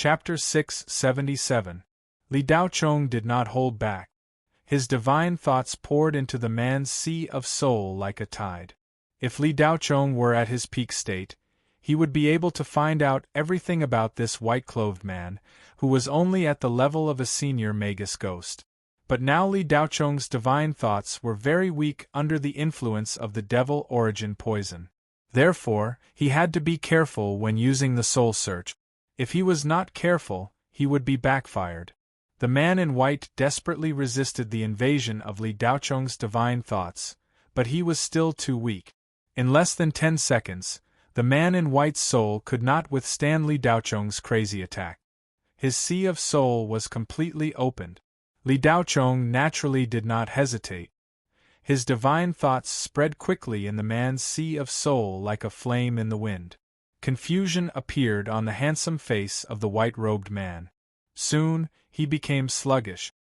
Chapter 677. Li Daochong did not hold back. His divine thoughts poured into the man's sea of soul like a tide. If Li Daochong were at his peak state, he would be able to find out everything about this white-clothed man, who was only at the level of a senior magus ghost. But now Li Daochong's divine thoughts were very weak under the influence of the devil origin poison. Therefore, he had to be careful when using the soul search. If he was not careful, he would be backfired. The man in white desperately resisted the invasion of Li Daochong's divine thoughts, but he was still too weak. In less than 10 seconds, the man in white's soul could not withstand Li Daochong's crazy attack. His sea of soul was completely opened. Li Daochong naturally did not hesitate. His divine thoughts spread quickly in the man's sea of soul like a flame in the wind. Confusion appeared on the handsome face of the white-robed man. Soon, he became sluggish.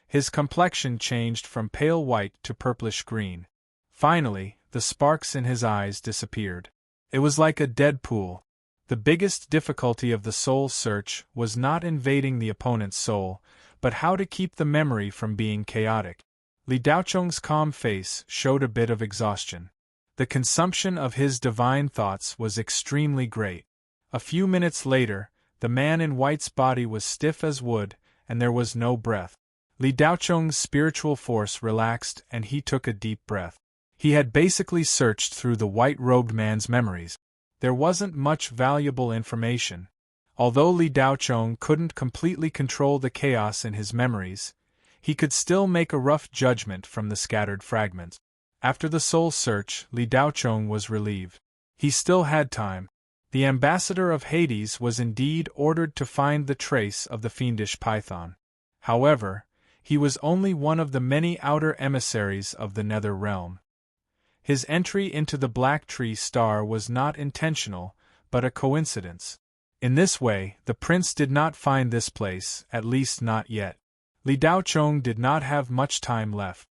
His complexion changed from pale white to purplish green. Finally, the sparks in his eyes disappeared. It was like a dead pool. The biggest difficulty of the soul search was not invading the opponent's soul, but how to keep the memory from being chaotic. Li Daochong's calm face showed a bit of exhaustion. The consumption of his divine thoughts was extremely great. A few minutes later, the man in white's body was stiff as wood, and there was no breath. Li Daochong's spiritual force relaxed and he took a deep breath. He had basically searched through the white-robed man's memories. There wasn't much valuable information. Although Li Daochong couldn't completely control the chaos in his memories, he could still make a rough judgment from the scattered fragments. After the soul search, Li Daochong was relieved. He still had time. The ambassador of Hades was indeed ordered to find the trace of the fiendish python. However, he was only one of the many outer emissaries of the nether realm. His entry into the Black Tree Star was not intentional, but a coincidence. In this way, the prince did not find this place, at least not yet. Li Daochong did not have much time left.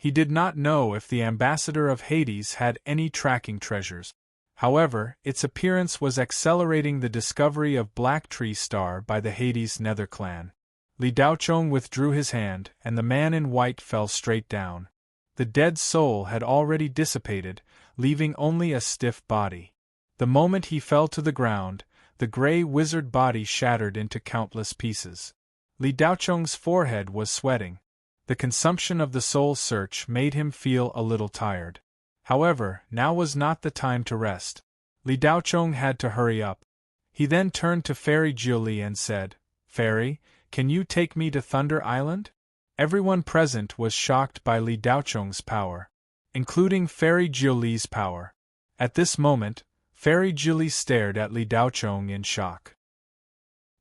He did not know if the ambassador of Hades had any tracking treasures. However, its appearance was accelerating the discovery of Black Tree Star by the Hades Nether clan. Li Daochong withdrew his hand, and the man in white fell straight down. The dead soul had already dissipated, leaving only a stiff body. The moment he fell to the ground, the gray wizard body shattered into countless pieces. Li Daochong's forehead was sweating. The consumption of the soul search made him feel a little tired. However, now was not the time to rest. Li Daochong had to hurry up. He then turned to Fairy Jiuli and said, "Fairy, can you take me to Thunder Island?" Everyone present was shocked by Li Daochong's power, including Fairy Jiuli's power. At this moment, Fairy Jiuli stared at Li Daochong in shock.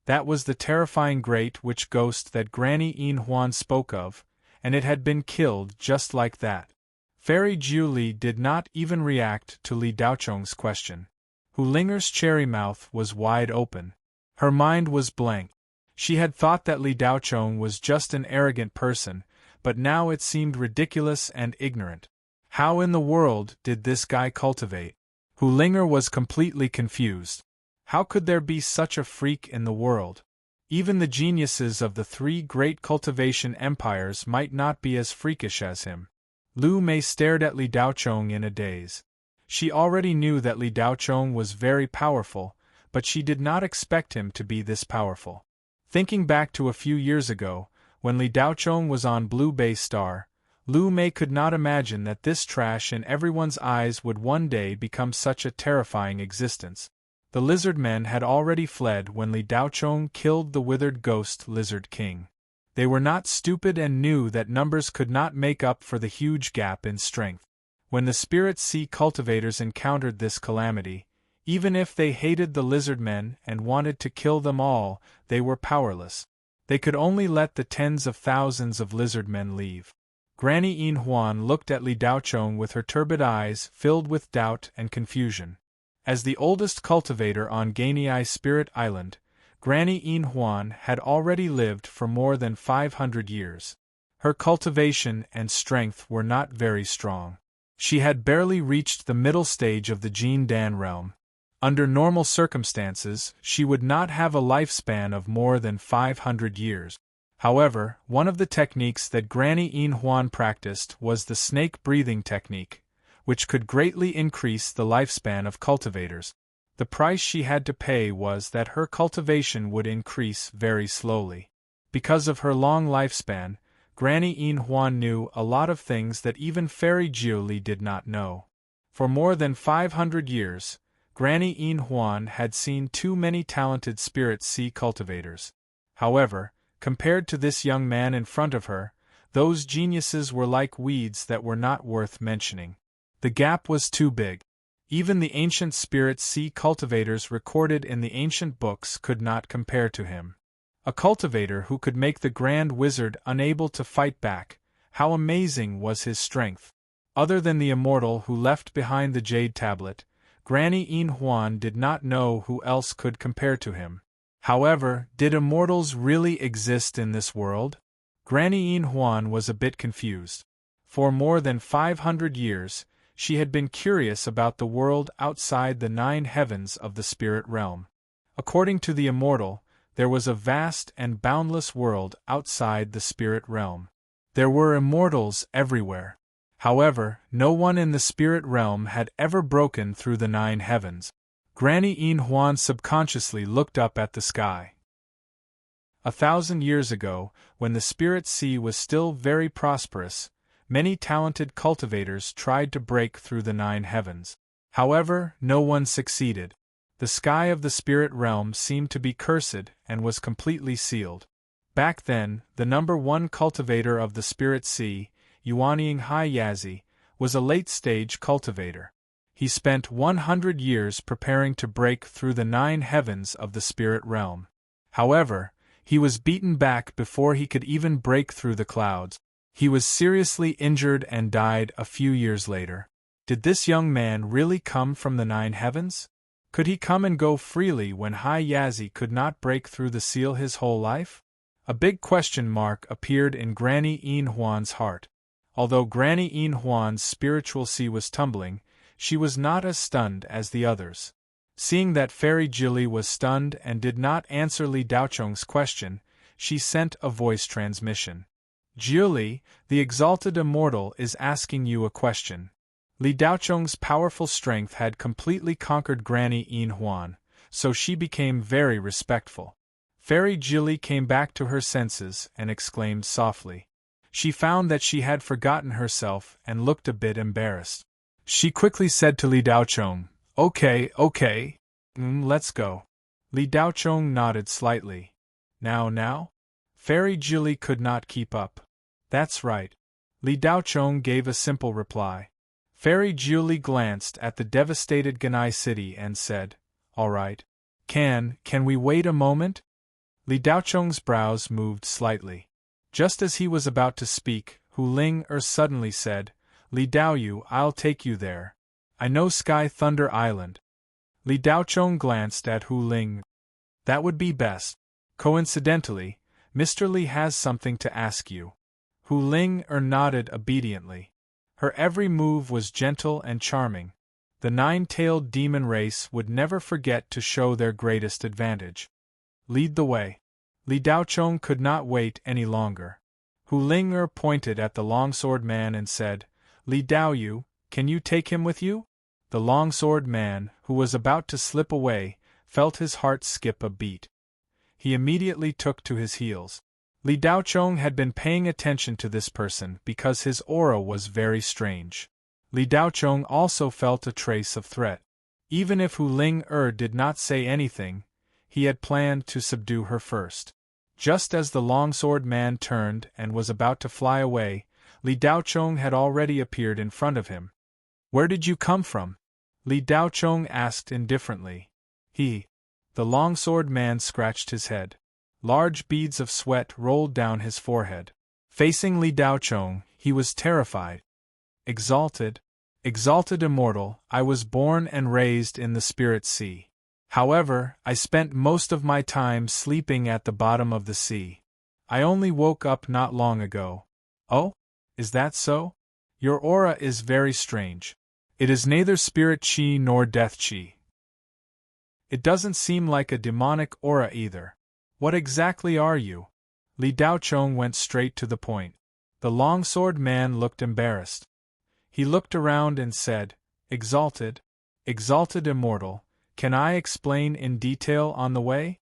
That was the terrifying great witch ghost that Granny Yin Huan spoke of, and it had been killed just like that. Fairy Jiuli did not even react to Li Daochong's question. Hu Linger's cherry mouth was wide open. Her mind was blank. She had thought that Li Daochong was just an arrogant person, but now it seemed ridiculous and ignorant. How in the world did this guy cultivate? Hu Linger was completely confused. How could there be such a freak in the world? Even the geniuses of the 3 great cultivation empires might not be as freakish as him. Lu Mei stared at Li Daochong in a daze. She already knew that Li Daochong was very powerful, but she did not expect him to be this powerful. Thinking back to a few years ago, when Li Daochong was on Blue Bay Star, Lu Mei could not imagine that this trash in everyone's eyes would one day become such a terrifying existence. The lizard men had already fled when Li Daochong killed the withered ghost Lizard King. They were not stupid and knew that numbers could not make up for the huge gap in strength. When the Spirit Sea cultivators encountered this calamity, even if they hated the lizard men and wanted to kill them all, they were powerless. They could only let the tens of thousands of lizard men leave. Granny Yin Huan looked at Li Daochong with her turbid eyes filled with doubt and confusion. As the oldest cultivator on Gainei Spirit Island, Granny Yin Huan had already lived for more than 500 years. Her cultivation and strength were not very strong. She had barely reached the middle stage of the Jin Dan realm. Under normal circumstances, she would not have a lifespan of more than 500 years. However, one of the techniques that Granny Yin Huan practiced was the snake breathing technique, which could greatly increase the lifespan of cultivators. The price she had to pay was that her cultivation would increase very slowly. Because of her long lifespan, Granny Yin Huan knew a lot of things that even Fairy Jiuli did not know. For more than 500 years, Granny Yin Huan had seen too many talented spirit sea cultivators. However, compared to this young man in front of her, those geniuses were like weeds that were not worth mentioning. The gap was too big. Even the ancient spirit sea cultivators recorded in the ancient books could not compare to him. A cultivator who could make the Grand Wizard unable to fight back, how amazing was his strength! Other than the immortal who left behind the jade tablet, Granny Yin Huan did not know who else could compare to him. However, did immortals really exist in this world? Granny Yin Huan was a bit confused. For more than 500 years, she had been curious about the world outside the 9 heavens of the spirit realm. According to the immortal, there was a vast and boundless world outside the spirit realm. There were immortals everywhere. However, no one in the spirit realm had ever broken through the 9 heavens. Granny Yin Huan subconsciously looked up at the sky. 1,000 years ago, when the spirit sea was still very prosperous, many talented cultivators tried to break through the 9 heavens. However, no one succeeded. The sky of the spirit realm seemed to be cursed and was completely sealed. Back then, the number 1 cultivator of the spirit sea, Yuanying Hai Yazi, was a late-stage cultivator. He spent 100 years preparing to break through the 9 heavens of the spirit realm. However, he was beaten back before he could even break through the clouds. He was seriously injured and died a few years later. Did this young man really come from the 9 heavens? Could he come and go freely when Hai Yazi could not break through the seal his whole life? A big question mark appeared in Granny Yin Huan's heart. Although Granny Yin Huan's spiritual sea was tumbling, she was not as stunned as the others. Seeing that Fairy Jiuli was stunned and did not answer Li Daocheng's question, she sent a voice transmission. Jiuli, the exalted immortal is asking you a question. Li Daocheng's powerful strength had completely conquered Granny Yin Huan, so she became very respectful. Fairy Jiuli came back to her senses and exclaimed softly. She found that she had forgotten herself and looked a bit embarrassed. She quickly said to Li Daocheng, Okay, let's go. Li Daocheng nodded slightly. Now? Fairy Jiuli could not keep up. That's right. Li Daocheng gave a simple reply. Fairy Jiuli glanced at the devastated Ganai city and said, All right. Can we wait a moment? Li Daocheng's brows moved slightly. Just as he was about to speak, Hu Ling suddenly said, Li Daoyu, I'll take you there. I know Sky Thunder Island. Li Daocheng glanced at Hu Ling. That would be best. Coincidentally, Mr. Li has something to ask you. Hu Ling nodded obediently. Her every move was gentle and charming. The 9-tailed demon race would never forget to show their greatest advantage. Lead the way. Li Daocheng could not wait any longer. Hu Ling pointed at the longsword man and said, Li Daoyu, can you take him with you? The longsword man, who was about to slip away, felt his heart skip a beat. He immediately took to his heels. Li Daocheng had been paying attention to this person because his aura was very strange. Li Daocheng also felt a trace of threat. Even if Hu Ling did not say anything, he had planned to subdue her first. Just as the longsword man turned and was about to fly away, Li Daocheng had already appeared in front of him. Where did you come from? Li Daocheng asked indifferently. The longsword man scratched his head. Large beads of sweat rolled down his forehead. Facing Li Daocheng, he was terrified. Exalted immortal, I was born and raised in the spirit sea. However, I spent most of my time sleeping at the bottom of the sea. I only woke up not long ago. Oh? Is that so? Your aura is very strange. It is neither spirit chi nor death chi. It doesn't seem like a demonic aura either. What exactly are you? Li Daochong went straight to the point. The longsword man looked embarrassed. He looked around and said, Exalted? Exalted immortal, can I explain in detail on the way?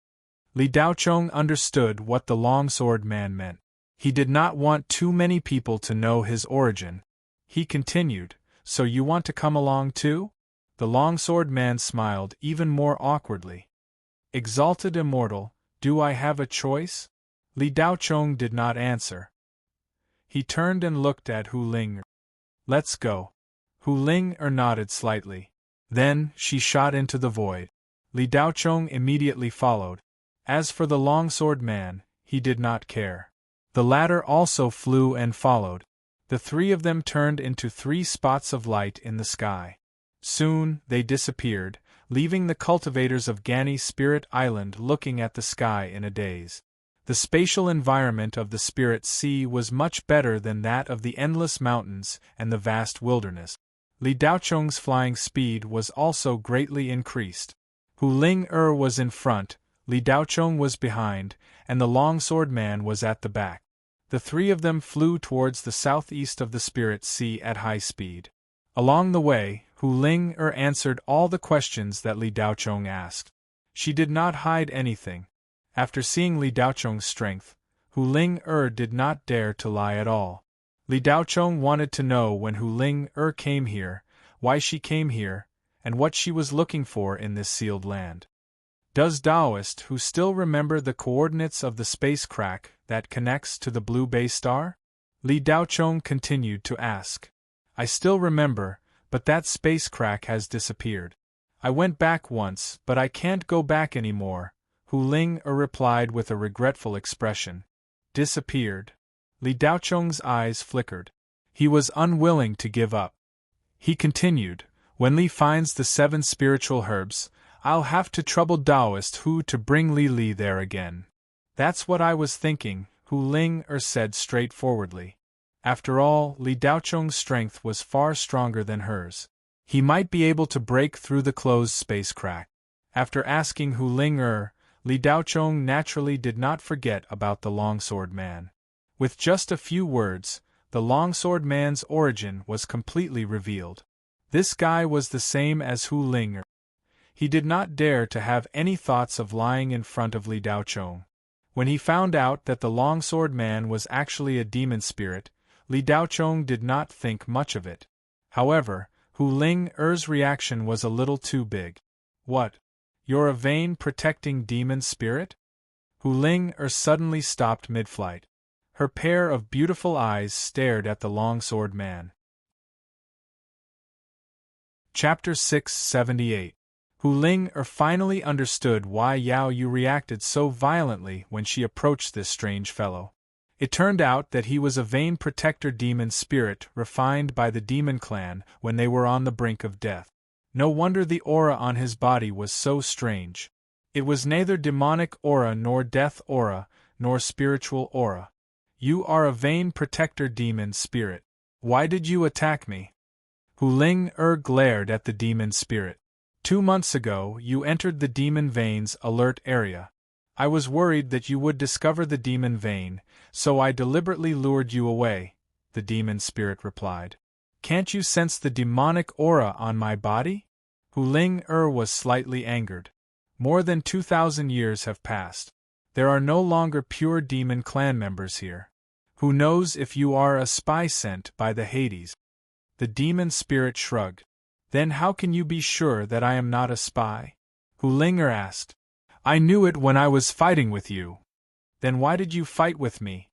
Li Daochong understood what the longsword man meant. He did not want too many people to know his origin. He continued, So you want to come along too? The longsword man smiled even more awkwardly. Exalted immortal, do I have a choice? Li Daochong did not answer. He turned and looked at Hu Ling. Let's go. Hu Ling nodded slightly. Then, she shot into the void. Li Daochong immediately followed. As for the longsword man, he did not care. The latter also flew and followed. The three of them turned into 3 spots of light in the sky. Soon, they disappeared, leaving the cultivators of Gani Spirit Island looking at the sky in a daze. The spatial environment of the Spirit Sea was much better than that of the endless mountains and the vast wilderness. Li Daochong's flying speed was also greatly increased. Hu Ling was in front, Li Daochong was behind, and the longsword man was at the back. The 3 of them flew towards the southeast of the Spirit Sea at high speed. Along the way, Hu Ling answered all the questions that Li Daochong asked. She did not hide anything. After seeing Li Daochong's strength, Hu Ling did not dare to lie at all. Li Daochong wanted to know when Hu Ling came here, why she came here, and what she was looking for in this sealed land. Does Taoist who still remember the coordinates of the space crack that connects to the blue bay star? Li Daochong continued to ask. I still remember, but that space crack has disappeared. I went back once, but I can't go back anymore, Hu Ling replied with a regretful expression. Disappeared. Li Daochong's eyes flickered. He was unwilling to give up. He continued, When Li finds the 7 spiritual herbs, I'll have to trouble Taoist Hu to bring Li there again. That's what I was thinking, Hu Ling said straightforwardly. After all, Li Daochong's strength was far stronger than hers. He might be able to break through the closed space crack. After asking Hu Ling Li Daochong naturally did not forget about the longsword man. With just a few words, the longsword man's origin was completely revealed. This guy was the same as Hu Ling. He did not dare to have any thoughts of lying in front of Li Daochong. When he found out that the longsword man was actually a demon spirit, Li Daochong did not think much of it. However, Hu Ling's reaction was a little too big. What? You're a vain protecting demon spirit? Hu Ling suddenly stopped mid-flight. Her pair of beautiful eyes stared at the longsword man. Chapter 678. Hu Ling finally understood why Yao Yu reacted so violently when she approached this strange fellow. It turned out that he was a vain protector demon spirit refined by the demon clan when they were on the brink of death. No wonder the aura on his body was so strange. It was neither demonic aura nor death aura, nor spiritual aura. You are a vain protector demon spirit. Why did you attack me? Hu Ling glared at the demon spirit. 2 months ago, you entered the demon vein's alert area. I was worried that you would discover the demon vein, so I deliberately lured you away, the demon spirit replied. Can't you sense the demonic aura on my body? Hu Ling was slightly angered. More than 2,000 years have passed. There are no longer pure demon clan members here. Who knows if you are a spy sent by the Hades? The demon spirit shrugged. Then how can you be sure that I am not a spy? Hu Ling asked. I knew it when I was fighting with you. Then why did you fight with me?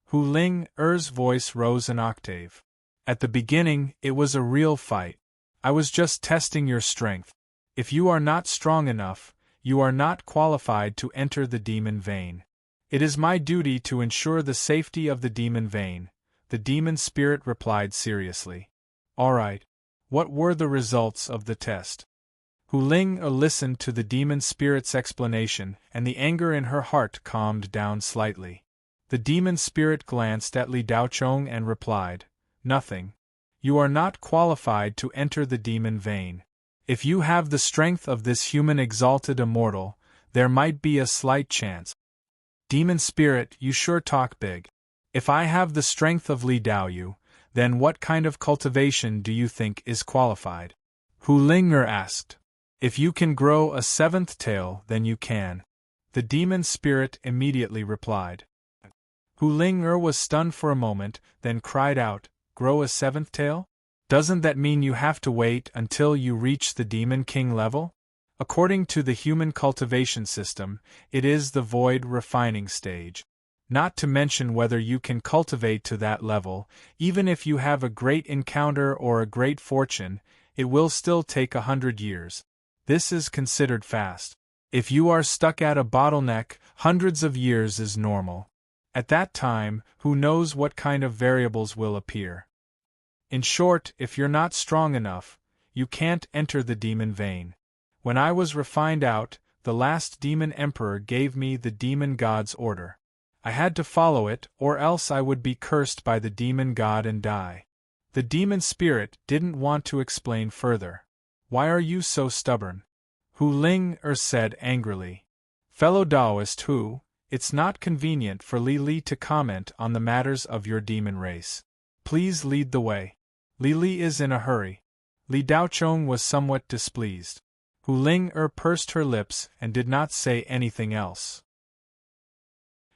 Hu Ling's voice rose an octave. At the beginning, it was a real fight. I was just testing your strength. If you are not strong enough, you are not qualified to enter the demon vein. It is my duty to ensure the safety of the demon vein, the demon spirit replied seriously. All right. What were the results of the test? Hu Ling listened to the demon spirit's explanation, and the anger in her heart calmed down slightly. The demon spirit glanced at Li Daochong and replied, Nothing. You are not qualified to enter the demon vein. If you have the strength of this human exalted immortal, there might be a slight chance. Demon spirit, you sure talk big. If I have the strength of Li Daoyu, then what kind of cultivation do you think is qualified? Hu Ling'er asked. If you can grow a seventh tail, then you can. The demon spirit immediately replied. Hu Ling'er was stunned for a moment, then cried out, grow a seventh tail? Doesn't that mean you have to wait until you reach the Demon King level? According to the human cultivation system, it is the void refining stage. Not to mention whether you can cultivate to that level, even if you have a great encounter or a great fortune, it will still take 100 years. This is considered fast. If you are stuck at a bottleneck, hundreds of years is normal. At that time, who knows what kind of variables will appear. In short, if you're not strong enough, you can't enter the demon vein. When I was refined out, the last demon emperor gave me the demon god's order. I had to follow it, or else I would be cursed by the demon god and die. The demon spirit didn't want to explain further. Why are you so stubborn? Hu Ling'er said angrily. Fellow Taoist Hu, it's not convenient for Li to comment on the matters of your demon race. Please lead the way. Li is in a hurry. Li Daochong was somewhat displeased. Hu Ling'er pursed her lips and did not say anything else.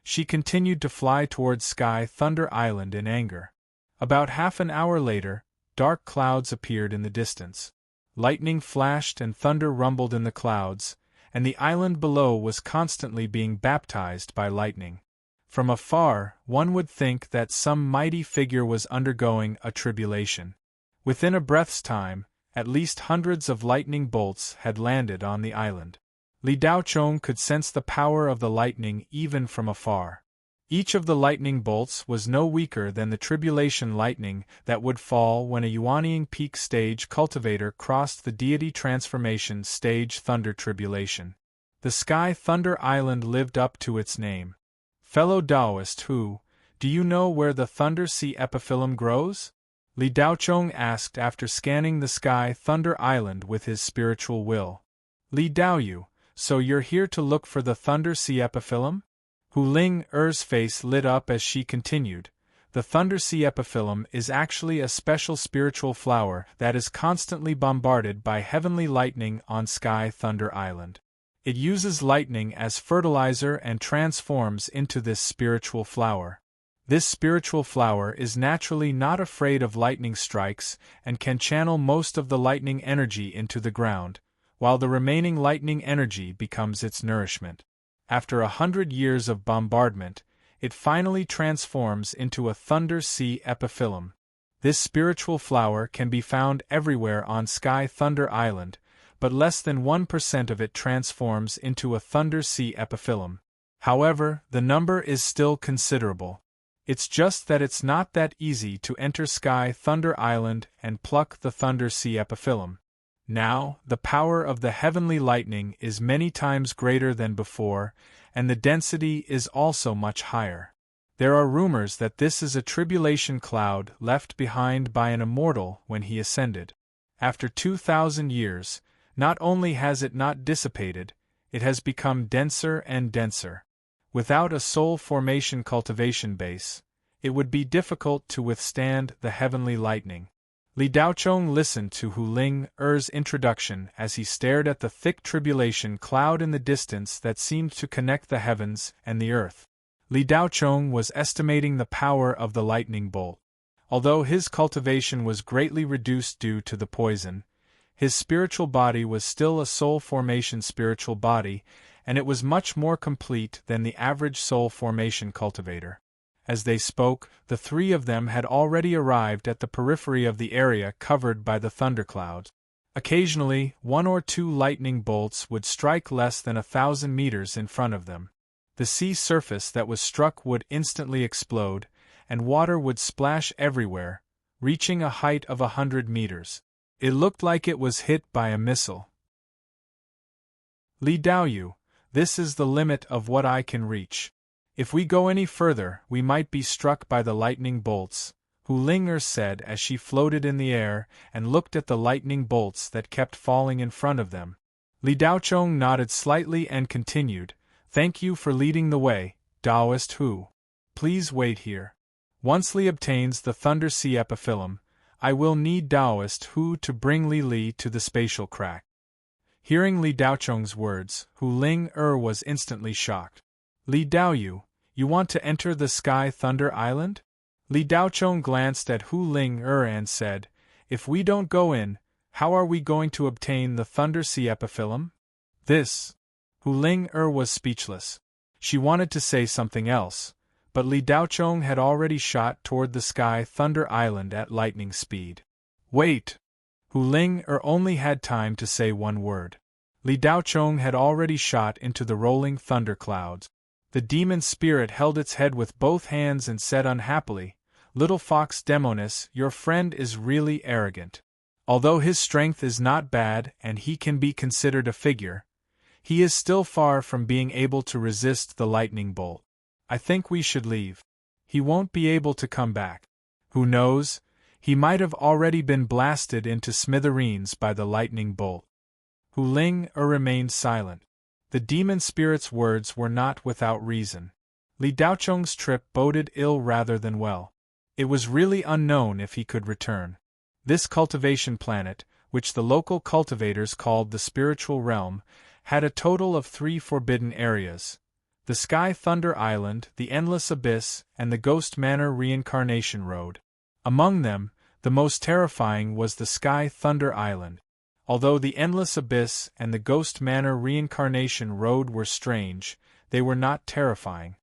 She continued to fly towards Sky Thunder Island in anger. About half an hour later, dark clouds appeared in the distance. Lightning flashed and thunder rumbled in the clouds, and the island below was constantly being baptized by lightning. From afar, one would think that some mighty figure was undergoing a tribulation. Within a breath's time, at least hundreds of lightning bolts had landed on the island. Li Daochong could sense the power of the lightning even from afar. Each of the lightning bolts was no weaker than the tribulation lightning that would fall when a Yuanying peak stage cultivator crossed the deity transformation stage thunder tribulation. The Sky Thunder Island lived up to its name. Fellow Taoist Hu, do you know where the Thunder Sea epiphyllum grows? Li Daochong asked after scanning the Sky Thunder Island with his spiritual will. Li Daoyu, so you're here to look for the Thunder Sea epiphyllum? Hu Ling'er's face lit up as she continued. The Thunder Sea epiphyllum is actually a special spiritual flower that is constantly bombarded by heavenly lightning on Sky Thunder Island. It uses lightning as fertilizer and transforms into this spiritual flower. This spiritual flower is naturally not afraid of lightning strikes and can channel most of the lightning energy into the ground, while the remaining lightning energy becomes its nourishment. After 100 years of bombardment, it finally transforms into a Thunder Sea epiphyllum. This spiritual flower can be found everywhere on Sky Thunder Island, but less than 1% of it transforms into a Thunder Sea epiphyllum. However, the number is still considerable. It's just that it's not that easy to enter Sky Thunder Island and pluck the Thunder Sea epiphyllum. Now, the power of the heavenly lightning is many times greater than before, and the density is also much higher. There are rumors that this is a tribulation cloud left behind by an immortal when he ascended. After 2,000 years, not only has it not dissipated, it has become denser and denser. Without a soul formation cultivation base, it would be difficult to withstand the heavenly lightning. Li Daochong listened to Hu Ling'er's introduction as he stared at the thick tribulation cloud in the distance that seemed to connect the heavens and the earth. Li Daochong was estimating the power of the lightning bolt. Although his cultivation was greatly reduced due to the poison, his spiritual body was still a soul formation spiritual body, and it was much more complete than the average soul formation cultivator. As they spoke, the three of them had already arrived at the periphery of the area covered by the thunderclouds. Occasionally, 1 or 2 lightning bolts would strike less than 1,000 meters in front of them. The sea surface that was struck would instantly explode, and water would splash everywhere, reaching a height of 100 meters. It looked like it was hit by a missile. Li Daoyu, this is the limit of what I can reach. If we go any further, we might be struck by the lightning bolts, Hu Ling said as she floated in the air and looked at the lightning bolts that kept falling in front of them. Li Daochong nodded slightly and continued, "Thank you for leading the way, Taoist Hu. Please wait here. Once Li obtains the Thunder Sea epiphyllum, I will need Taoist Hu to bring Li to the spatial crack." Hearing Li Daochong's words, Hu Ling was instantly shocked. "Li Daoyu, you want to enter the Sky Thunder Island?" Li Daochong glanced at Hu Ling and said, "If we don't go in, how are we going to obtain the Thunder Sea epiphyllum?" This. Hu Ling was speechless. She wanted to say something else, but Li Daochong had already shot toward the Sky Thunder Island at lightning speed. "Wait!" Hu Ling only had time to say one word. Li Daochong had already shot into the rolling thunder clouds. The demon spirit held its head with both hands and said unhappily, "Little Fox Demonis, your friend is really arrogant. Although his strength is not bad and he can be considered a figure, he is still far from being able to resist the lightning bolt. I think we should leave. He won't be able to come back. Who knows, he might have already been blasted into smithereens by the lightning bolt." Hu Ling remained silent. The demon spirit's words were not without reason. Li Daochong's trip boded ill rather than well. It was really unknown if he could return. This cultivation planet, which the local cultivators called the spiritual realm, had a total of 3 forbidden areas: the Sky Thunder Island, the Endless Abyss, and the Ghost Manor Reincarnation Road. Among them, the most terrifying was the Sky Thunder Island. Although the Endless Abyss and the Ghost Manor Reincarnation Road were strange, they were not terrifying.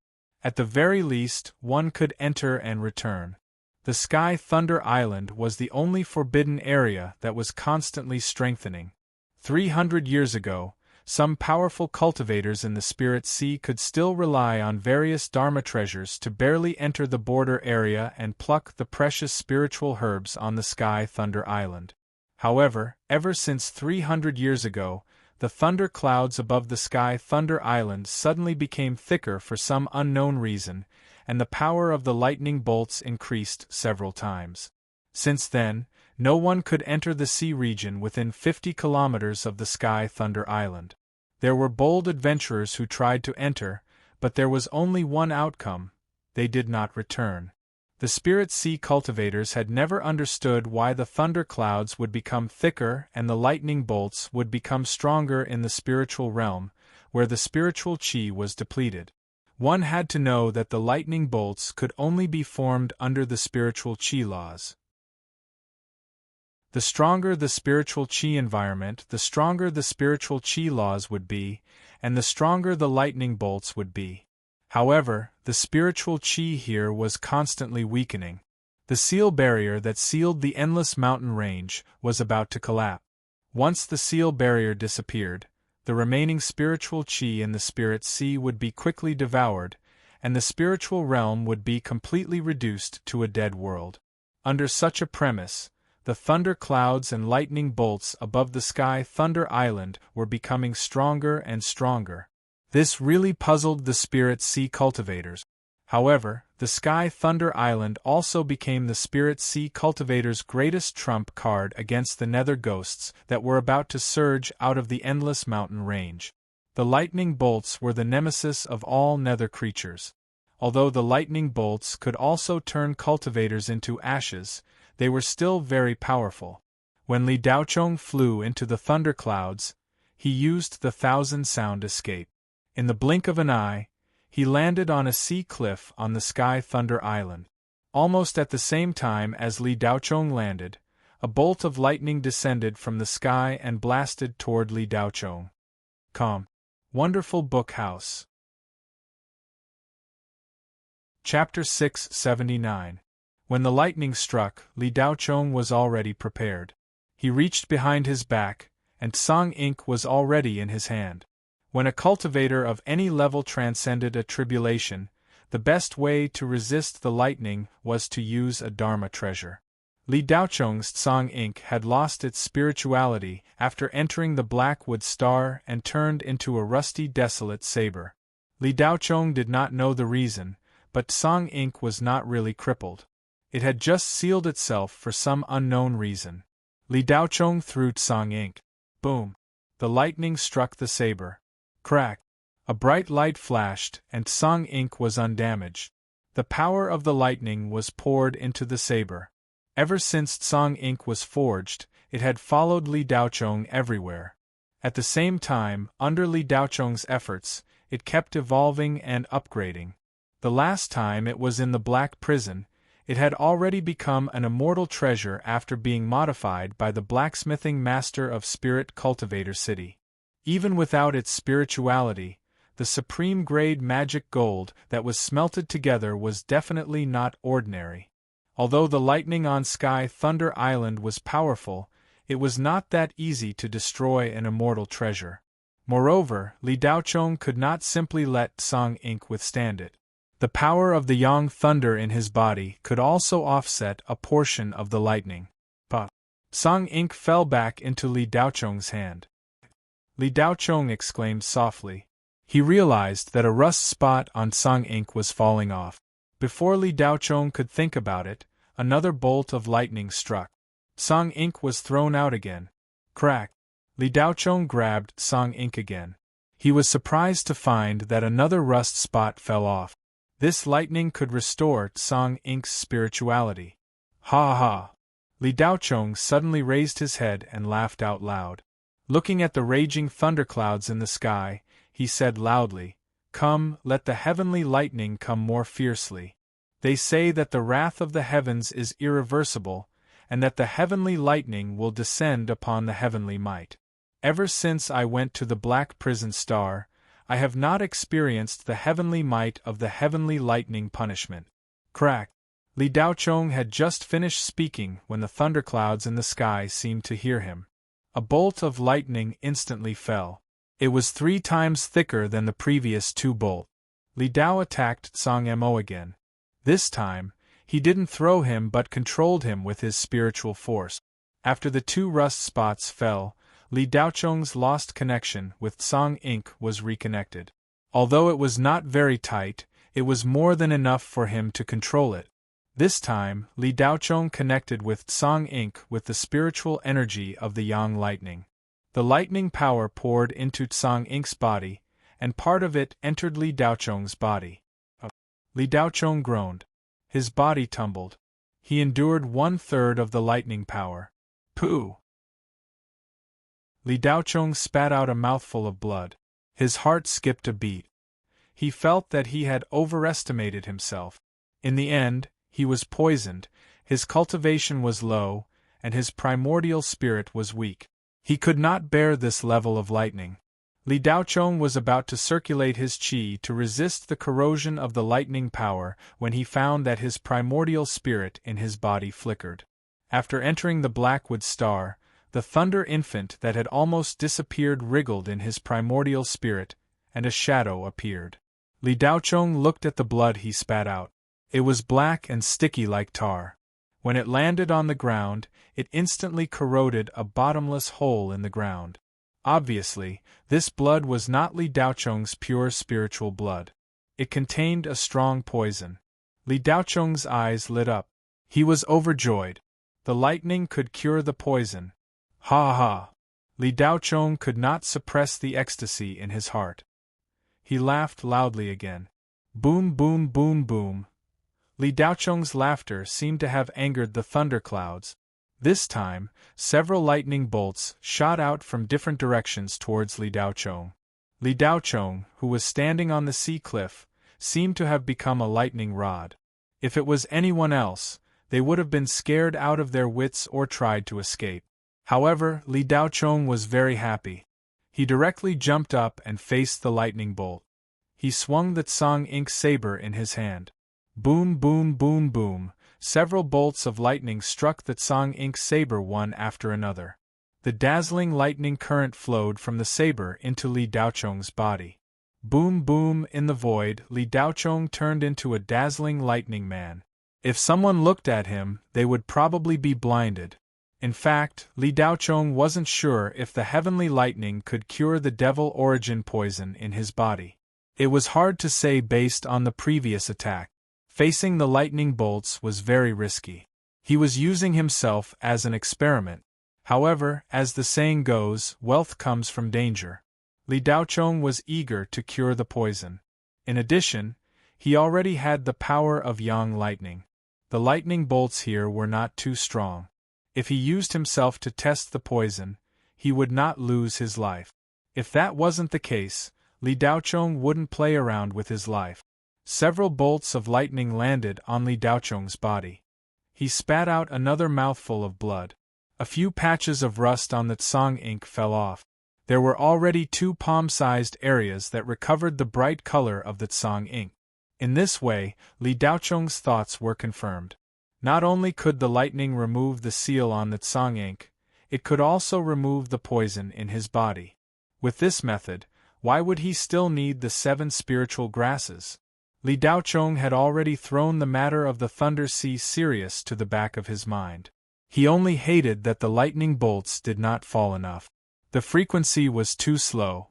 At the very least, one could enter and return. The Sky Thunder Island was the only forbidden area that was constantly strengthening. 300 years ago, some powerful cultivators in the Spirit Sea could still rely on various Dharma treasures to barely enter the border area and pluck the precious spiritual herbs on the Sky Thunder Island. However, ever since 300 years ago, the thunder clouds above the Sky Thunder Island suddenly became thicker for some unknown reason, and the power of the lightning bolts increased several times. Since then, no one could enter the sea region within 50 kilometers of the Sky Thunder Island. There were bold adventurers who tried to enter, but there was only one outcome: they did not return. The Spirit Sea cultivators had never understood why the thunder clouds would become thicker and the lightning bolts would become stronger in the spiritual realm, where the spiritual chi was depleted. One had to know that the lightning bolts could only be formed under the spiritual chi laws. The stronger the spiritual chi environment, the stronger the spiritual chi laws would be, and the stronger the lightning bolts would be. However, the spiritual chi here was constantly weakening. The seal barrier that sealed the endless mountain range was about to collapse. Once the seal barrier disappeared, the remaining spiritual chi in the Spirit Sea would be quickly devoured, and the spiritual realm would be completely reduced to a dead world. Under such a premise, the thunder clouds and lightning bolts above the Sky Thunder Island were becoming stronger and stronger. This really puzzled the Spirit Sea cultivators. However, the Sky Thunder Island also became the Spirit Sea cultivators' greatest trump card against the nether ghosts that were about to surge out of the endless mountain range. The lightning bolts were the nemesis of all nether creatures. Although the lightning bolts could also turn cultivators into ashes, they were still very powerful. When Li Daochong flew into the thunderclouds, he used the 1,000-sound escape. In the blink of an eye, he landed on a sea cliff on the Sky Thunder Island. Almost at the same time as Li Daochong landed, a bolt of lightning descended from the sky and blasted toward Li Daochong. Wonderful Book House. Chapter 679. When the lightning struck, Li Daochong was already prepared. He reached behind his back, and Song ink was already in his hand. When a cultivator of any level transcended a tribulation, the best way to resist the lightning was to use a Dharma treasure. Li Daochong's Song ink had lost its spirituality after entering the Blackwood Star and turned into a rusty desolate saber. Li Daochong did not know the reason, but Song ink was not really crippled. It had just sealed itself for some unknown reason. Li Daochong threw Tsang ink. Boom! The lightning struck the saber. Crack! A bright light flashed, and Tsang ink was undamaged. The power of the lightning was poured into the saber. Ever since Tsang ink was forged, it had followed Li Daochong everywhere. At the same time, under Li Daochong's efforts, it kept evolving and upgrading. The last time it was in the Black Prison, it had already become an immortal treasure after being modified by the blacksmithing master of Spirit Cultivator City. Even without its spirituality, the supreme-grade magic gold that was smelted together was definitely not ordinary. Although the lightning on Sky Thunder Island was powerful, it was not that easy to destroy an immortal treasure. Moreover, Li Daochong could not simply let Tsang ink withstand it. The power of the Yang thunder in his body could also offset a portion of the lightning. But Tsang ink fell back into Li Daochong's hand. Li Daochong exclaimed softly. He realized that a rust spot on Tsang ink was falling off. Before Li Daochong could think about it, another bolt of lightning struck. Tsang ink was thrown out again. Crack! Li Daochong grabbed Tsang ink again. He was surprised to find that another rust spot fell off. This lightning could restore Tsang ink's spirituality. Ha ha! Li Daochong suddenly raised his head and laughed out loud. Looking at the raging thunderclouds in the sky, he said loudly, "Come, let the heavenly lightning come more fiercely. They say that the wrath of the heavens is irreversible, and that the heavenly lightning will descend upon the heavenly might. Ever since I went to the Black Prison Star, I have not experienced the heavenly might of the heavenly lightning punishment." Crack! Li Daochong had just finished speaking when the thunderclouds in the sky seemed to hear him. A bolt of lightning instantly fell. It was 3 times thicker than the previous 2 bolts. Li Dao attacked Tsang Mo again. This time, he didn't throw him but controlled him with his spiritual force. After the 2 rust spots fell, Li Daochong's lost connection with Tsang ink was reconnected. Although it was not very tight, it was more than enough for him to control it. This time, Li Daochong connected with Tsang ink with the spiritual energy of the Yang lightning. The lightning power poured into Tsang ink's body, and part of it entered Li Daochong's body. Li Daochong groaned. His body tumbled. He endured 1/3 of the lightning power. Pooh! Li Daochong spat out a mouthful of blood. His heart skipped a beat. He felt that he had overestimated himself. In the end, he was poisoned, his cultivation was low, and his primordial spirit was weak. He could not bear this level of lightning. Li Daochong was about to circulate his qi to resist the corrosion of the lightning power when he found that his primordial spirit in his body flickered. After entering the Blackwood Star, the thunder infant that had almost disappeared wriggled in his primordial spirit, and a shadow appeared. Li Daochong looked at the blood he spat out. It was black and sticky like tar. When it landed on the ground, it instantly corroded a bottomless hole in the ground. Obviously, this blood was not Li Daochong's pure spiritual blood. It contained a strong poison. Li Daochong's eyes lit up. He was overjoyed. The lightning could cure the poison. Ha ha! Li Daochong could not suppress the ecstasy in his heart. He laughed loudly again. Boom boom boom boom. Li Daochong's laughter seemed to have angered the thunderclouds. This time, several lightning bolts shot out from different directions towards Li Daochong. Li Daochong, who was standing on the sea cliff, seemed to have become a lightning rod. If it was anyone else, they would have been scared out of their wits or tried to escape. However, Li Daochong was very happy. He directly jumped up and faced the lightning bolt. He swung the Tsang ink saber in his hand. Boom boom boom boom, several bolts of lightning struck the Tsang ink saber one after another. The dazzling lightning current flowed from the saber into Li Daochong's body. Boom boom in the void, Li Daochong turned into a dazzling lightning man. If someone looked at him, they would probably be blinded. In fact, Li Daochong wasn't sure if the heavenly lightning could cure the devil origin poison in his body. It was hard to say based on the previous attack. Facing the lightning bolts was very risky. He was using himself as an experiment. However, as the saying goes, wealth comes from danger. Li Daochong was eager to cure the poison. In addition, he already had the power of yang lightning. The lightning bolts here were not too strong. If he used himself to test the poison, he would not lose his life. If that wasn't the case, Li Daochong wouldn't play around with his life. Several bolts of lightning landed on Li Daochong's body. He spat out another mouthful of blood. A few patches of rust on the tsang ink fell off. There were already 2 palm-sized areas that recovered the bright color of the tsang ink. In this way, Li Daochong's thoughts were confirmed. Not only could the lightning remove the seal on the tsang ink, it could also remove the poison in his body. With this method, why would he still need the 7 spiritual grasses? Li Daochong had already thrown the matter of the Thunder Sea Sirius to the back of his mind. He only hated that the lightning bolts did not fall enough. The frequency was too slow.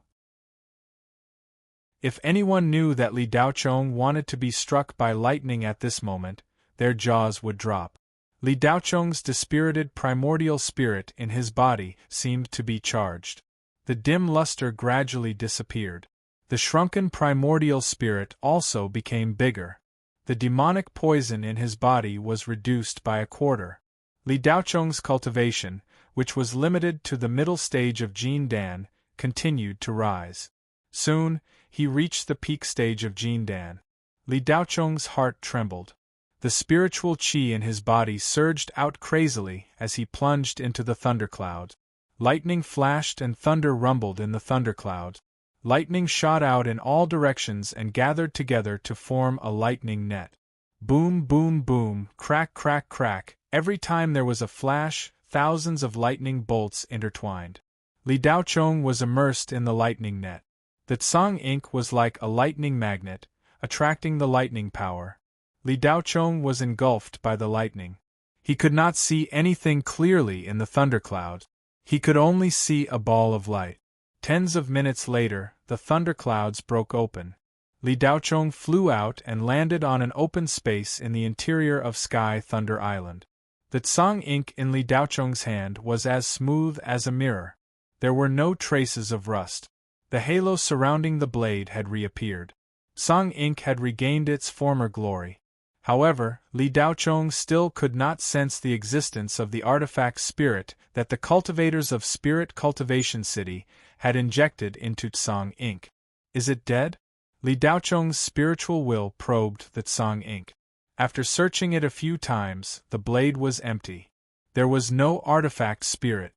If anyone knew that Li Daochong wanted to be struck by lightning at this moment, their jaws would drop. Li Daochong's dispirited primordial spirit in his body seemed to be charged. The dim luster gradually disappeared. The shrunken primordial spirit also became bigger. The demonic poison in his body was reduced by a quarter. Li Daochong's cultivation, which was limited to the middle stage of Jin Dan, continued to rise. Soon, he reached the peak stage of Jin Dan. Li Daochong's heart trembled. The spiritual qi in his body surged out crazily as he plunged into the thundercloud. Lightning flashed and thunder rumbled in the thundercloud. Lightning shot out in all directions and gathered together to form a lightning net. Boom, boom, boom, crack, crack, crack. Every time there was a flash, thousands of lightning bolts intertwined. Li Daochong was immersed in the lightning net. The tsang ink was like a lightning magnet, attracting the lightning power. Li Daochong was engulfed by the lightning. He could not see anything clearly in the thundercloud. He could only see a ball of light. Tens of minutes later, the thunderclouds broke open. Li Daochong flew out and landed on an open space in the interior of Sky Thunder Island. The tsang ink in Li Daochong's hand was as smooth as a mirror. There were no traces of rust. The halo surrounding the blade had reappeared. Tsang ink had regained its former glory. However, Li Daochong still could not sense the existence of the artifact spirit that the cultivators of Spirit Cultivation City had injected into tsang ink. Is it dead? Li Daochong's spiritual will probed the tsang ink. After searching it a few times, the blade was empty. There was no artifact spirit.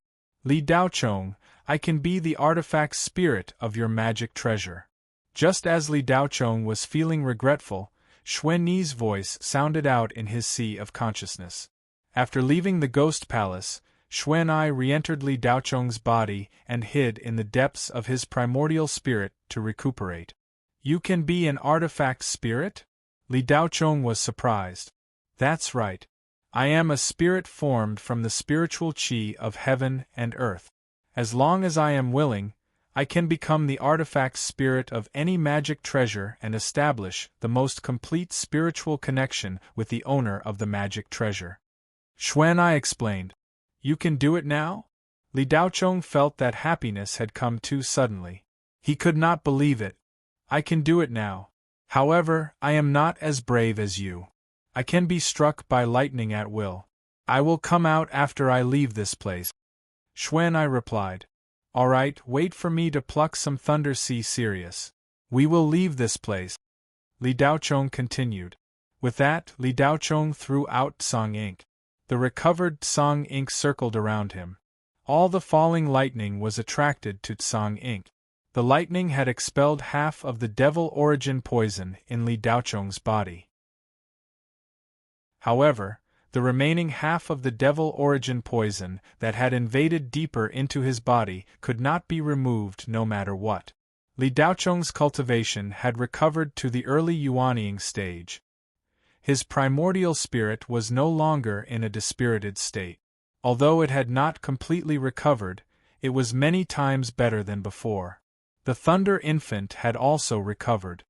Li Daochong, I can be the artifact spirit of your magic treasure. Just as Li Daochong was feeling regretful, Xuanyi's voice sounded out in his sea of consciousness. After leaving the ghost palace, Xuanyi re-entered Li Daochong's body and hid in the depths of his primordial spirit to recuperate. You can be an artifact spirit? Li Daochong was surprised. That's right. I am a spirit formed from the spiritual qi of heaven and earth. As long as I am willing, I can become the artifact spirit of any magic treasure and establish the most complete spiritual connection with the owner of the magic treasure. Xuanyi explained. You can do it now? Li Daochong felt that happiness had come too suddenly. He could not believe it. I can do it now. However, I am not as brave as you. I can be struck by lightning at will. I will come out after I leave this place. Xuanyi replied. All right, wait for me to pluck some Thunder Sea Sirius. We will leave this place. Li Daochong continued. With that, Li Daochong threw out tsang ink. The recovered tsang ink circled around him. All the falling lightning was attracted to tsang ink. The lightning had expelled half of the devil origin poison in Li Daochong's body. However, the remaining half of the devil origin poison that had invaded deeper into his body could not be removed no matter what. Li Daochong's cultivation had recovered to the early yuanying stage. His primordial spirit was no longer in a dispirited state. Although it had not completely recovered, it was many times better than before. The Thunder Infant had also recovered.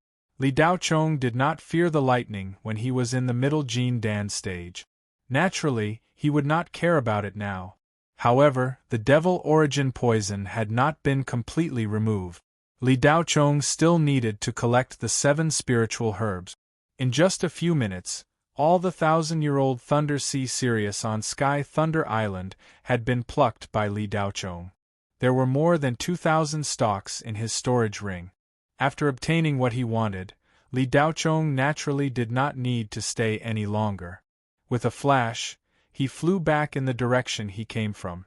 Li Daochong did not fear the lightning when he was in the middle Jin Dan stage. Naturally, he would not care about it now. However, the devil origin poison had not been completely removed. Li Daochong still needed to collect the 7 spiritual herbs. In just a few minutes, all the 1,000-year-old Thunder Sea Sirius on Sky Thunder Island had been plucked by Li Daochong. There were more than 2,000 stalks in his storage ring. After obtaining what he wanted, Li Daochong naturally did not need to stay any longer. With a flash, he flew back in the direction he came from.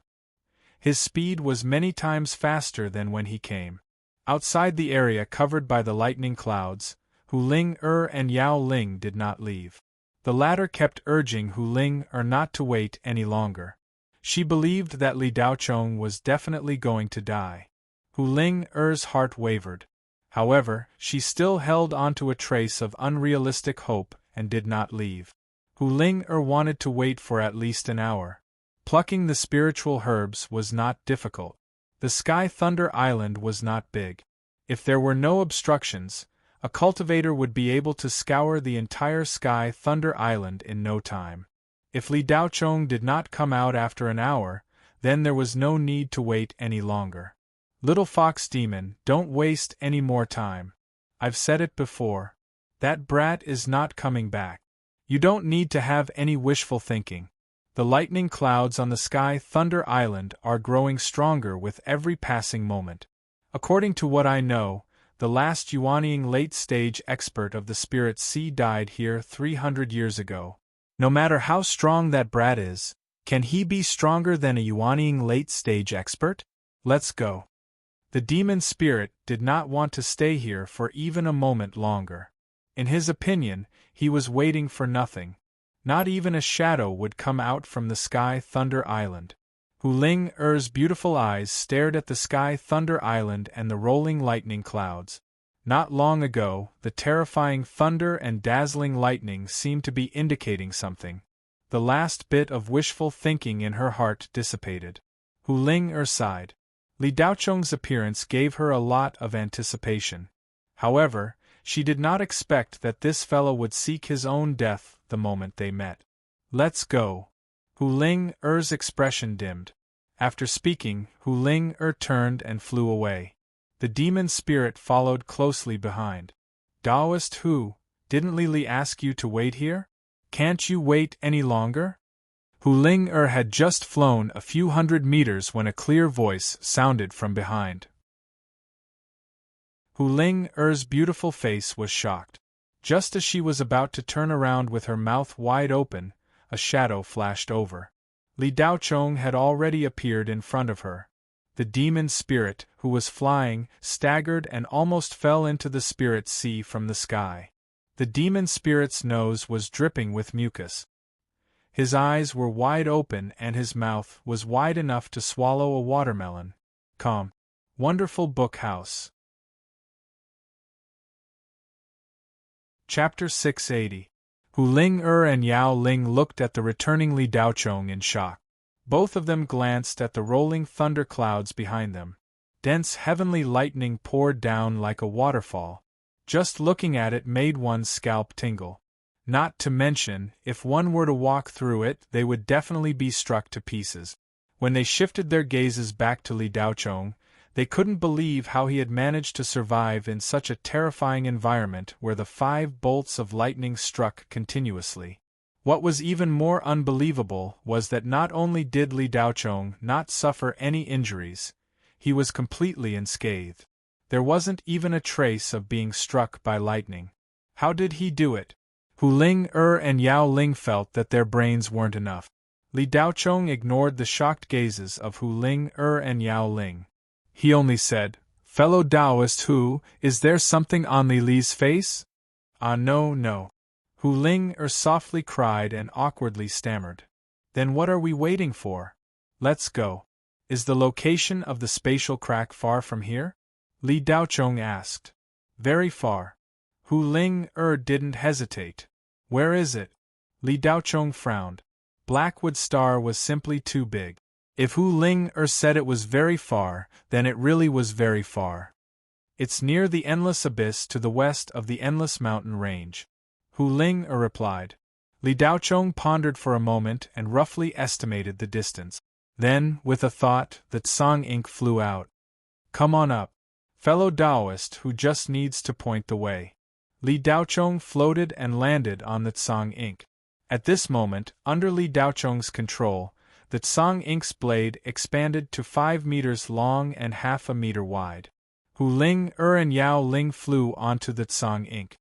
His speed was many times faster than when he came. Outside the area covered by the lightning clouds, Hu Ling and Yao Ling did not leave. The latter kept urging Hu Ling not to wait any longer. She believed that Li Daochong was definitely going to die. Hu Ling's heart wavered. However, she still held onto a trace of unrealistic hope and did not leave. Hu Ling wanted to wait for at least an hour. Plucking the spiritual herbs was not difficult. The Sky Thunder Island was not big. If there were no obstructions, a cultivator would be able to scour the entire Sky Thunder Island in no time. If Li Daochong did not come out after an hour, then there was no need to wait any longer. Little Fox Demon, don't waste any more time. I've said it before. That brat is not coming back. You don't need to have any wishful thinking. The lightning clouds on the Sky Thunder Island are growing stronger with every passing moment. According to what I know, the last Yuanying late-stage expert of the Spirit Sea died here 300 years ago. No matter how strong that brat is, can he be stronger than a Yuanying late-stage expert? Let's go. The demon spirit did not want to stay here for even a moment longer. In his opinion, he was waiting for nothing. Not even a shadow would come out from the Sky Thunder Island. Hu Ling's beautiful eyes stared at the Sky Thunder Island and the rolling lightning clouds. Not long ago, the terrifying thunder and dazzling lightning seemed to be indicating something. The last bit of wishful thinking in her heart dissipated. Hu Ling sighed. Li Daochong's appearance gave her a lot of anticipation. However, she did not expect that this fellow would seek his own death the moment they met. Let's go. Hu Ling's expression dimmed. After speaking, Hu Ling turned and flew away. The demon spirit followed closely behind. Taoist Hu, didn't Li ask you to wait here? Can't you wait any longer? Hu Ling had just flown a few hundred meters when a clear voice sounded from behind. Hu Ling's beautiful face was shocked. Just as she was about to turn around with her mouth wide open, a shadow flashed over. Li Daochong had already appeared in front of her. The demon spirit, who was flying, staggered and almost fell into the spirit sea from the sky. The demon spirit's nose was dripping with mucus. His eyes were wide open and his mouth was wide enough to swallow a watermelon. Calm. Wonderful Book House. Chapter 680. Hu Ling and Yao Ling looked at the returning Li Daochong in shock. Both of them glanced at the rolling thunder clouds behind them. Dense heavenly lightning poured down like a waterfall. Just looking at it made one's scalp tingle. Not to mention, if one were to walk through it, they would definitely be struck to pieces. When they shifted their gazes back to Li Daochong, they couldn't believe how he had managed to survive in such a terrifying environment where the 5 bolts of lightning struck continuously. What was even more unbelievable was that not only did Li Daochong not suffer any injuries, he was completely unscathed. There wasn't even a trace of being struck by lightning. How did he do it? Hu Ling and Yao Ling felt that their brains weren't enough. Li Daochong ignored the shocked gazes of Hu Ling and Yao Ling. He only said, "Fellow Taoist Hu, is there something on Li Li's face?" "Ah no. Hu Ling softly cried and awkwardly stammered. "Then what are we waiting for? Let's go. Is the location of the spatial crack far from here?" Li Daochong asked. "Very far." Hu Ling didn't hesitate. "Where is it?" Li Daochong frowned. Blackwood Star was simply too big. If Hu Ling said it was very far, then it really was very far. It's near the endless abyss to the west of the endless mountain range. Hu Ling replied. Li Daochong pondered for a moment and roughly estimated the distance. Then, with a thought, the Tsang ink flew out. Come on up, fellow Taoist who just needs to point the way. Li Daochong floated and landed on the Tsang ink. At this moment, under Li Daochong's control, the Tsang ink's blade expanded to 5 meters long and half a meter wide. Hu Ling and Yao Ling flew onto the Tsang ink.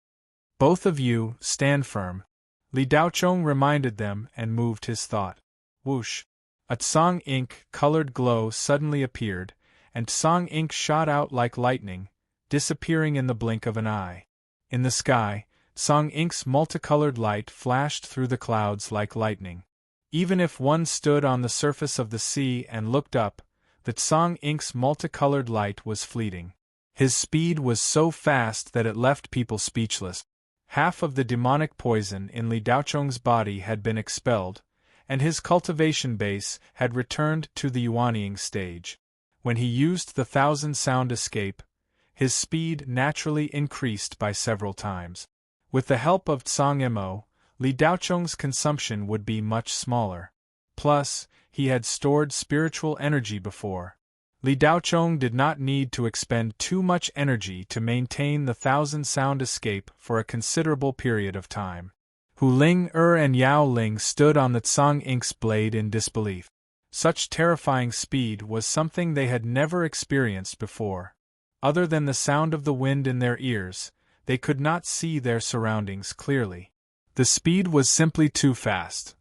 Both of you, stand firm. Li Daochong reminded them and moved his thought. Whoosh! A Tsang ink-colored glow suddenly appeared, and Tsang ink shot out like lightning, disappearing in the blink of an eye. In the sky, Tsang ink's multicolored light flashed through the clouds like lightning. Even if one stood on the surface of the sea and looked up, the Tsang ink's multicolored light was fleeting. His speed was so fast that it left people speechless. Half of the demonic poison in Li Daochong's body had been expelled, and his cultivation base had returned to the yuanying stage. When he used the 1,000-sound escape, his speed naturally increased by several times. With the help of Tsang Mo, Li Daochong's consumption would be much smaller. Plus, he had stored spiritual energy before. Li Daochong did not need to expend too much energy to maintain the 1,000-sound escape for a considerable period of time. Hu Ling and Yao Ling stood on the Tsang ink's blade in disbelief. Such terrifying speed was something they had never experienced before. Other than the sound of the wind in their ears, they could not see their surroundings clearly. The speed was simply too fast.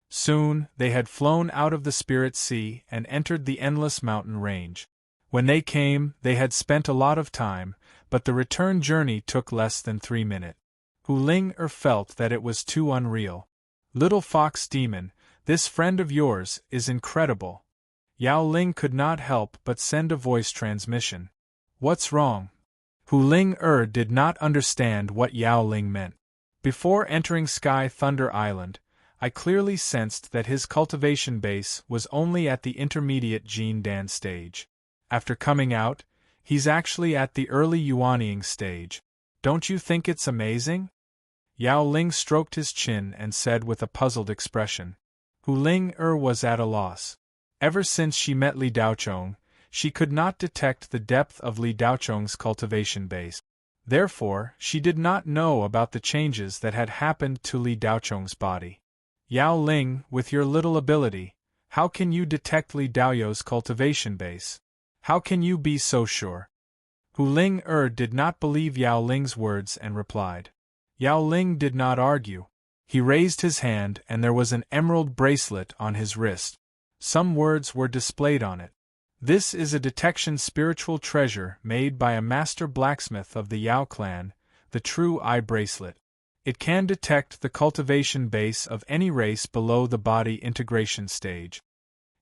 Soon, they had flown out of the Spirit Sea and entered the endless mountain range. When they came, they had spent a lot of time, but the return journey took less than 3 minutes. Hu Ling felt that it was too unreal. Little fox demon, this friend of yours is incredible. Yao Ling could not help but send a voice transmission. What's wrong? Hu Ling did not understand what Yao Ling meant. Before entering Sky Thunder Island, I clearly sensed that his cultivation base was only at the intermediate Jin Dan stage. After coming out, he's actually at the early yuanying stage. Don't you think it's amazing? Yao Ling stroked his chin and said with a puzzled expression. Hu Ling was at a loss. Ever since she met Li Daochong, she could not detect the depth of Li Daochong's cultivation base. Therefore, she did not know about the changes that had happened to Li Daochong's body. Yao Ling, with your little ability, how can you detect Li Daoyo's cultivation base? How can you be so sure? Hu Ling did not believe Yao Ling's words and replied. Yao Ling did not argue. He raised his hand and there was an emerald bracelet on his wrist. Some words were displayed on it. This is a detection spiritual treasure made by a master blacksmith of the Yao clan, the True Eye Bracelet. It can detect the cultivation base of any race below the body integration stage.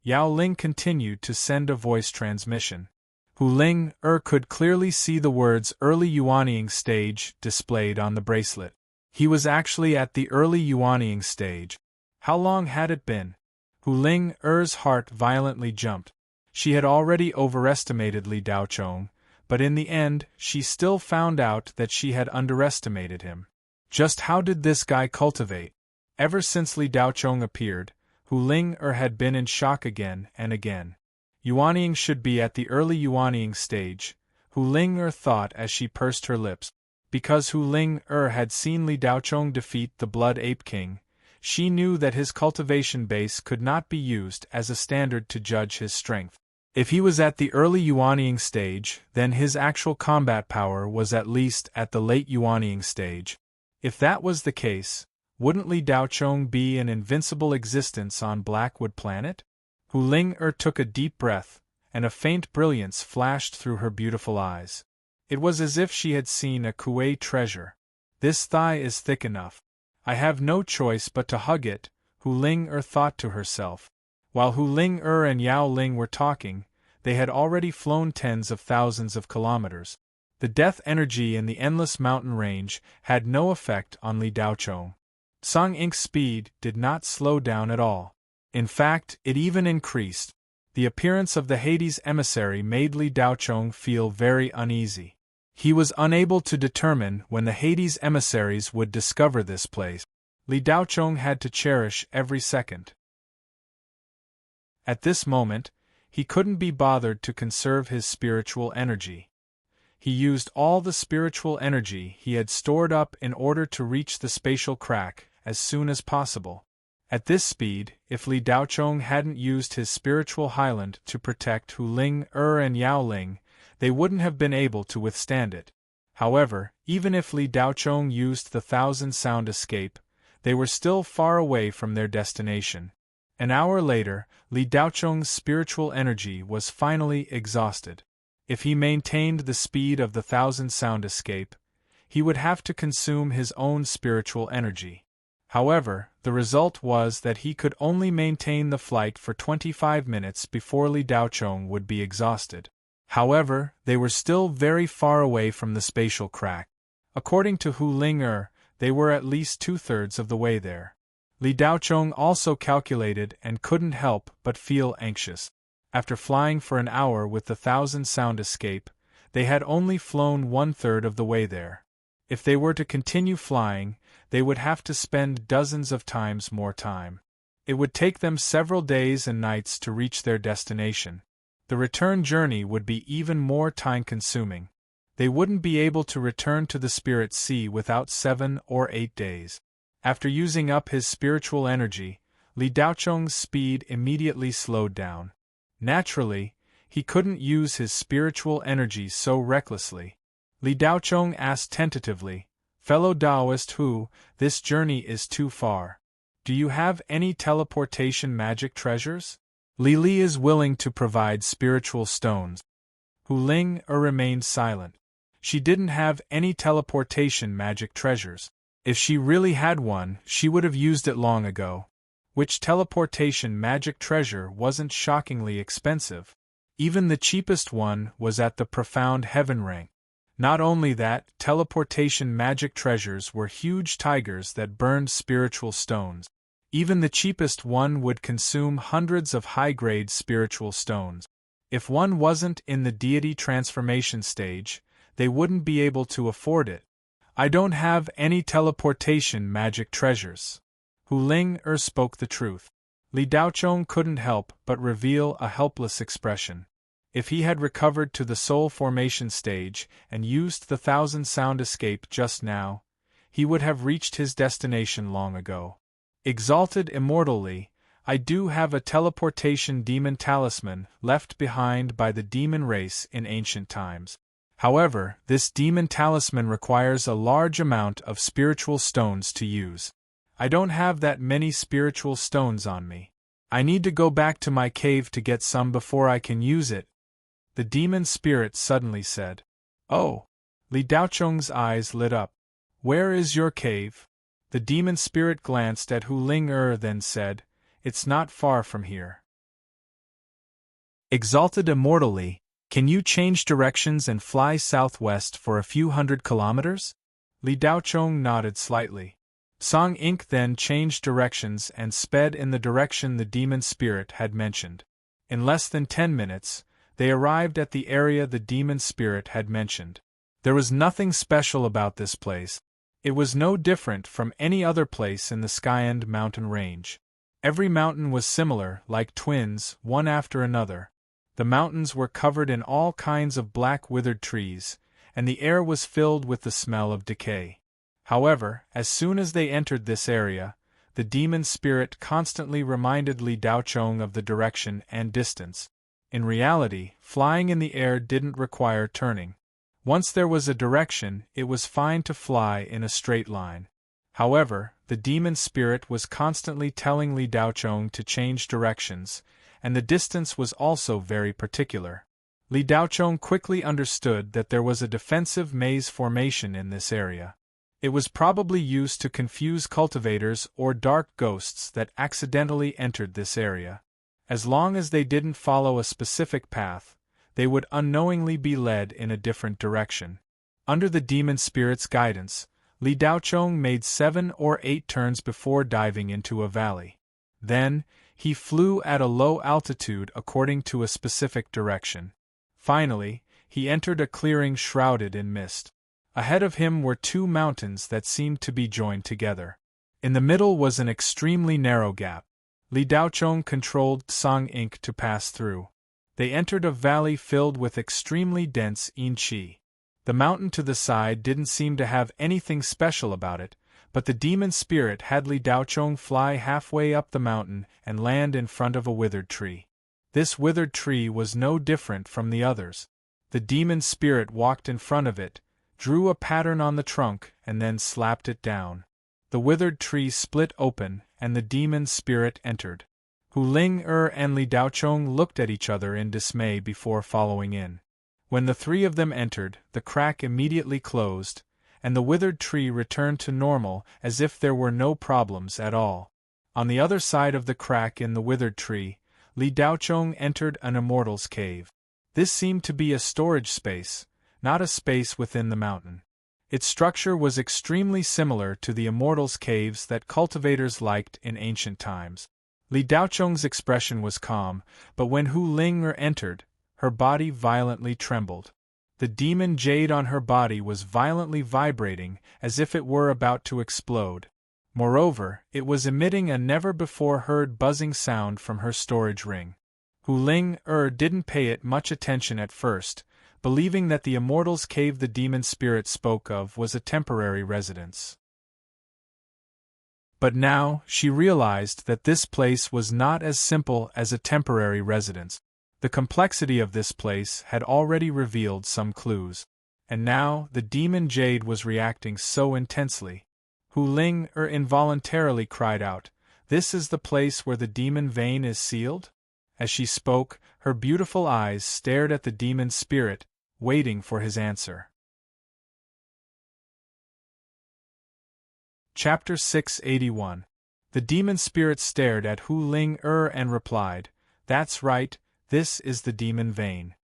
Yao Ling continued to send a voice transmission. Hu Ling could clearly see the words early yuanying stage displayed on the bracelet. He was actually at the early yuanying stage. How long had it been? Hu Ling's heart violently jumped. She had already overestimated Li Daochong, but in the end she still found out that she had underestimated him. Just how did this guy cultivate? Ever since Li Daochong appeared, Hu Ling had been in shock again and again. Yuanying should be at the early yuanying stage, Hu Ling thought as she pursed her lips. Because Hu Ling had seen Li Daochong defeat the Blood Ape King, she knew that his cultivation base could not be used as a standard to judge his strength. If he was at the early yuanying stage, then his actual combat power was at least at the late yuanying stage. If that was the case, wouldn't Li Daochong be an invincible existence on Blackwood Planet? Hu Ling took a deep breath, and a faint brilliance flashed through her beautiful eyes. It was as if she had seen a Kuei treasure. This thigh is thick enough. I have no choice but to hug it, Hu Ling thought to herself. While Hu Ling and Yao Ling were talking, they had already flown tens of thousands of kilometers. The death energy in the endless mountain range had no effect on Li Daochong. Tsang Ink's speed did not slow down at all. In fact, it even increased. The appearance of the Hades emissary made Li Daochong feel very uneasy. He was unable to determine when the Hades emissaries would discover this place. Li Daochong had to cherish every second. At this moment, he couldn't be bothered to conserve his spiritual energy. He used all the spiritual energy he had stored up in order to reach the spatial crack as soon as possible. At this speed, if Li Daochong hadn't used his spiritual highland to protect Hu Ling and Yao Ling, they wouldn't have been able to withstand it. However, even if Li Daochong used the 1,000 sound escape, they were still far away from their destination. An hour later, Li Daochong's spiritual energy was finally exhausted. If he maintained the speed of the 1,000 sound escape, he would have to consume his own spiritual energy. However, the result was that he could only maintain the flight for 25 minutes before Li Daochong would be exhausted. However, they were still very far away from the spatial crack. According to Hu Ling, they were at least 2/3 of the way there. Li Daochong also calculated and couldn't help but feel anxious. After flying for an hour with the 1,000 sound escape, they had only flown 1/3 of the way there. If they were to continue flying, they would have to spend dozens of times more time. It would take them several days and nights to reach their destination. The return journey would be even more time-consuming. They wouldn't be able to return to the Spirit Sea without 7 or 8 days. After using up his spiritual energy, Li Daochong's speed immediately slowed down. Naturally, he couldn't use his spiritual energy so recklessly. Li Daochong asked tentatively, "Fellow Taoist Hu, this journey is too far. Do you have any teleportation magic treasures? Li Li is willing to provide spiritual stones." Hu Ling remained silent. She didn't have any teleportation magic treasures. If she really had one, she would have used it long ago. Which teleportation magic treasure wasn't shockingly expensive. Even the cheapest one was at the profound heaven rank. Not only that, teleportation magic treasures were huge tigers that burned spiritual stones. Even the cheapest one would consume hundreds of high-grade spiritual stones. If one wasn't in the deity transformation stage, they wouldn't be able to afford it. "I don't have any teleportation magic treasures." Hu Ling spoke the truth. Li Daochong couldn't help but reveal a helpless expression. If he had recovered to the soul formation stage and used the 1,000 sound escape just now, he would have reached his destination long ago. Exalted immortally, I do have a teleportation demon talisman left behind by the demon race in ancient times. However, this demon talisman requires a large amount of spiritual stones to use. I don't have that many spiritual stones on me. I need to go back to my cave to get some before I can use it," the demon spirit suddenly said. "Oh!" Li Daochong's eyes lit up. "Where is your cave?" The demon spirit glanced at Hu Ling then said, "It's not far from here." Exalted immortally, can you change directions and fly southwest for a few hundred kilometers? Li Daochong nodded slightly. Song Inc. then changed directions and sped in the direction the demon spirit had mentioned. In less than 10 minutes, they arrived at the area the demon spirit had mentioned. There was nothing special about this place. It was no different from any other place in the Skyend mountain range. Every mountain was similar, like twins, one after another. The mountains were covered in all kinds of black withered trees, and the air was filled with the smell of decay. However, as soon as they entered this area, the demon spirit constantly reminded Li Daochong of the direction and distance. In reality, flying in the air didn't require turning. Once there was a direction, it was fine to fly in a straight line. However, the demon spirit was constantly telling Li Daochong to change directions, and the distance was also very particular. Li Daochong quickly understood that there was a defensive maze formation in this area. It was probably used to confuse cultivators or dark ghosts that accidentally entered this area. As long as they didn't follow a specific path, they would unknowingly be led in a different direction. Under the demon spirit's guidance, Li Daochong made 7 or 8 turns before diving into a valley. Then, He flew at a low altitude according to a specific direction. Finally, he entered a clearing shrouded in mist. Ahead of him were two mountains that seemed to be joined together. In the middle was an extremely narrow gap. Li Daochong controlled Tsang Ink to pass through. They entered a valley filled with extremely dense yin qi. The mountain to the side didn't seem to have anything special about it, but the demon spirit had Li Daochong fly halfway up the mountain and land in front of a withered tree. This withered tree was no different from the others. The demon spirit walked in front of it, drew a pattern on the trunk, and then slapped it down. The withered tree split open, and the demon spirit entered. Hu Ling and Li Daochong looked at each other in dismay before following in. When the three of them entered, the crack immediately closed, and the withered tree returned to normal as if there were no problems at all. On the other side of the crack in the withered tree, Li Daochong entered an immortal's cave. This seemed to be a storage space, not a space within the mountain. Its structure was extremely similar to the immortals' caves that cultivators liked in ancient times. Li Daochong's expression was calm, but when Hu Ling entered, her body violently trembled. The demon jade on her body was violently vibrating as if it were about to explode. Moreover, it was emitting a never-before-heard buzzing sound from her storage ring. Hu Ling didn't pay it much attention at first, believing that the immortal's cave the demon spirit spoke of was a temporary residence. But now, she realized that this place was not as simple as a temporary residence. The complexity of this place had already revealed some clues. And now, the demon jade was reacting so intensely. Hu Ling involuntarily cried out, "This is the place where the demon vein is sealed?" As she spoke, her beautiful eyes stared at the demon spirit, waiting for his answer. Chapter 681. The demon spirit stared at Hu Ling and replied, "That's right, this is the demon vein."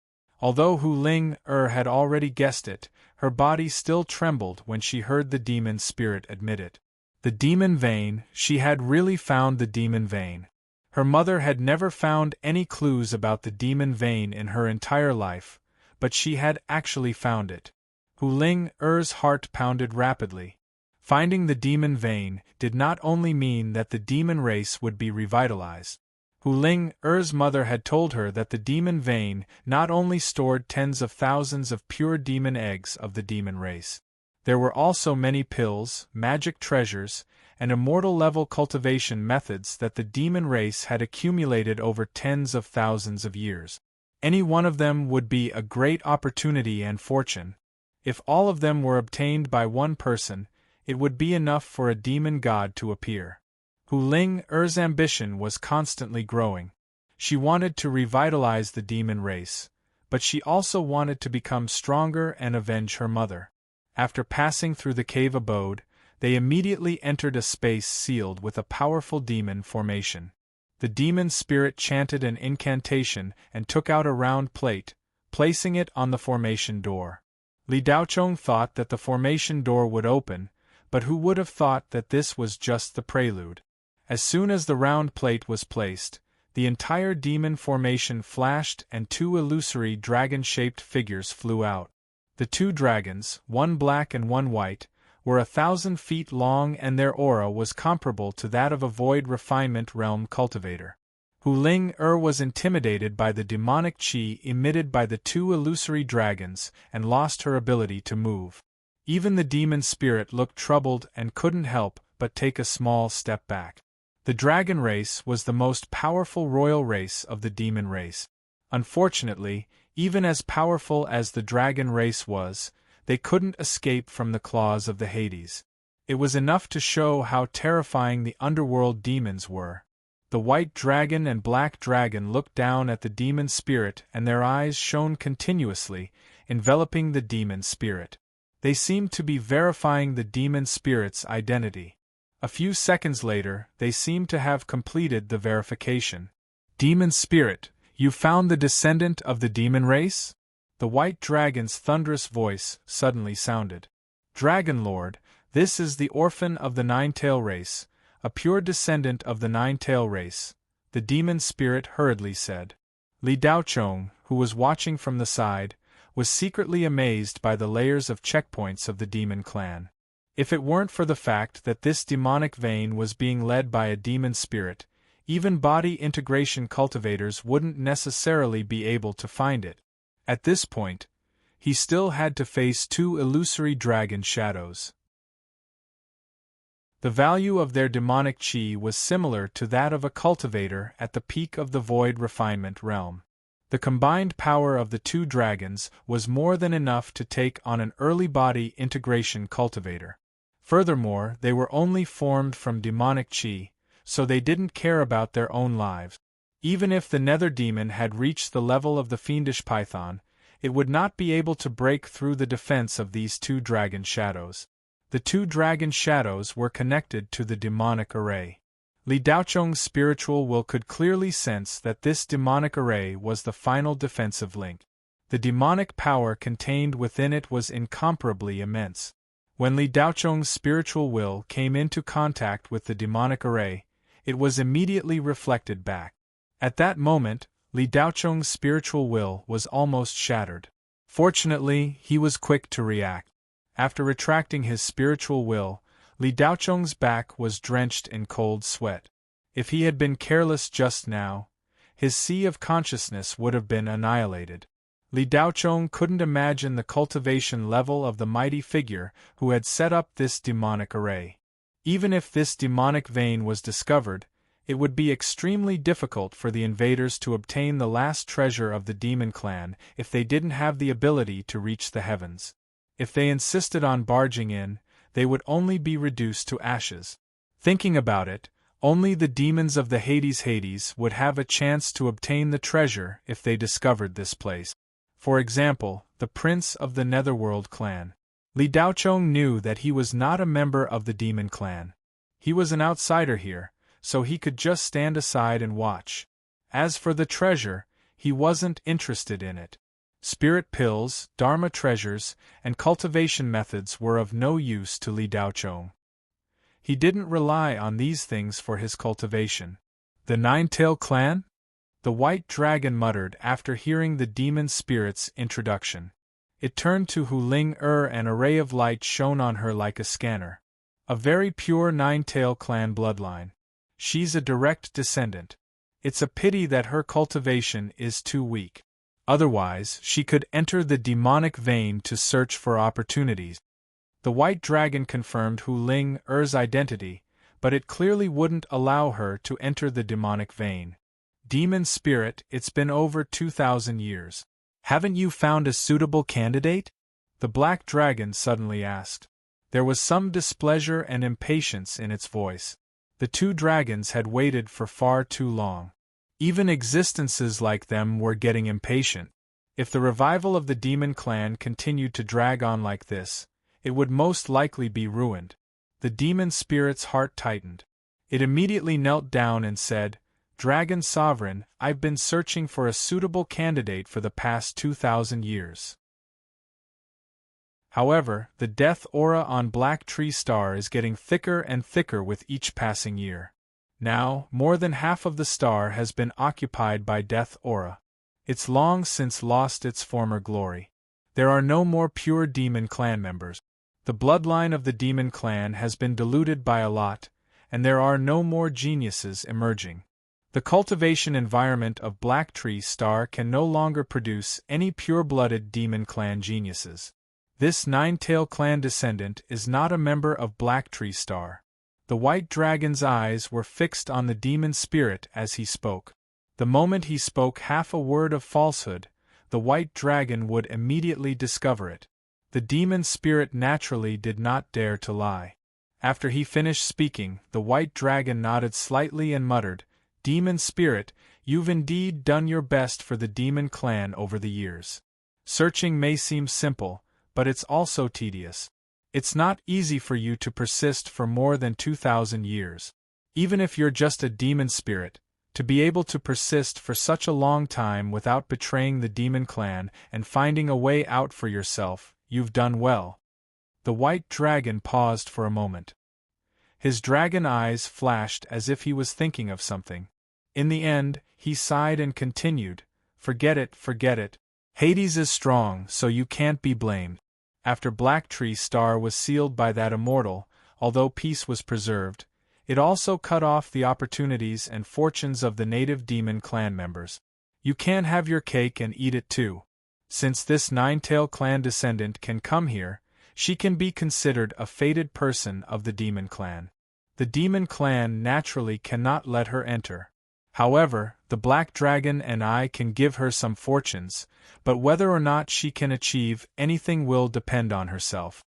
Although Hu Ling had already guessed it, her body still trembled when she heard the demon spirit admit it. The demon vein, she had really found the demon vein. Her mother had never found any clues about the demon vein in her entire life, but she had actually found it. Hu Ling's heart pounded rapidly. Finding the demon vein did not only mean that the demon race would be revitalized. Hu Ling's mother had told her that the demon vein not only stored tens of thousands of pure demon eggs of the demon race. There were also many pills, magic treasures, and immortal-level cultivation methods that the demon race had accumulated over tens of thousands of years. Any one of them would be a great opportunity and fortune. If all of them were obtained by one person, it would be enough for a demon god to appear. Hu Ling's ambition was constantly growing. She wanted to revitalize the demon race, but she also wanted to become stronger and avenge her mother. After passing through the cave abode, they immediately entered a space sealed with a powerful demon formation. The demon spirit chanted an incantation and took out a round plate, placing it on the formation door. Li Daochong thought that the formation door would open, but who would have thought that this was just the prelude? As soon as the round plate was placed, the entire demon formation flashed and two illusory dragon-shaped figures flew out. The two dragons, one black and one white, were 1,000 feet long and their aura was comparable to that of a void refinement realm cultivator. Hu Ling was intimidated by the demonic qi emitted by the two illusory dragons and lost her ability to move. Even the demon spirit looked troubled and couldn't help but take a small step back. The dragon race was the most powerful royal race of the demon race. Unfortunately, even as powerful as the dragon race was, they couldn't escape from the claws of the Hades. It was enough to show how terrifying the underworld demons were. The white dragon and black dragon looked down at the demon spirit and their eyes shone continuously, enveloping the demon spirit. They seemed to be verifying the demon spirit's identity. A few seconds later, they seemed to have completed the verification. "Demon spirit, you found the descendant of the demon race?" The white dragon's thunderous voice suddenly sounded. "Dragon Lord, this is the orphan of the Nine-Tail race, a pure descendant of the Nine-Tail race, the demon spirit hurriedly said. Li Daochong, who was watching from the side, was secretly amazed by the layers of checkpoints of the demon clan. If it weren't for the fact that this demonic vein was being led by a demon spirit, even body integration cultivators wouldn't necessarily be able to find it. At this point, he still had to face 2 illusory dragon shadows. The value of their demonic chi was similar to that of a cultivator at the peak of the void refinement realm. The combined power of the 2 dragons was more than enough to take on an early body integration cultivator. Furthermore, they were only formed from demonic chi, so they didn't care about their own lives. Even if the nether demon had reached the level of the fiendish python, it would not be able to break through the defense of these 2 dragon shadows. The 2 dragon shadows were connected to the demonic array. Li Daochong's spiritual will could clearly sense that this demonic array was the final defensive link. The demonic power contained within it was incomparably immense. When Li Daochong's spiritual will came into contact with the demonic array, it was immediately reflected back. At that moment, Li Daochong's spiritual will was almost shattered. Fortunately, he was quick to react. After retracting his spiritual will, Li Daochong's back was drenched in cold sweat. If he had been careless just now, his sea of consciousness would have been annihilated. Li Daochong couldn't imagine the cultivation level of the mighty figure who had set up this demonic array. Even if this demonic vein was discovered, it would be extremely difficult for the invaders to obtain the last treasure of the demon clan if they didn't have the ability to reach the heavens. If they insisted on barging in, they would only be reduced to ashes. Thinking about it, only the demons of the Hades would have a chance to obtain the treasure if they discovered this place. For example, the prince of the Netherworld clan. Li Daochong knew that he was not a member of the demon clan. He was an outsider here, so he could just stand aside and watch. As for the treasure, he wasn't interested in it. Spirit pills, dharma treasures, and cultivation methods were of no use to Li Daochong. He didn't rely on these things for his cultivation. The Nine-Tail clan? The white dragon muttered after hearing the demon spirit's introduction. It turned to Hu Ling an array of light shone on her like a scanner. A very pure Nine-Tail clan bloodline. She's a direct descendant. It's a pity that her cultivation is too weak. Otherwise, she could enter the demonic vein to search for opportunities. The white dragon confirmed Hu Ling identity, but it clearly wouldn't allow her to enter the demonic vein. Demon spirit, it's been over 2,000 years. Haven't you found a suitable candidate? The black dragon suddenly asked. There was some displeasure and impatience in its voice. The 2 dragons had waited for far too long. Even existences like them were getting impatient. If the revival of the demon clan continued to drag on like this, it would most likely be ruined. The demon spirit's heart tightened. It immediately knelt down and said, "Dragon Sovereign, I've been searching for a suitable candidate for the past 2,000 years. However, the death aura on Black Tree Star is getting thicker and thicker with each passing year. Now, more than half of the star has been occupied by death aura. It's long since lost its former glory. There are no more pure demon clan members. The bloodline of the demon clan has been diluted by a lot, and there are no more geniuses emerging. The cultivation environment of Black Tree Star can no longer produce any pure-blooded demon clan geniuses. This Nine-Tail clan descendant is not a member of Black Tree Star." The white dragon's eyes were fixed on the demon spirit as he spoke. The moment he spoke half a word of falsehood, the white dragon would immediately discover it. The demon spirit naturally did not dare to lie. After he finished speaking, the white dragon nodded slightly and muttered, "Demon spirit, you've indeed done your best for the demon clan over the years. Searching may seem simple, but it's also tedious. It's not easy for you to persist for more than 2,000 years. Even if you're just a demon spirit, to be able to persist for such a long time without betraying the demon clan and finding a way out for yourself, you've done well." The white dragon paused for a moment. His dragon eyes flashed as if he was thinking of something. In the end, he sighed and continued, "Forget it, forget it. Hades is strong, so you can't be blamed." After Black Tree's star was sealed by that immortal, although peace was preserved, it also cut off the opportunities and fortunes of the native demon clan members. You can't have your cake and eat it too. Since this Nine-Tail clan descendant can come here, she can be considered a fated person of the demon clan. The demon clan naturally cannot let her enter. However, the Black Dragon and I can give her some fortunes, but whether or not she can achieve anything will depend on herself.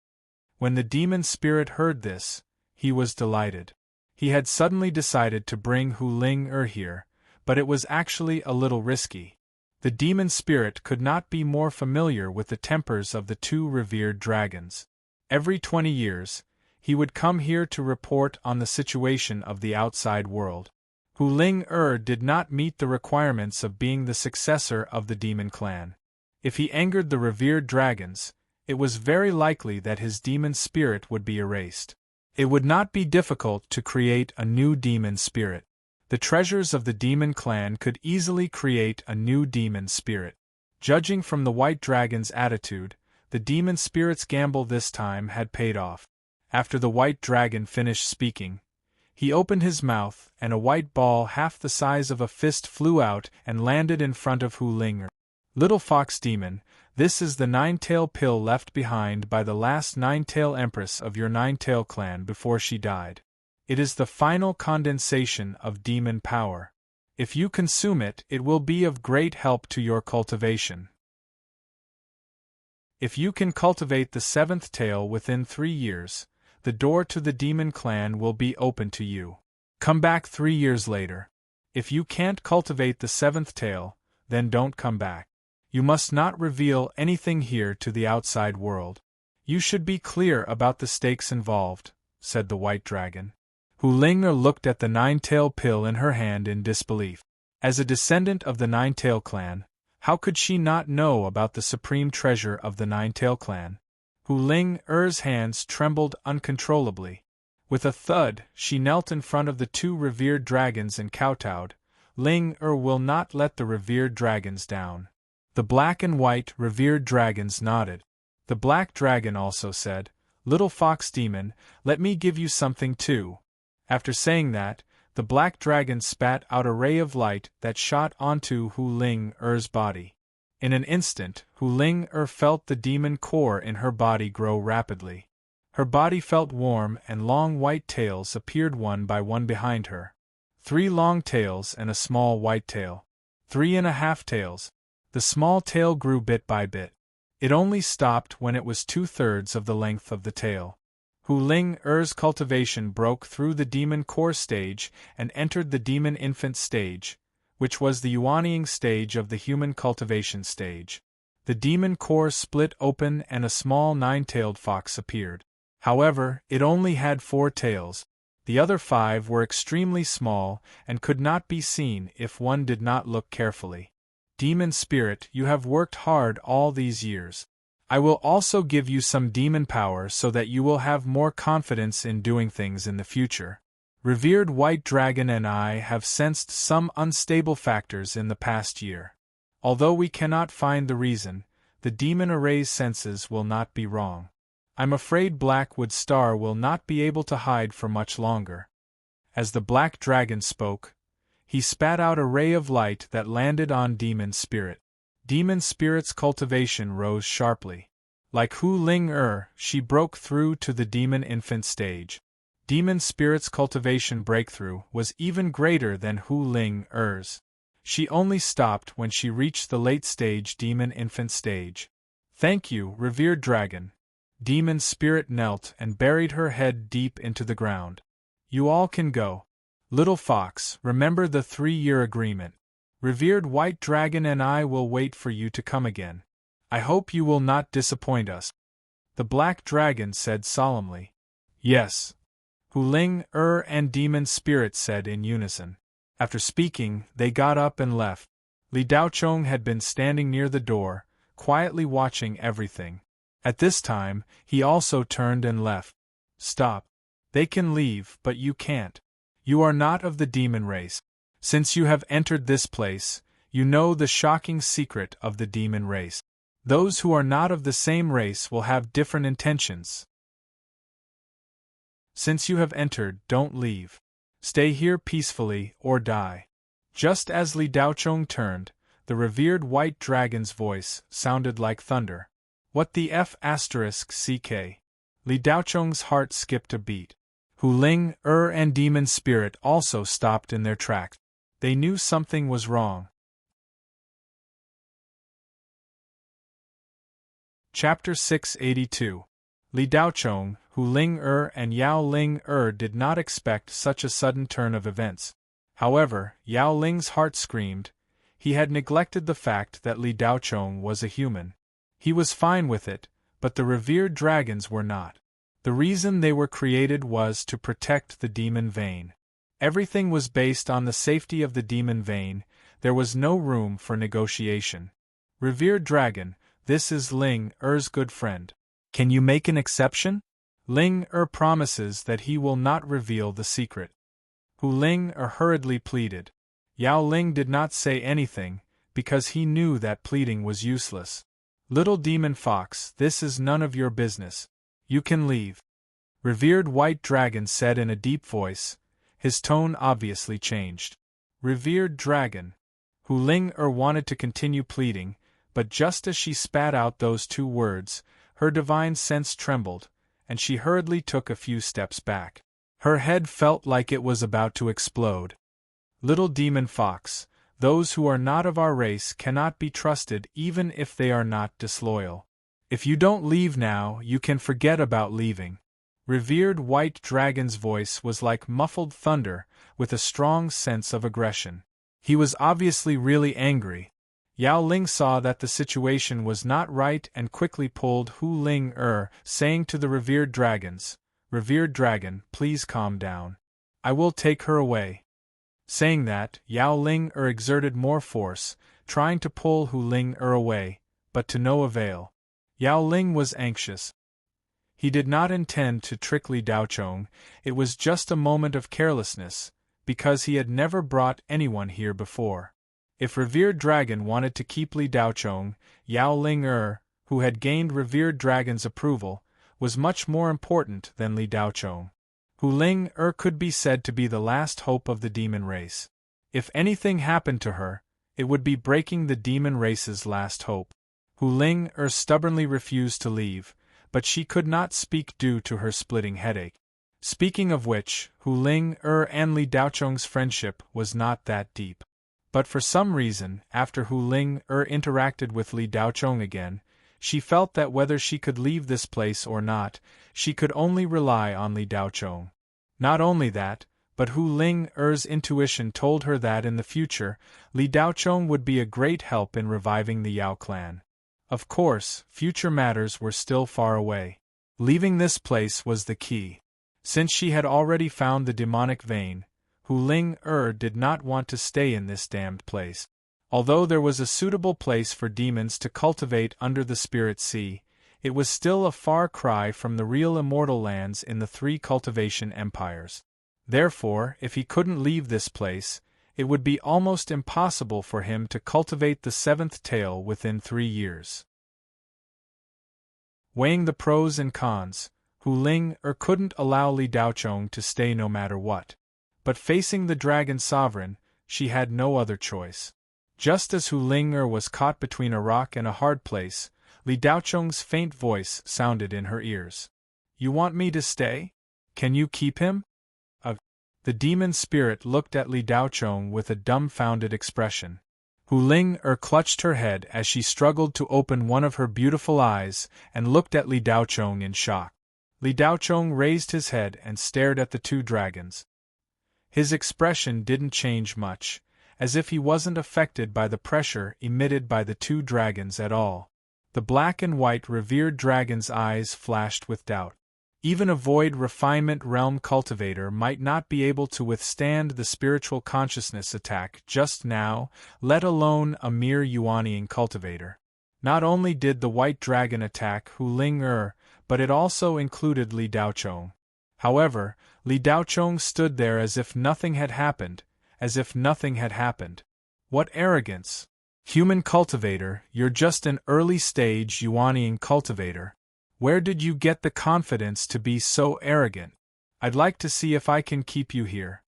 When the demon spirit heard this, he was delighted. He had suddenly decided to bring Hu Ling here, but it was actually a little risky. The demon spirit could not be more familiar with the tempers of the two revered dragons. Every 20 years, he would come here to report on the situation of the outside world. Hu Ling did not meet the requirements of being the successor of the demon clan. If he angered the revered dragons, it was very likely that his demon spirit would be erased. It would not be difficult to create a new demon spirit. The treasures of the demon clan could easily create a new demon spirit. Judging from the white dragon's attitude, the demon spirit's gamble this time had paid off. After the white dragon finished speaking, he opened his mouth, and a white ball half the size of a fist flew out and landed in front of Hu Ling. "Little fox demon, this is the nine-tail pill left behind by the last nine-tail empress of your nine-tail clan before she died. It is the final condensation of demon power. If you consume it, it will be of great help to your cultivation. If you can cultivate the seventh tail within 3 years, the door to the demon clan will be open to you. Come back 3 years later. If you can't cultivate the seventh tail, then don't come back. You must not reveal anything here to the outside world. You should be clear about the stakes involved," said the white dragon. Hu Ling looked at the nine-tail pill in her hand in disbelief. As a descendant of the nine-tail clan, how could she not know about the supreme treasure of the nine-tail clan? Hu Ling's hands trembled uncontrollably. With a thud, she knelt in front of the two revered dragons and kowtowed. "Ling will not let the revered dragons down." The black and white revered dragons nodded. The black dragon also said, "Little fox demon, let me give you something too." After saying that, the black dragon spat out a ray of light that shot onto Hu Ling's body. In an instant, Hu Ling felt the demon core in her body grow rapidly. Her body felt warm, and long white tails appeared one by one behind her. 3 long tails and a small white tail. 3.5 tails. The small tail grew bit by bit. It only stopped when it was 2/3 of the length of the tail. Hu Ling's cultivation broke through the demon core stage and entered the demon infant stage, which was the yuanying stage of the human cultivation stage. The demon core split open and a small 9-tailed fox appeared. However, it only had 4 tails. The other 5 were extremely small and could not be seen if one did not look carefully. Demon spirit, you have worked hard all these years. I will also give you some demon power so that you will have more confidence in doing things in the future. Revered White Dragon and I have sensed some unstable factors in the past year. Although we cannot find the reason, the demon array's senses will not be wrong. I'm afraid Blackwood Star will not be able to hide for much longer." As the Black Dragon spoke, he spat out a ray of light that landed on Demon Spirit. Demon Spirit's cultivation rose sharply. Like Hu Ling she broke through to the Demon Infant stage. Demon Spirit's cultivation breakthrough was even greater than Hu Ling's. She only stopped when she reached the late-stage Demon Infant stage. "Thank you, revered dragon." Demon Spirit knelt and buried her head deep into the ground. "You all can go. Little fox, remember the 3-year agreement. Revered White Dragon and I will wait for you to come again. I hope you will not disappoint us." The Black Dragon said solemnly. "Yes." Hu Ling and Demon Spirit said in unison. After speaking, they got up and left. Li Daochong had been standing near the door, quietly watching everything. At this time, he also turned and left. "Stop. They can leave, but you can't. You are not of the demon race. Since you have entered this place, you know the shocking secret of the demon race. Those who are not of the same race will have different intentions. Since you have entered, don't leave. Stay here peacefully or die. Just as Li Daochong turned, the revered white dragon's voice sounded like thunder. What the F***ck? Li Daochong's heart skipped a beat. Hu Ling, and demon spirit also stopped in their tracks. They knew something was wrong. Chapter 682. Li Daochong, Hu Ling and Yao Ling did not expect such a sudden turn of events. However, Yao Ling's heart screamed. He had neglected the fact that Li Daochong was a human. He was fine with it, but the revered dragons were not. The reason they were created was to protect the demon vein. Everything was based on the safety of the demon vein. There was no room for negotiation. Revered dragon, this is Ling Er's good friend. Can you make an exception? Ling promises that he will not reveal the secret. Hu Ling hurriedly pleaded. Yao Ling did not say anything, because he knew that pleading was useless. Little demon fox, this is none of your business. You can leave. Revered white dragon said in a deep voice. His tone obviously changed. Revered dragon. Hu Ling wanted to continue pleading, but just as she spat out those two words, her divine sense trembled, and she hurriedly took a few steps back. Her head felt like it was about to explode. Little demon fox, those who are not of our race cannot be trusted even if they are not disloyal. If you don't leave now, you can forget about leaving. Revered white dragon's voice was like muffled thunder, with a strong sense of aggression. He was obviously really angry. Yao Ling saw that the situation was not right and quickly pulled Hu Ling saying to the revered dragons, Revered dragon, please calm down. I will take her away. Saying that, Yao Ling exerted more force, trying to pull Hu Ling away, but to no avail. Yao Ling was anxious. He did not intend to trick Li Daochong, it was just a moment of carelessness, because he had never brought anyone here before. If Revered Dragon wanted to keep Li Daochong, Yao Ling who had gained Revered Dragon's approval, was much more important than Li Daochong. Hu Ling could be said to be the last hope of the demon race. If anything happened to her, it would be breaking the demon race's last hope. Hu Ling stubbornly refused to leave, but she could not speak due to her splitting headache. Speaking of which, Hu Ling and Li Daochong's friendship was not that deep. But for some reason, after Hu Ling interacted with Li Daochong again, she felt that whether she could leave this place or not, she could only rely on Li Daochong. Not only that, but Hu Ling-er's intuition told her that in the future, Li Daochong would be a great help in reviving the Yao clan. Of course, future matters were still far away. Leaving this place was the key. Since she had already found the demonic vein, Hu Ling did not want to stay in this damned place. Although there was a suitable place for demons to cultivate under the Spirit Sea, it was still a far cry from the real immortal lands in the three cultivation empires. Therefore, if he couldn't leave this place, it would be almost impossible for him to cultivate the seventh tail within 3 years. Weighing the pros and cons, Hu Ling couldn't allow Li Daochong to stay no matter what. But facing the Dragon Sovereign, she had no other choice. Just as Hu Ling was caught between a rock and a hard place, Li Daochong's faint voice sounded in her ears. You want me to stay? Can you keep him? The demon spirit looked at Li Daochong with a dumbfounded expression. Hu Ling clutched her head as she struggled to open one of her beautiful eyes and looked at Li Daochong in shock. Li Daochong raised his head and stared at the two dragons. His expression didn't change much, as if he wasn't affected by the pressure emitted by the two dragons at all. The black and white revered dragon's eyes flashed with doubt. Even a void refinement realm cultivator might not be able to withstand the spiritual consciousness attack just now, let alone a mere Yuanian cultivator. Not only did the white dragon attack Hu Ling but it also included Li Daochong. However, Li Daochong stood there as if nothing had happened, as if nothing had happened. What arrogance! Human cultivator, you're just an early-stage Yuanian cultivator. Where did you get the confidence to be so arrogant? I'd like to see if I can keep you here.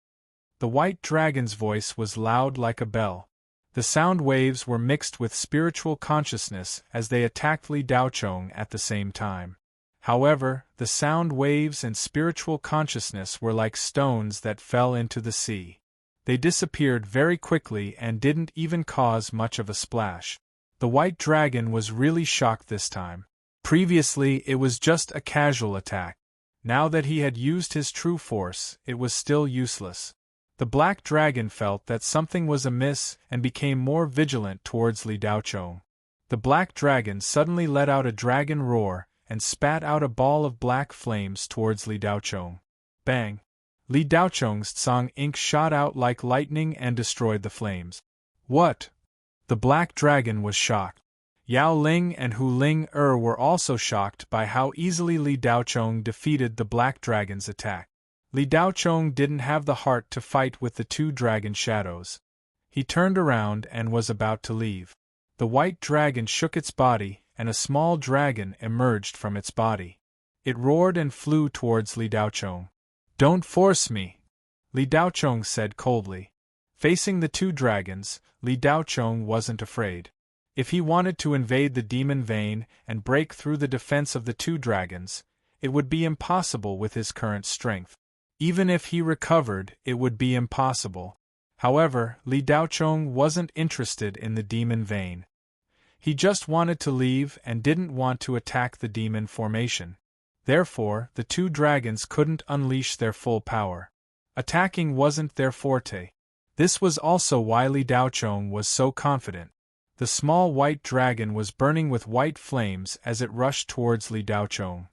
The white dragon's voice was loud like a bell. The sound waves were mixed with spiritual consciousness as they attacked Li Daochong at the same time. However, the sound waves and spiritual consciousness were like stones that fell into the sea. They disappeared very quickly and didn't even cause much of a splash. The white dragon was really shocked this time. Previously, it was just a casual attack. Now that he had used his true force, it was still useless. The black dragon felt that something was amiss and became more vigilant towards Li Daochong. The black dragon suddenly let out a dragon roar and spat out a ball of black flames towards Li Daochong. Bang! Li Daochong's Tsang ink shot out like lightning and destroyed the flames. What? The black dragon was shocked. Yao Ling and Hu Ling were also shocked by how easily Li Daochong defeated the black dragon's attack. Li Daochong didn't have the heart to fight with the two dragon shadows. He turned around and was about to leave. The white dragon shook its body, and a small dragon emerged from its body. It roared and flew towards Li Daochong. "Don't force me," Li Daochong said coldly. Facing the two dragons, Li Daochong wasn't afraid. If he wanted to invade the demon vein and break through the defense of the two dragons, it would be impossible with his current strength. Even if he recovered, it would be impossible. However, Li Daochong wasn't interested in the demon vein. He just wanted to leave and didn't want to attack the demon formation. Therefore, the two dragons couldn't unleash their full power. Attacking wasn't their forte. This was also why Li Daochong was so confident. The small white dragon was burning with white flames as it rushed towards Li Daochong.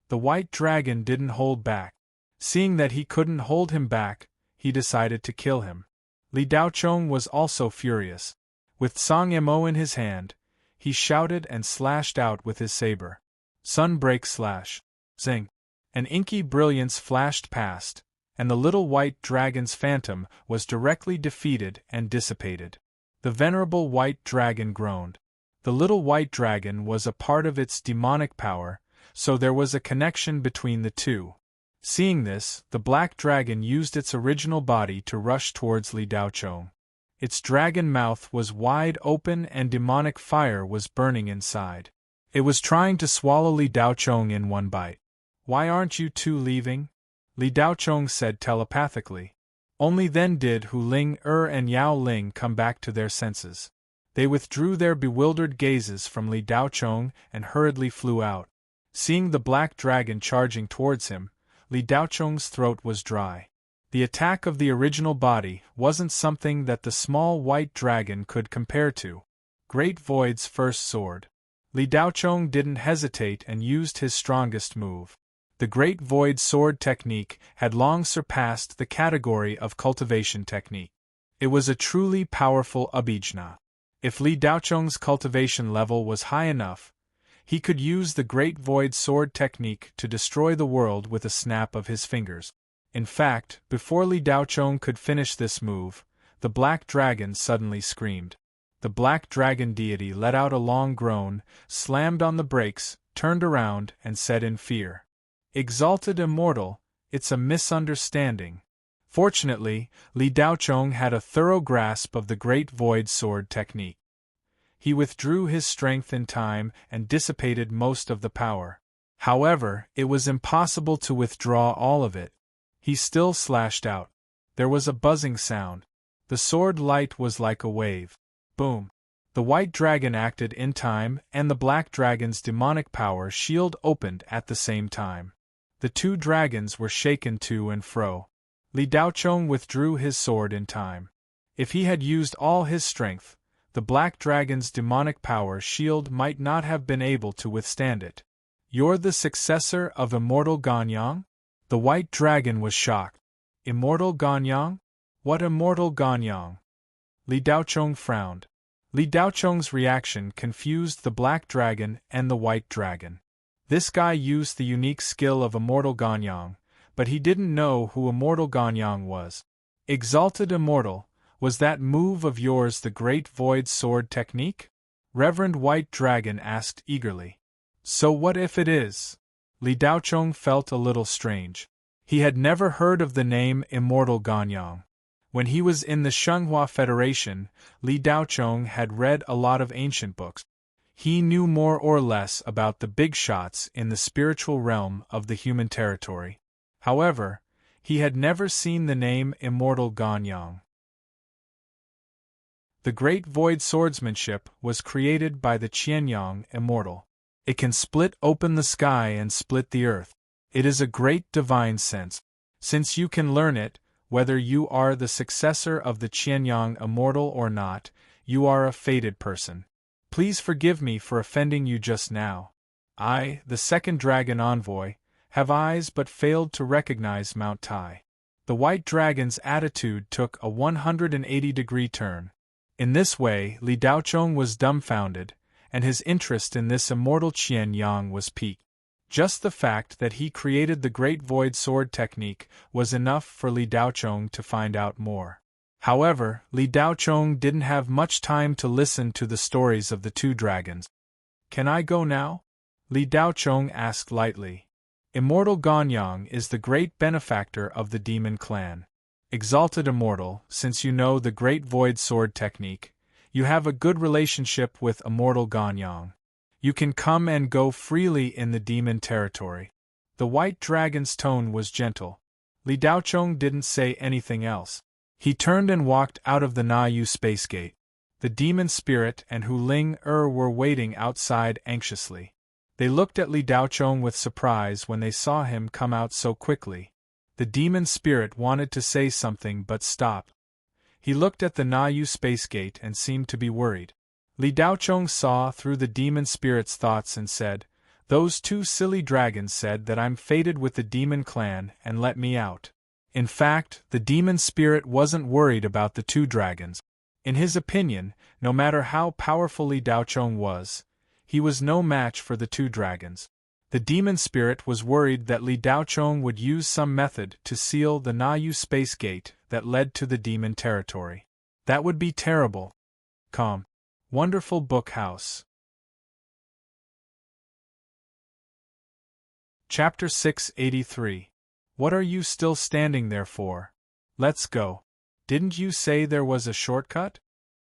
The white dragon didn't hold back. Seeing that he couldn't hold him back, he decided to kill him. Li Daochong was also furious. With Song Mo in his hand, he shouted and slashed out with his saber. Sunbreak slash. Zing. An inky brilliance flashed past, and the little white dragon's phantom was directly defeated and dissipated. The venerable white dragon groaned. The little white dragon was a part of its demonic power, so there was a connection between the two. Seeing this, the black dragon used its original body to rush towards Li Daochong. Its dragon mouth was wide open and demonic fire was burning inside. It was trying to swallow Li Daochong in one bite. "Why aren't you two leaving?" Li Daochong said telepathically. Only then did Hu Ling and Yao Ling come back to their senses. They withdrew their bewildered gazes from Li Daochong and hurriedly flew out. Seeing the black dragon charging towards him, Li Daochong's throat was dry. The attack of the original body wasn't something that the small white dragon could compare to. Great Void's first sword. Li Daochong didn't hesitate and used his strongest move. The Great Void sword technique had long surpassed the category of cultivation technique. It was a truly powerful abhijna. If Li Daochong's cultivation level was high enough, he could use the Great Void sword technique to destroy the world with a snap of his fingers. In fact, before Li Daochong could finish this move, the black dragon suddenly screamed. The black dragon deity let out a long groan, slammed on the brakes, turned around, and said in fear, "Exalted Immortal, it's a misunderstanding." Fortunately, Li Daochong had a thorough grasp of the Great Void sword technique. He withdrew his strength in time and dissipated most of the power. However, it was impossible to withdraw all of it. He still slashed out. There was a buzzing sound. The sword light was like a wave. Boom. The white dragon acted in time, and the black dragon's demonic power shield opened at the same time. The two dragons were shaken to and fro. Li Daochong withdrew his sword in time. If he had used all his strength, the black dragon's demonic power shield might not have been able to withstand it. "You're the successor of Immortal Ganyang?" The white dragon was shocked. "Immortal Ganyang? What Immortal Ganyang?" Li Daochong frowned. Li Daochong's reaction confused the black dragon and the white dragon. This guy used the unique skill of Immortal Ganyang, but he didn't know who Immortal Ganyang was. Exalted Immortal, was that move of yours the great void sword technique? Reverend White Dragon asked eagerly. So what if it is? Li Daochong felt a little strange. He had never heard of the name Immortal Ganyang. When he was in the Shenghua Federation, Li Daochong had read a lot of ancient books. He knew more or less about the big shots in the spiritual realm of the human territory. However, he had never seen the name Immortal Ganyang. The great void swordsmanship was created by the Qianyang Immortal. It can split open the sky and split the earth. It is a great divine sense. Since you can learn it, whether you are the successor of the Qianyang Immortal or not, you are a fated person. Please forgive me for offending you just now. I, the second dragon envoy, have eyes but failed to recognize Mount Tai. The white dragon's attitude took a 180-degree turn. In this way, Li Daochong was dumbfounded, and his interest in this immortal Qianyang was piqued. Just the fact that he created the great void sword technique was enough for Li Daochong to find out more. However, Li Daochong didn't have much time to listen to the stories of the two dragons. Can I go now? Li Daochong asked lightly. Immortal Ganyang is the great benefactor of the demon clan. Exalted Immortal, since you know the great void sword technique, you have a good relationship with Immortal Ganyang. You can come and go freely in the demon territory. The white dragon's tone was gentle. Li Daochong didn't say anything else. He turned and walked out of the Na-Yu space gate. The demon spirit and Hu Ling were waiting outside anxiously. They looked at Li Daochong with surprise when they saw him come out so quickly. The demon spirit wanted to say something but stopped. He looked at the Na-Yu space gate and seemed to be worried. Li Daochong saw through the demon spirit's thoughts and said, "Those two silly dragons said that I'm fated with the demon clan and let me out." In fact, the demon spirit wasn't worried about the two dragons. In his opinion, no matter how powerful Li Daochong was, he was no match for the two dragons. The demon spirit was worried that Li Daochong would use some method to seal the Na-Yu space gate that led to the demon territory. That would be terrible. Calm. Wonderful Book House. Chapter 683. What are you still standing there for? Let's go. Didn't you say there was a shortcut?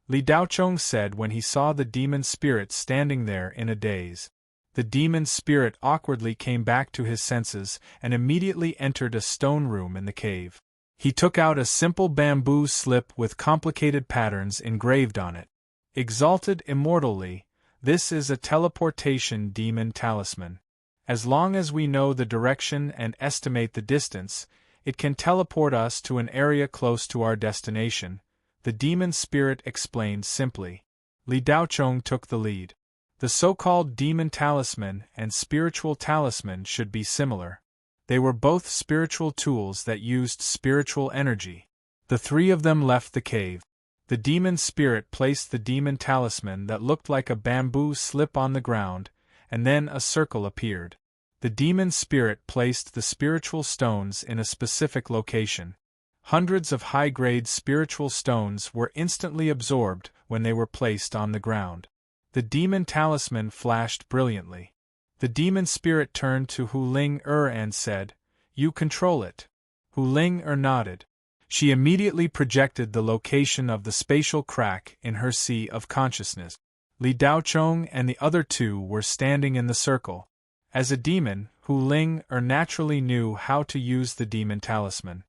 Li Daochong said when he saw the demon spirit standing there in a daze. The demon spirit awkwardly came back to his senses and immediately entered a stone room in the cave. He took out a simple bamboo slip with complicated patterns engraved on it. Exalted Immortally, this is a teleportation demon talisman. As long as we know the direction and estimate the distance, it can teleport us to an area close to our destination, the demon spirit explained simply. Li Daochong took the lead. The so-called demon talisman and spiritual talisman should be similar. They were both spiritual tools that used spiritual energy. The three of them left the cave. The demon spirit placed the demon talisman that looked like a bamboo slip on the ground, and then a circle appeared. The demon spirit placed the spiritual stones in a specific location. Hundreds of high-grade spiritual stones were instantly absorbed when they were placed on the ground. The demon talisman flashed brilliantly. The demon spirit turned to Hu Ling and said, "You control it." Hu Ling nodded. She immediately projected the location of the spatial crack in her sea of consciousness. Li Daochong and the other two were standing in the circle. As a demon, Hu Ling naturally knew how to use the demon talisman.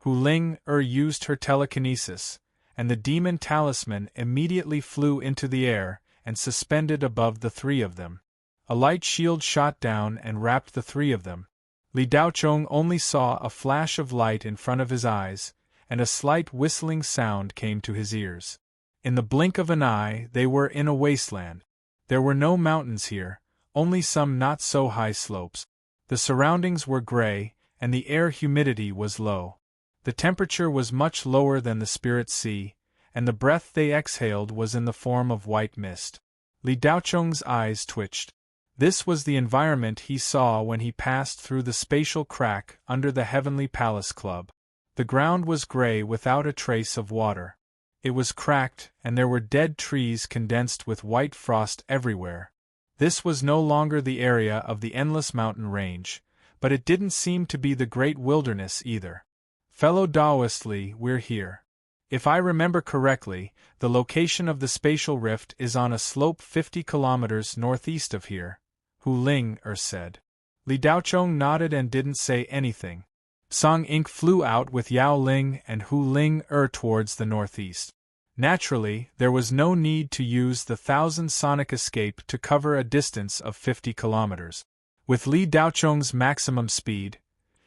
Hu Ling used her telekinesis, and the demon talisman immediately flew into the air and suspended above the three of them. A light shield shot down and wrapped the three of them. Li Daochong only saw a flash of light in front of his eyes, and a slight whistling sound came to his ears. In the blink of an eye, they were in a wasteland. There were no mountains here, only some not-so-high slopes. The surroundings were gray, and the air humidity was low. The temperature was much lower than the spirit sea, and the breath they exhaled was in the form of white mist. Li Daochong's eyes twitched. This was the environment he saw when he passed through the spatial crack under the Heavenly Palace Club. The ground was gray without a trace of water. It was cracked, and there were dead trees condensed with white frost everywhere. This was no longer the area of the endless mountain range, but it didn't seem to be the great wilderness either. Fellow Taoistly, we're here. If I remember correctly, the location of the spatial rift is on a slope 50 kilometers northeast of here, Hu Ling said. Li Daochong nodded and didn't say anything. Song Ink flew out with Yao Ling and Hu Ling towards the northeast. Naturally, there was no need to use the 1,000 sonic escape to cover a distance of 50 kilometers. With Li Daochong's maximum speed,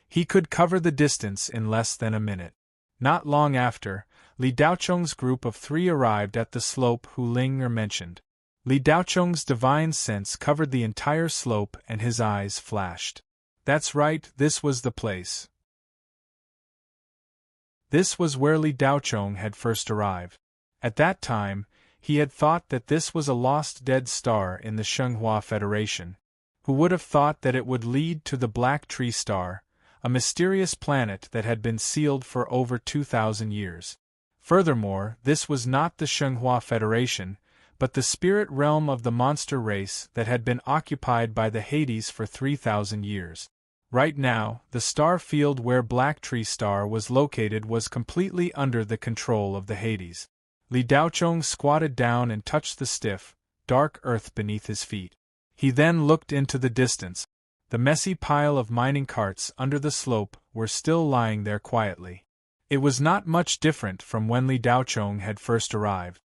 he could cover the distance in less than a minute. Not long after, Li Daochong's group of 3 arrived at the slope Hu Ling mentioned. Li Daochong's divine sense covered the entire slope and his eyes flashed. That's right, this was the place. This was where Li Daochong had first arrived. At that time, he had thought that this was a lost dead star in the Shenghua Federation. Who would have thought that it would lead to the Black Tree Star, a mysterious planet that had been sealed for over 2,000 years. Furthermore, this was not the Shenghua Federation, but the spirit realm of the monster race that had been occupied by the Hades for 3,000 years. Right now, the star field where Black Tree Star was located was completely under the control of the Hades. Li Daochong squatted down and touched the stiff, dark earth beneath his feet. He then looked into the distance. The messy pile of mining carts under the slope were still lying there quietly. It was not much different from when Li Daochong had first arrived.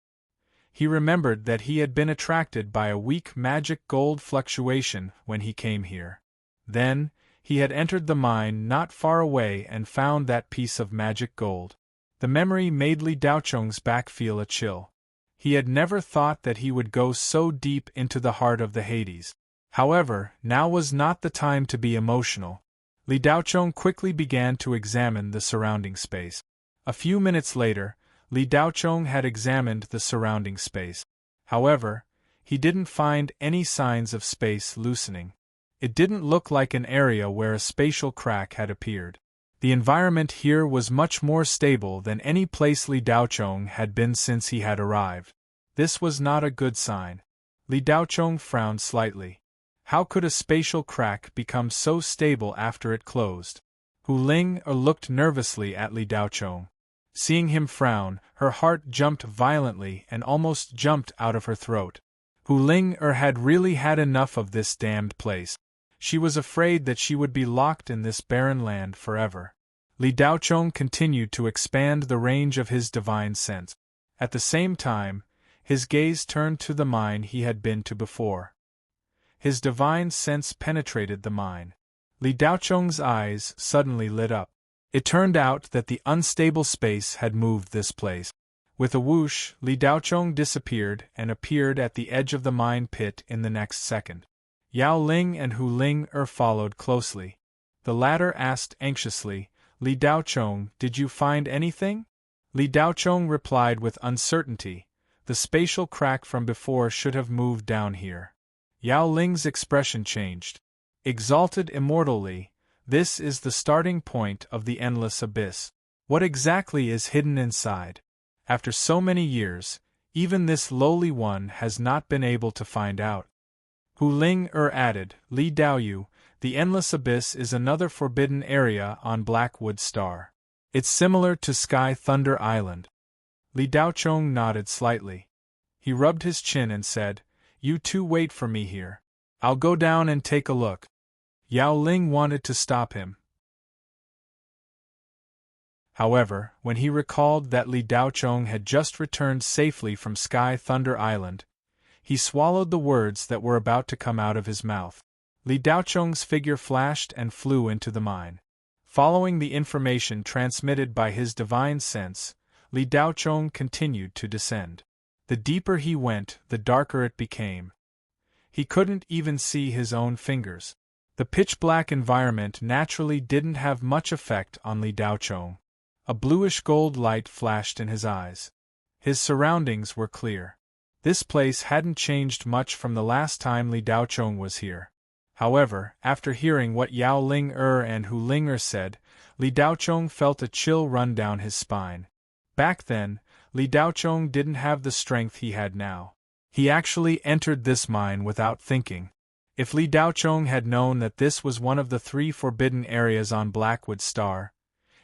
He remembered that he had been attracted by a weak magic gold fluctuation when he came here. Then, he had entered the mine not far away and found that piece of magic gold. The memory made Li Daochong's back feel a chill. He had never thought that he would go so deep into the heart of the Hades. However, now was not the time to be emotional. Li Daochong quickly began to examine the surrounding space. A few minutes later, Li Daochong had examined the surrounding space. However, he didn't find any signs of space loosening. It didn't look like an area where a spatial crack had appeared. The environment here was much more stable than any place Li Daochong had been since he had arrived. This was not a good sign. Li Daochong frowned slightly. How could a spatial crack become so stable after it closed? Hu Ling looked nervously at Li Daochong. Seeing him frown, her heart jumped violently and almost jumped out of her throat. Hu Ling had really had enough of this damned place. She was afraid that she would be locked in this barren land forever. Li Daochong continued to expand the range of his divine sense. At the same time, his gaze turned to the mine he had been to before. His divine sense penetrated the mine. Li Daochong's eyes suddenly lit up. It turned out that the unstable space had moved this place. With a whoosh, Li Daochong disappeared and appeared at the edge of the mine pit in the next second. Yao Ling and Hu Ling followed closely. The latter asked anxiously, Li Daochong, did you find anything? Li Daochong replied with uncertainty, the spatial crack from before should have moved down here. Yao Ling's expression changed. Exalted immortally, this is the starting point of the endless abyss. What exactly is hidden inside? After so many years, even this lowly one has not been able to find out. Hu Ling added, Li Daoyu, the endless abyss is another forbidden area on Blackwood Star. It's similar to Sky Thunder Island. Li Daochong nodded slightly. He rubbed his chin and said, You two wait for me here. I'll go down and take a look. Yao Ling wanted to stop him. However, when he recalled that Li Daochong had just returned safely from Sky Thunder Island, he swallowed the words that were about to come out of his mouth. Li Daochong's figure flashed and flew into the mine. Following the information transmitted by his divine sense, Li Daochong continued to descend. The deeper he went, the darker it became. He couldn't even see his own fingers. The pitch-black environment naturally didn't have much effect on Li Daochong. A bluish-gold light flashed in his eyes. His surroundings were clear. This place hadn't changed much from the last time Li Daochong was here. However, after hearing what Yao Ling-er and Hu Ling-er said, Li Daochong felt a chill run down his spine. Back then, Li Daochong didn't have the strength he had now. He actually entered this mine without thinking. If Li Daochong had known that this was one of the 3 forbidden areas on Blackwood Star,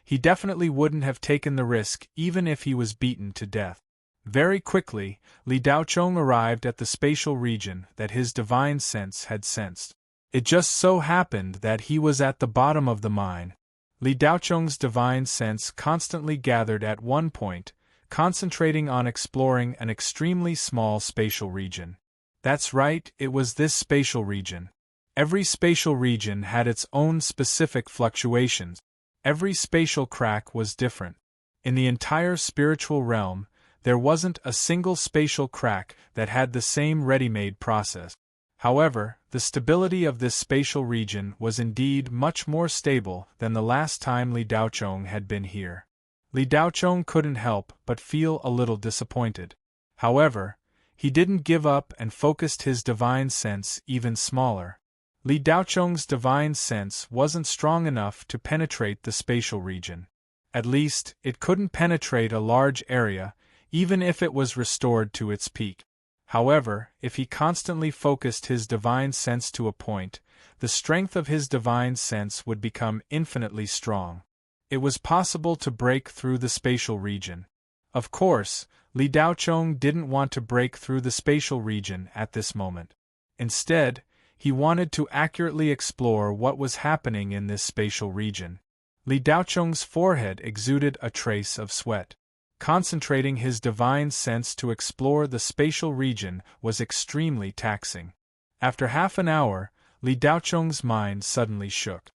he definitely wouldn't have taken the risk even if he was beaten to death. Very quickly, Li Daochong arrived at the spatial region that his divine sense had sensed. It just so happened that he was at the bottom of the mine. Li Daochong's divine sense constantly gathered at one point, concentrating on exploring an extremely small spatial region. That's right, it was this spatial region. Every spatial region had its own specific fluctuations. Every spatial crack was different. In the entire spiritual realm, there wasn't a single spatial crack that had the same ready-made process. However, the stability of this spatial region was indeed much more stable than the last time Li Daochong had been here. Li Daochong couldn't help but feel a little disappointed. However, he didn't give up and focused his divine sense even smaller. Li Daochong's divine sense wasn't strong enough to penetrate the spatial region. At least, it couldn't penetrate a large area, even if it was restored to its peak. However, if he constantly focused his divine sense to a point, the strength of his divine sense would become infinitely strong. It was possible to break through the spatial region. Of course, Li Daochong didn't want to break through the spatial region at this moment. Instead, he wanted to accurately explore what was happening in this spatial region. Li Daochong's forehead exuded a trace of sweat. Concentrating his divine sense to explore the spatial region was extremely taxing. After half an hour, Li Daochong's mind suddenly shook.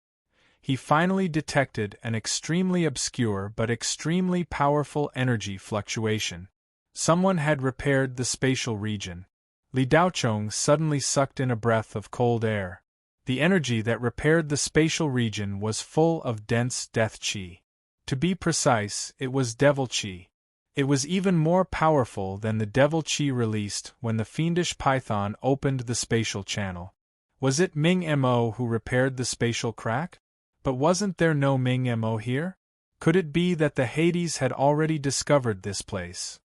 He finally detected an extremely obscure but extremely powerful energy fluctuation. Someone had repaired the spatial region. Li Daochong suddenly sucked in a breath of cold air. The energy that repaired the spatial region was full of dense death qi. To be precise, it was devil qi. It was even more powerful than the devil qi released when the fiendish python opened the spatial channel. Was it Ming Mo who repaired the spatial crack? But wasn't there no Ming Mo here? Could it be that the Hades had already discovered this place?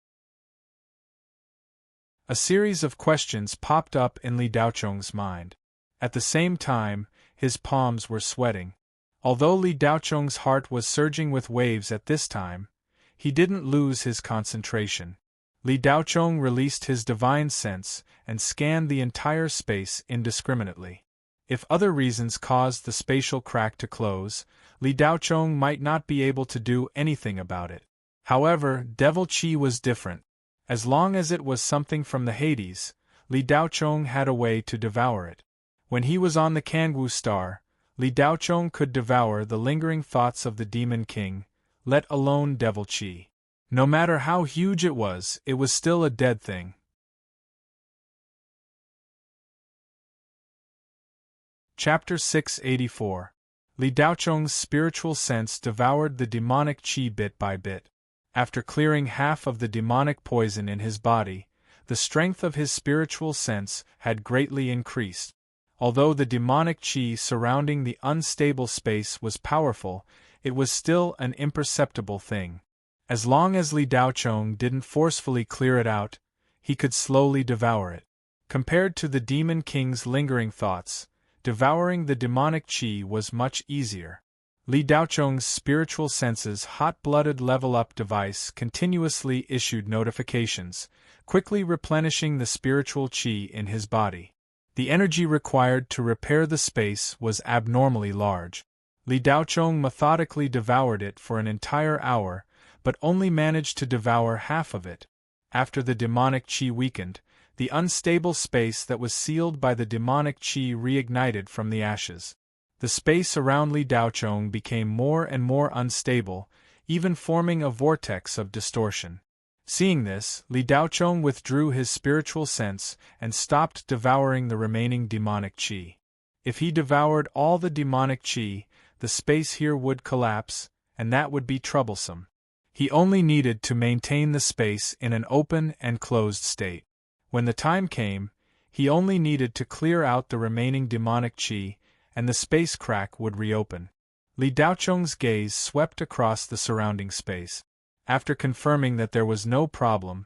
A series of questions popped up in Li Daochong's mind. At the same time, his palms were sweating. Although Li Daochong's heart was surging with waves at this time, he didn't lose his concentration. Li Daochong released his divine sense and scanned the entire space indiscriminately. If other reasons caused the spatial crack to close, Li Daochong might not be able to do anything about it. However, devil qi was different. As long as it was something from the Hades, Li Daochong had a way to devour it. When he was on the Kangwu Star, Li Daochong could devour the lingering thoughts of the Demon King, let alone devil qi. No matter how huge it was still a dead thing. Chapter 684. Li Daochong's spiritual sense devoured the demonic qi bit by bit. After clearing half of the demonic poison in his body, the strength of his spiritual sense had greatly increased. Although the demonic qi surrounding the unstable space was powerful, it was still an imperceptible thing. As long as Li Daochong didn't forcefully clear it out, he could slowly devour it. Compared to the Demon King's lingering thoughts, devouring the demonic qi was much easier. Li Daochong's spiritual senses' hot-blooded level-up device continuously issued notifications, quickly replenishing the spiritual qi in his body. The energy required to repair the space was abnormally large. Li Daochong methodically devoured it for an entire hour, but only managed to devour half of it. After the demonic qi weakened, the unstable space that was sealed by the demonic qi reignited from the ashes. The space around Li Daochong became more and more unstable, even forming a vortex of distortion. Seeing this, Li Daochong withdrew his spiritual sense and stopped devouring the remaining demonic qi. If he devoured all the demonic qi, the space here would collapse, and that would be troublesome. He only needed to maintain the space in an open and closed state. When the time came, He only needed to clear out the remaining demonic chi, and the space crack would reopen. Li Daocheng's gaze swept across the surrounding space. After confirming that there was no problem,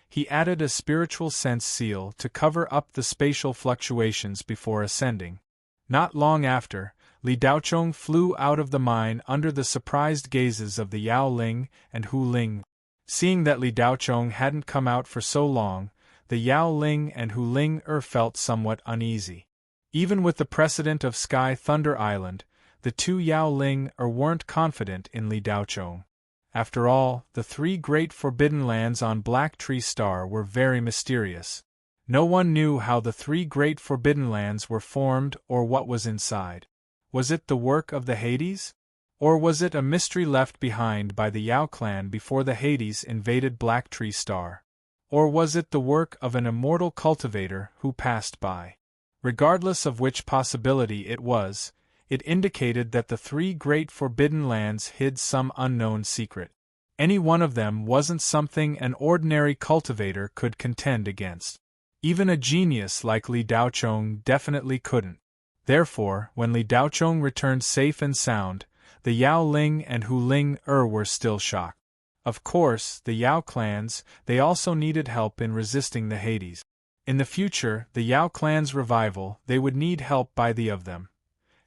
he added a spiritual sense seal to cover up the spatial fluctuations before ascending. Not long after, Li Daocheng flew out of the mine under the surprised gazes of the Yao Ling and Hu Ling. Seeing that Li Daocheng hadn't come out for so long, the Yao Ling and Hu Ling felt somewhat uneasy. Even with the precedent of Sky Thunder Island, the two Yao Ling weren't confident in Li Daocheng. After all, the three great forbidden lands on Black Tree Star were very mysterious. No one knew how the three great forbidden lands were formed or what was inside. Was it the work of the Hades? Or was it a mystery left behind by the Yao clan before the Hades invaded Black Tree Star? Or was it the work of an immortal cultivator who passed by? Regardless of which possibility it was, it indicated that the three great forbidden lands hid some unknown secret. Any one of them wasn't something an ordinary cultivator could contend against. Even a genius like Li Daocheng definitely couldn't. Therefore, when Li Daocheng returned safe and sound, the Yao Ling and Hu Ling were still shocked. Of course, the Yao clans, they also needed help in resisting the Hades. In the future, the Yao clan's revival, they would need help by the of them.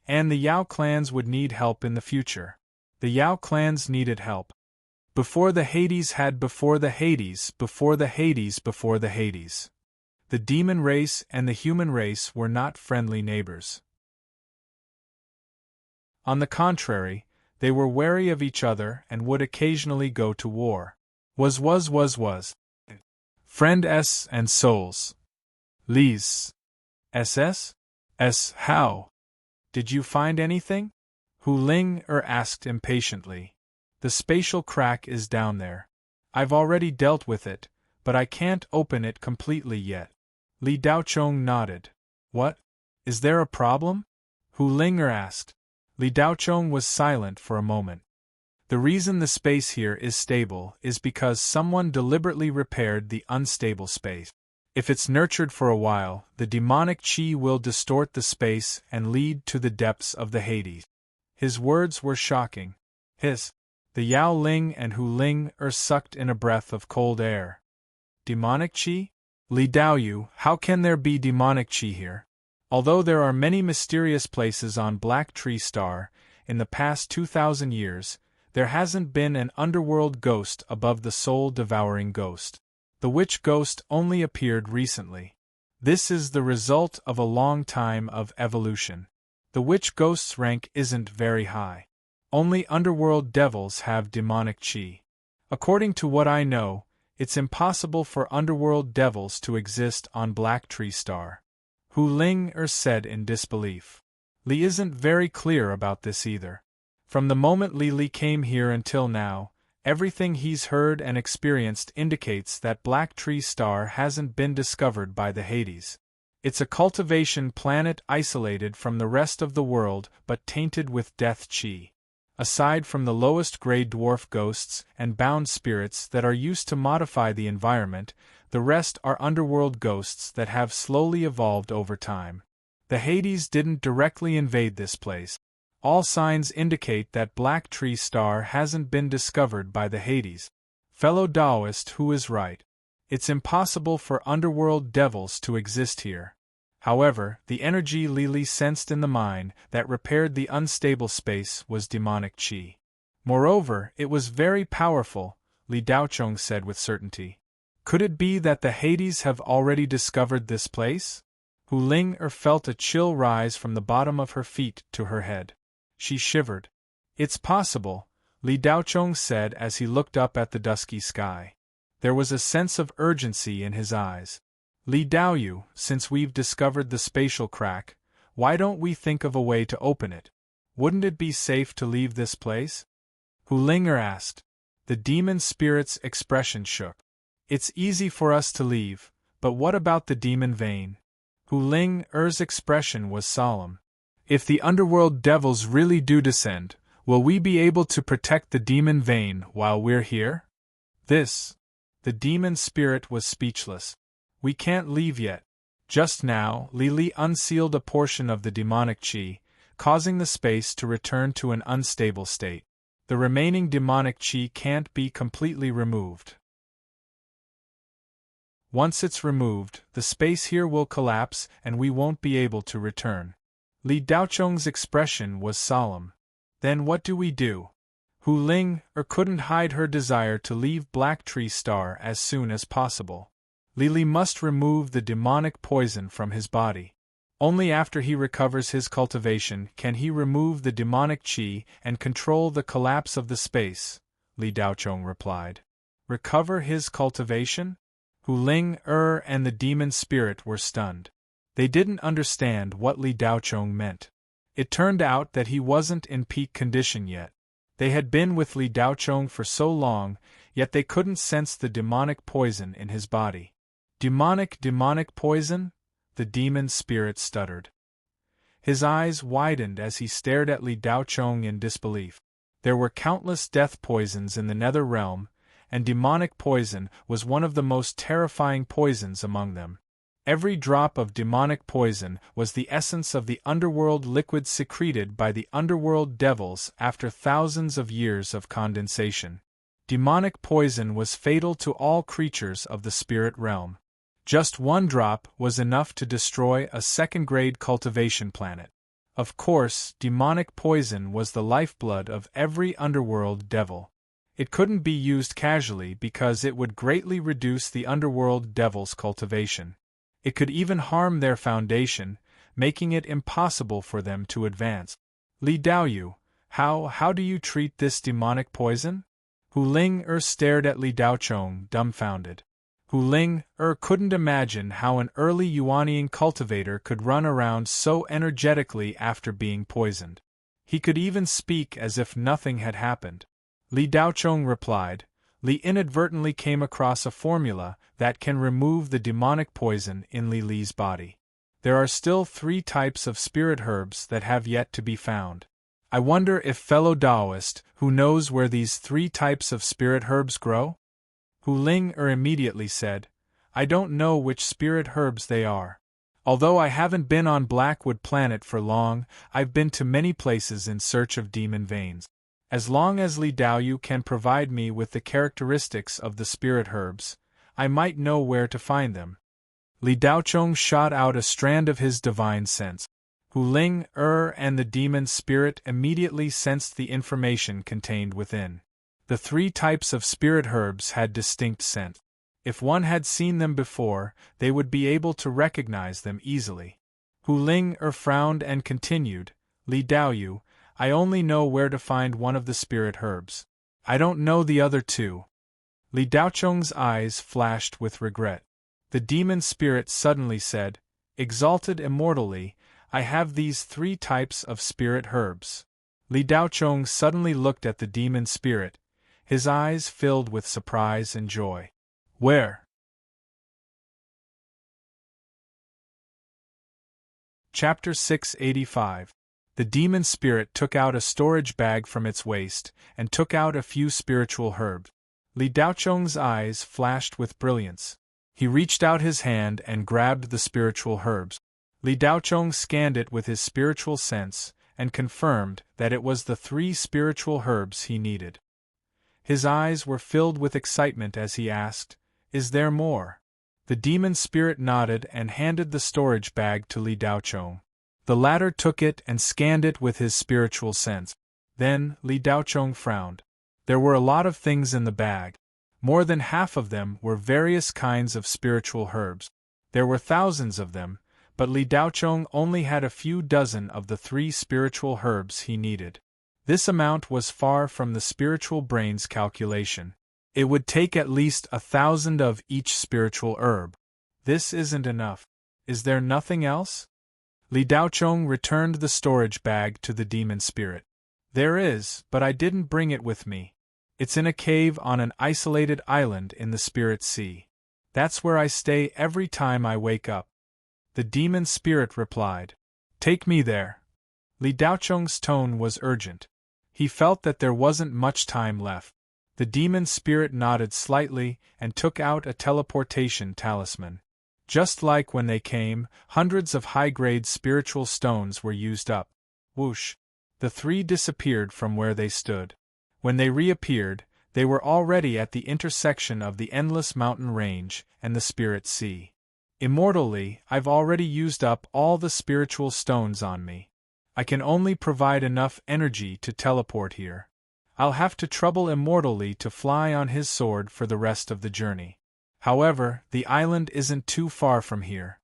And the Yao clans would need help in the future. The Yao clans needed help. Before the Hades had before the Hades, before the Hades, before the Hades. The demon race and the human race were not friendly neighbors. On the contrary, they were wary of each other and would occasionally go to war. Was. Friend S and souls. Lees. SS? S. How? Did you find anything? Hu Ling asked impatiently. The spatial crack is down there. I've already dealt with it, but I can't open it completely yet. Li Daocheng nodded. What? Is there a problem? Hu Ling asked. Li Daocheng was silent for a moment. The reason the space here is stable is because someone deliberately repaired the unstable space. If it's nurtured for a while, the demonic chi will distort the space and lead to the depths of the Hades. His words were shocking. The Yao Ling and Hu Ling sucked in a breath of cold air. Demonic chi? Li Daoyu, how can there be demonic chi here? Although there are many mysterious places on Black Tree Star, in the past 2,000 years, there hasn't been an underworld ghost above the soul-devouring ghost. The witch ghost only appeared recently. This is the result of a long time of evolution. The witch ghost's rank isn't very high. Only underworld devils have demonic chi. According to what I know, it's impossible for underworld devils to exist on Black Tree Star. Hu Ling said in disbelief. Li isn't very clear about this either. From the moment Li came here until now, everything he's heard and experienced indicates that Black Tree Star hasn't been discovered by the Hades. It's a cultivation planet isolated from the rest of the world but tainted with death chi. Aside from the lowest grade dwarf ghosts and bound spirits that are used to modify the environment, the rest are underworld ghosts that have slowly evolved over time. The Hades didn't directly invade this place. All signs indicate that Black Tree Star hasn't been discovered by the Hades. Fellow Taoist who is right. It's impossible for underworld devils to exist here. However, the energy Li sensed in the mine that repaired the unstable space was demonic chi. Moreover, it was very powerful, Li Daocheng said with certainty. Could it be that the Hades have already discovered this place? Hu Ling felt a chill rise from the bottom of her feet to her head. She shivered. It's possible, Li Daocheng said as he looked up at the dusky sky. There was a sense of urgency in his eyes. Li Daoyu, since we've discovered the spatial crack, why don't we think of a way to open it? Wouldn't it be safe to leave this place? Hu Ling asked. The demon spirit's expression shook. It's easy for us to leave, but what about the demon vein? Hu Ling's expression was solemn. If the underworld devils really do descend, will we be able to protect the demon vein while we're here? The demon spirit was speechless. We can't leave yet. Just now, Li unsealed a portion of the demonic qi, causing the space to return to an unstable state. The remaining demonic qi can't be completely removed. Once it's removed, the space here will collapse and we won't be able to return. Li Daocheng's expression was solemn. Then what do we do? Hu Ling couldn't hide her desire to leave Black Tree Star as soon as possible. Li must remove the demonic poison from his body. Only after he recovers his cultivation can he remove the demonic qi and control the collapse of the space, Li Daocheng replied. Recover his cultivation? Hu Ling and the demon spirit were stunned. They didn't understand what Li Daocheng meant. It turned out that he wasn't in peak condition yet. They had been with Li Daocheng for so long, yet they couldn't sense the demonic poison in his body. Demonic poison? The demon spirit stuttered. His eyes widened as he stared at Li Daocheng in disbelief. There were countless death poisons in the nether realm, and demonic poison was one of the most terrifying poisons among them. Every drop of demonic poison was the essence of the underworld liquid secreted by the underworld devils after thousands of years of condensation. Demonic poison was fatal to all creatures of the spirit realm. Just one drop was enough to destroy a second-grade cultivation planet. Of course, demonic poison was the lifeblood of every underworld devil. It couldn't be used casually because it would greatly reduce the underworld devil's cultivation. It could even harm their foundation, making it impossible for them to advance. Li Daoyu, how do you treat this demonic poison? Hu Ling stared at Li Daocheng, dumbfounded. Hu Ling couldn't imagine how an early Yuanian cultivator could run around so energetically after being poisoned. He could even speak as if nothing had happened. Li Daocheng replied, Li inadvertently came across a formula that can remove the demonic poison in Li's body. There are still 3 types of spirit herbs that have yet to be found. I wonder if fellow Taoist who knows where these 3 types of spirit herbs grow? Hu Ling immediately said, I don't know which spirit herbs they are. Although I haven't been on Blackwood Planet for long, I've been to many places in search of demon veins. As long as Li Daoyu can provide me with the characteristics of the spirit herbs, I might know where to find them. Li Daocheng shot out a strand of his divine sense. Hu Ling and the demon spirit immediately sensed the information contained within. The 3 types of spirit herbs had distinct scent. If one had seen them before, they would be able to recognize them easily. Hu Ling frowned and continued, Li Daoyu, I only know where to find one of the spirit herbs. I don't know the other 2. Li Daocheng's eyes flashed with regret. The demon spirit suddenly said, Exalted immortally, I have these 3 types of spirit herbs. Li Daocheng suddenly looked at the demon spirit, his eyes filled with surprise and joy. Where? Chapter 685. The demon spirit took out a storage bag from its waist and took out a few spiritual herbs. Li Daocheng's eyes flashed with brilliance. He reached out his hand and grabbed the spiritual herbs. Li Daocheng scanned it with his spiritual sense and confirmed that it was the 3 spiritual herbs he needed. His eyes were filled with excitement as he asked, Is there more? The demon spirit nodded and handed the storage bag to Li Daocheng. The latter took it and scanned it with his spiritual sense. Then, Li Daocheng frowned. There were a lot of things in the bag. More than half of them were various kinds of spiritual herbs. There were thousands of them, but Li Daocheng only had a few dozen of the 3 spiritual herbs he needed. This amount was far from the spiritual brain's calculation. It would take at least 1,000 of each spiritual herb. This isn't enough. Is there nothing else? Li Daocheng returned the storage bag to the demon spirit. There is, but I didn't bring it with me. It's in a cave on an isolated island in the spirit sea. That's where I stay every time I wake up. The demon spirit replied. Take me there. Li Daocheng's tone was urgent. He felt that there wasn't much time left. The demon spirit nodded slightly and took out a teleportation talisman. Just like when they came, hundreds of high-grade spiritual stones were used up. Whoosh! The three disappeared from where they stood. When they reappeared, they were already at the intersection of the endless mountain range and the spirit sea. Immortally, I've already used up all the spiritual stones on me. I can only provide enough energy to teleport here. I'll have to trouble Immortally to fly on his sword for the rest of the journey. However, the island isn't too far from here.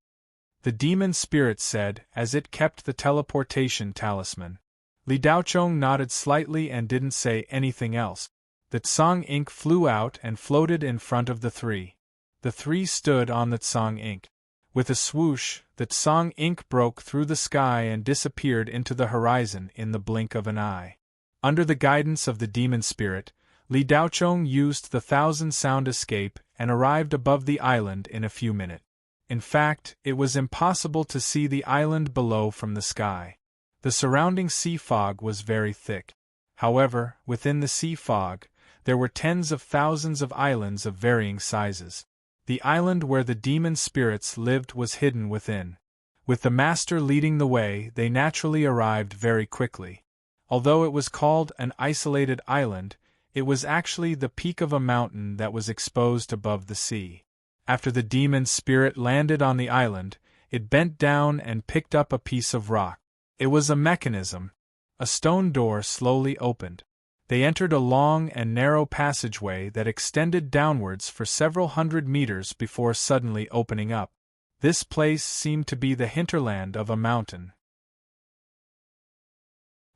The demon spirit said as it kept the teleportation talisman. Li Daochong nodded slightly and didn't say anything else. The Tsang ink flew out and floated in front of the three. The three stood on the Tsang ink. With a swoosh, the Tsang ink broke through the sky and disappeared into the horizon in the blink of an eye. Under the guidance of the demon spirit, Li Daochong used the 1,000-sound escape and arrived above the island in a few minutes. In fact, it was impossible to see the island below from the sky. The surrounding sea fog was very thick. However, within the sea fog, there were tens of thousands of islands of varying sizes. The island where the demon spirits lived was hidden within. With the master leading the way, they naturally arrived very quickly. Although it was called an isolated island, it was actually the peak of a mountain that was exposed above the sea. After the demon spirit landed on the island, it bent down and picked up a piece of rock. It was a mechanism. A stone door slowly opened. They entered a long and narrow passageway that extended downwards for several hundred meters before suddenly opening up. This place seemed to be the hinterland of a mountain.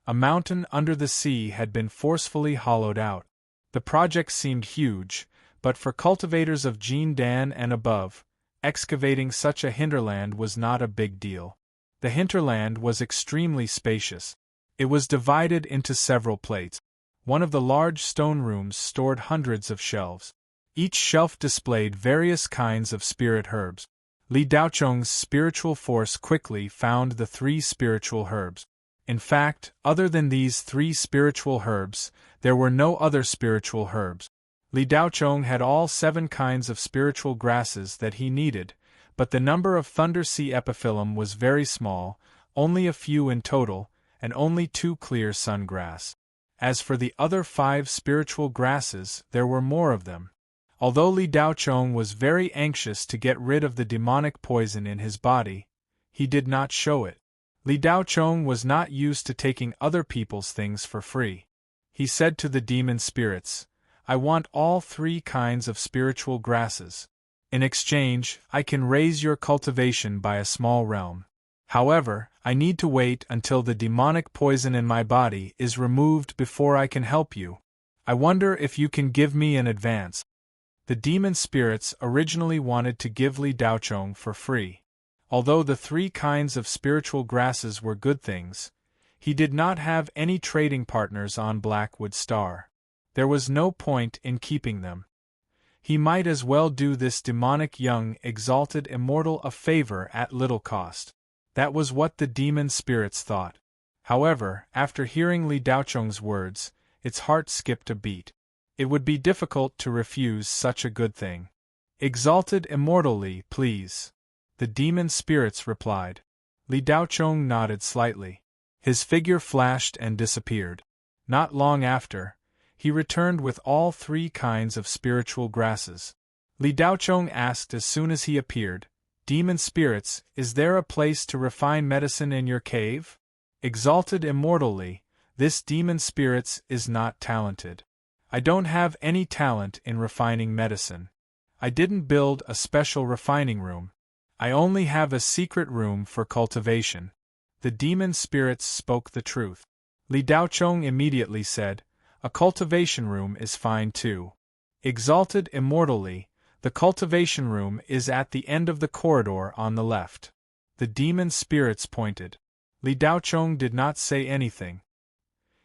A mountain under the sea had been forcefully hollowed out. The project seemed huge, but for cultivators of Jindan and above, excavating such a hinterland was not a big deal. The hinterland was extremely spacious. It was divided into several plates. One of the large stone rooms stored hundreds of shelves. Each shelf displayed various kinds of spirit herbs. Li Daochong's spiritual force quickly found the 3 spiritual herbs. In fact, other than these 3 spiritual herbs, there were no other spiritual herbs. Li Daochong had all 7 kinds of spiritual grasses that he needed, but the number of Thunder Sea epiphyllum was very small, only a few in total, and only 2 clear sun grass. As for the other 5 spiritual grasses, there were more of them. Although Li Daochong was very anxious to get rid of the demonic poison in his body, he did not show it. Li Daochong was not used to taking other people's things for free. He said to the demon spirits, "I want all 3 kinds of spiritual grasses. In exchange, I can raise your cultivation by a small realm. However, I need to wait until the demonic poison in my body is removed before I can help you. I wonder if you can give me an advance." The demon spirits originally wanted to give Li Daochong for free. Although the 3 kinds of spiritual grasses were good things, he did not have any trading partners on Blackwood Star. There was no point in keeping them. He might as well do this demonic young exalted immortal a favor at little cost. That was what the demon spirits thought. However, after hearing Li Daochong's words, its heart skipped a beat. It would be difficult to refuse such a good thing. "Exalted immortally, please," the demon spirits replied. Li Daochong nodded slightly. His figure flashed and disappeared. Not long after, he returned with all 3 kinds of spiritual grasses. Li Daochong asked as soon as he appeared, "Demon spirits, is there a place to refine medicine in your cave?" "Exalted immortally, this demon spirits is not talented. I don't have any talent in refining medicine. I didn't build a special refining room. I only have a secret room for cultivation." The demon spirits spoke the truth. Li Daochong immediately said, "A cultivation room is fine too. Exalted immortally, the cultivation room is at the end of the corridor on the left." The demon spirits pointed. Li Daochong did not say anything.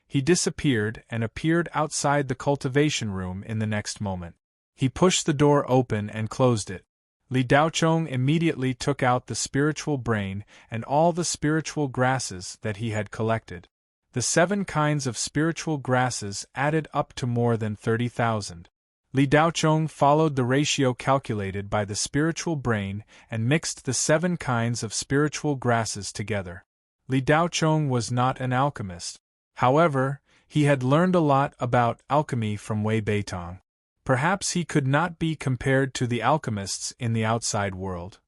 He disappeared and appeared outside the cultivation room in the next moment. He pushed the door open and closed it. Li Daochong immediately took out the spiritual brain and all the spiritual grasses that he had collected. The 7 kinds of spiritual grasses added up to more than 30,000. Li Daochong followed the ratio calculated by the spiritual brain and mixed the 7 kinds of spiritual grasses together. Li Daochong was not an alchemist. However, he had learned a lot about alchemy from Wei Beitong. Perhaps he could not be compared to the alchemists in the outside world.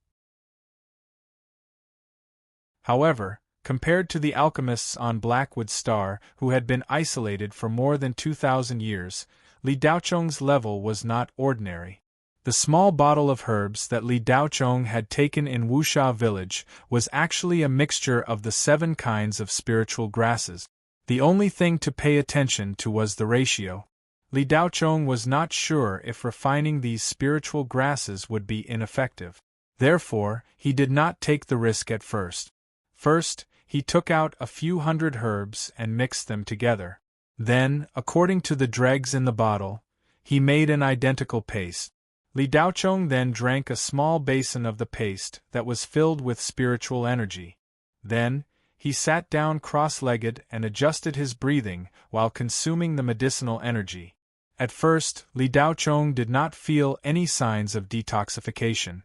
However, compared to the alchemists on Blackwood Star who had been isolated for more than 2,000 years, Li Daochong's level was not ordinary. The small bottle of herbs that Li Daochong had taken in Wusha village was actually a mixture of the 7 kinds of spiritual grasses. The only thing to pay attention to was the ratio. Li Daochong was not sure if refining these spiritual grasses would be ineffective. Therefore, he did not take the risk at first. First, he took out a few hundred herbs and mixed them together. Then, according to the dregs in the bottle, he made an identical paste. Li Daochong then drank a small basin of the paste that was filled with spiritual energy. Then, he sat down cross-legged and adjusted his breathing while consuming the medicinal energy. At first, Li Daochong did not feel any signs of detoxification.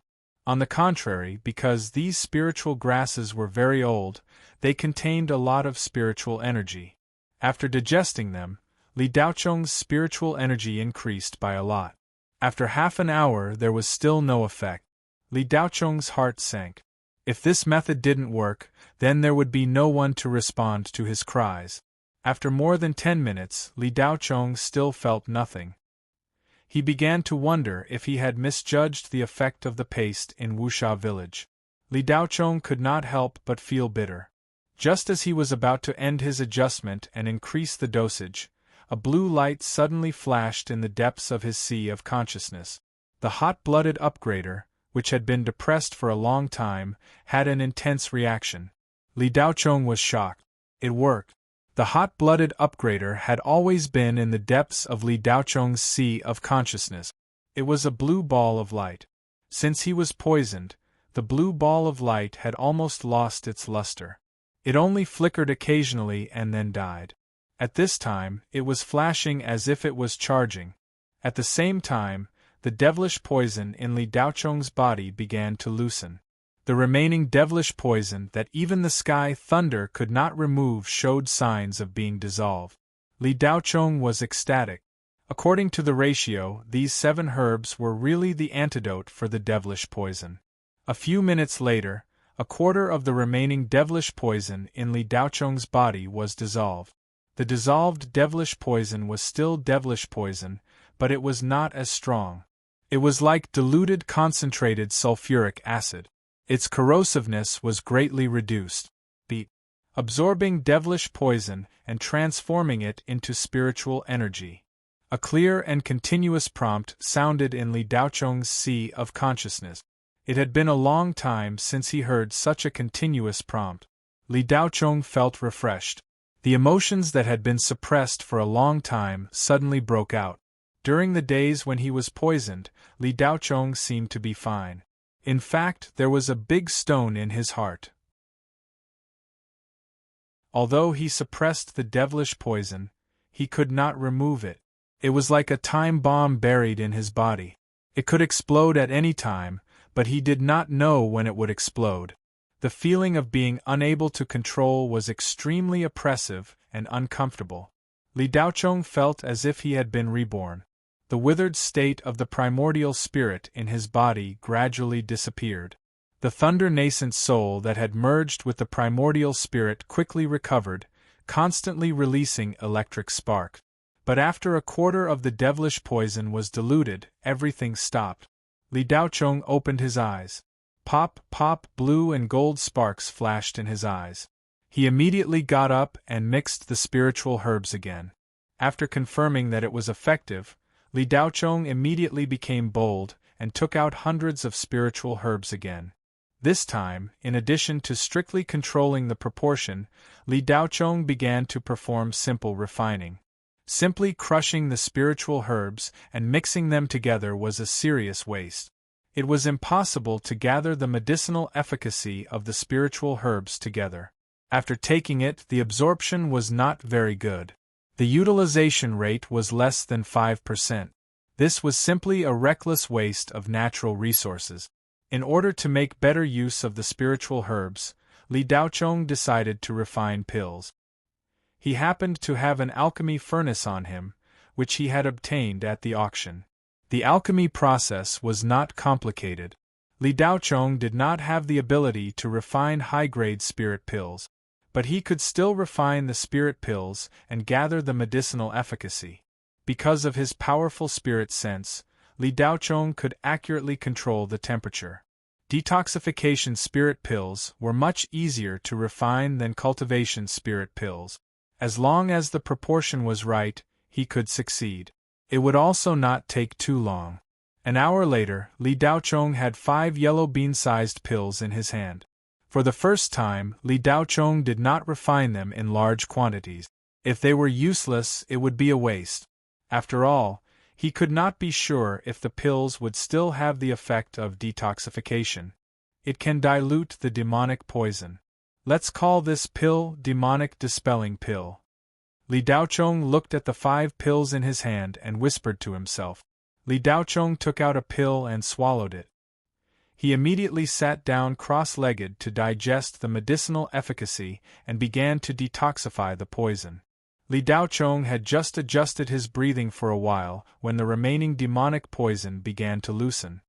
On the contrary, because these spiritual grasses were very old, they contained a lot of spiritual energy. After digesting them, Li Daochong's spiritual energy increased by a lot. After half an hour there was still no effect. Li Daochong's heart sank. If this method didn't work, then there would be no one to respond to his cries. After more than 10 minutes, Li Daochong still felt nothing. He began to wonder if he had misjudged the effect of the paste in Wusha village. Li Daochong could not help but feel bitter. Just as he was about to end his adjustment and increase the dosage, a blue light suddenly flashed in the depths of his sea of consciousness. The hot-blooded upgrader, which had been depressed for a long time, had an intense reaction. Li Daochong was shocked. It worked. The hot-blooded upgrader had always been in the depths of Li Daochong's sea of consciousness. It was a blue ball of light. Since he was poisoned, the blue ball of light had almost lost its luster. It only flickered occasionally and then died. At this time, it was flashing as if it was charging. At the same time, the devilish poison in Li Daochong's body began to loosen. The remaining devilish poison that even the sky thunder could not remove showed signs of being dissolved. Li Daochong was ecstatic. According to the ratio, these 7 herbs were really the antidote for the devilish poison. A few minutes later, a quarter of the remaining devilish poison in Li Daochong's body was dissolved. The dissolved devilish poison was still devilish poison, but it was not as strong. It was like diluted concentrated sulfuric acid. Its corrosiveness was greatly reduced. Absorbing devilish poison and transforming it into spiritual energy. A clear and continuous prompt sounded in Li Daochong's sea of consciousness. It had been a long time since he heard such a continuous prompt. Li Daochong felt refreshed. The emotions that had been suppressed for a long time suddenly broke out. During the days when he was poisoned, Li Daochong seemed to be fine. In fact, there was a big stone in his heart. Although he suppressed the devilish poison, he could not remove it. It was like a time bomb buried in his body. It could explode at any time, but he did not know when it would explode. The feeling of being unable to control was extremely oppressive and uncomfortable. Li Daochong felt as if he had been reborn. The withered state of the primordial spirit in his body gradually disappeared. The thunder-nascent soul that had merged with the primordial spirit quickly recovered, constantly releasing electric sparks. But after a quarter of the devilish poison was diluted, everything stopped. Li Daochong opened his eyes. Pop, pop, blue and gold sparks flashed in his eyes. He immediately got up and mixed the spiritual herbs again. After confirming that it was effective, Li Daochong immediately became bold and took out hundreds of spiritual herbs again. This time, in addition to strictly controlling the proportion, Li Daochong began to perform simple refining. Simply crushing the spiritual herbs and mixing them together was a serious waste. It was impossible to gather the medicinal efficacy of the spiritual herbs together. After taking it, the absorption was not very good. The utilization rate was less than 5%. This was simply a reckless waste of natural resources. In order to make better use of the spiritual herbs, Li Daochong decided to refine pills. He happened to have an alchemy furnace on him, which he had obtained at the auction. The alchemy process was not complicated. Li Daochong did not have the ability to refine high-grade spirit pills, but he could still refine the spirit pills and gather the medicinal efficacy. Because of his powerful spirit sense, Li Daochong could accurately control the temperature. Detoxification spirit pills were much easier to refine than cultivation spirit pills. As long as the proportion was right, he could succeed. It would also not take too long. An hour later, Li Daochong had 5 yellow bean-sized pills in his hand. For the first time, Li Daochong did not refine them in large quantities. If they were useless, it would be a waste. After all, he could not be sure if the pills would still have the effect of detoxification. It can dilute the demonic poison. Let's call this pill demonic dispelling pill. Li Daochong looked at the 5 pills in his hand and whispered to himself. Li Daochong took out a pill and swallowed it. He immediately sat down cross-legged to digest the medicinal efficacy and began to detoxify the poison. Li Daochong had just adjusted his breathing for a while when the remaining demonic poison began to loosen.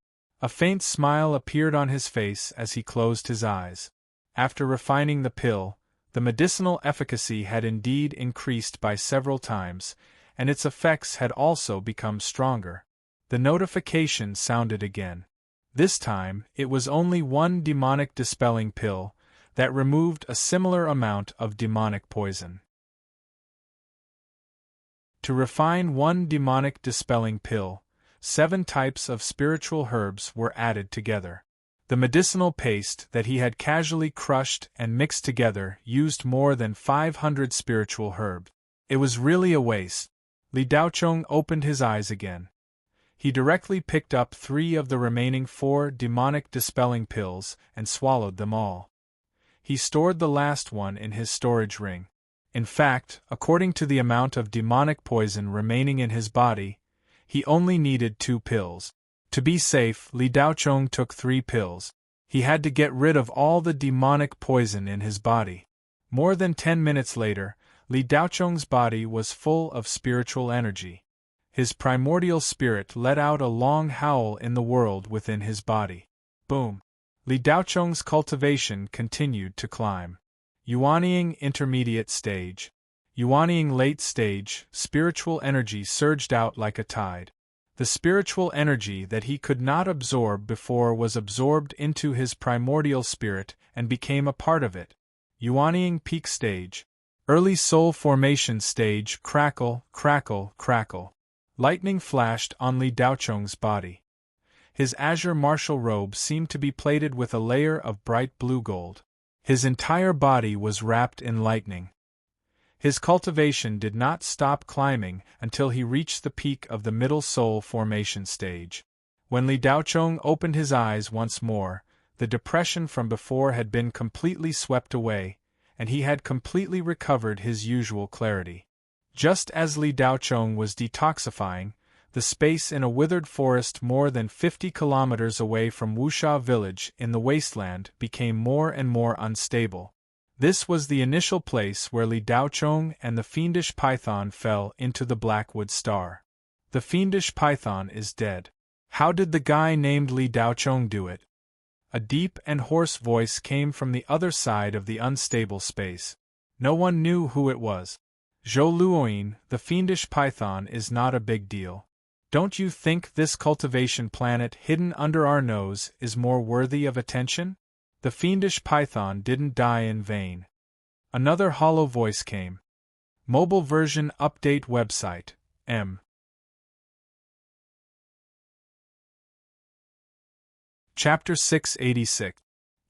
A faint smile appeared on his face as he closed his eyes. After refining the pill, the medicinal efficacy had indeed increased by several times, and its effects had also become stronger. The notification sounded again. This time, it was only 1 demonic dispelling pill that removed a similar amount of demonic poison. To refine 1 demonic dispelling pill, 7 types of spiritual herbs were added together. The medicinal paste that he had casually crushed and mixed together used more than 500 spiritual herbs. It was really a waste. Li Daochong opened his eyes again. He directly picked up 3 of the remaining 4 demonic dispelling pills and swallowed them all. He stored the last one in his storage ring. In fact, according to the amount of demonic poison remaining in his body, he only needed 2 pills. To be safe, Li Daochong took 3 pills. He had to get rid of all the demonic poison in his body. More than 10 minutes later, Li Daochong's body was full of spiritual energy. His primordial spirit let out a long howl in the world within his body. Boom! Li Daochong's cultivation continued to climb. Yuanying intermediate stage. Yuanying late stage, spiritual energy surged out like a tide. The spiritual energy that he could not absorb before was absorbed into his primordial spirit and became a part of it. Yuanying peak stage. Early soul formation stage. Crackle, crackle, crackle. Lightning flashed on Li Daochong's body. His azure martial robe seemed to be plated with a layer of bright blue gold. His entire body was wrapped in lightning. His cultivation did not stop climbing until he reached the peak of the middle soul formation stage. When Li Daochong opened his eyes once more, the depression from before had been completely swept away, and he had completely recovered his usual clarity. Just as Li Daochong was detoxifying, the space in a withered forest more than 50 kilometers away from Wusha village in the wasteland became more and more unstable. This was the initial place where Li Daochong and the fiendish python fell into the Blackwood Star. The fiendish python is dead. How did the guy named Li Daochong do it? A deep and hoarse voice came from the other side of the unstable space. No one knew who it was. Zhou Luoyin, the fiendish python is not a big deal. Don't you think this cultivation planet hidden under our nose is more worthy of attention? The fiendish python didn't die in vain. Another hollow voice came. Mobile version update website, M. Chapter 686.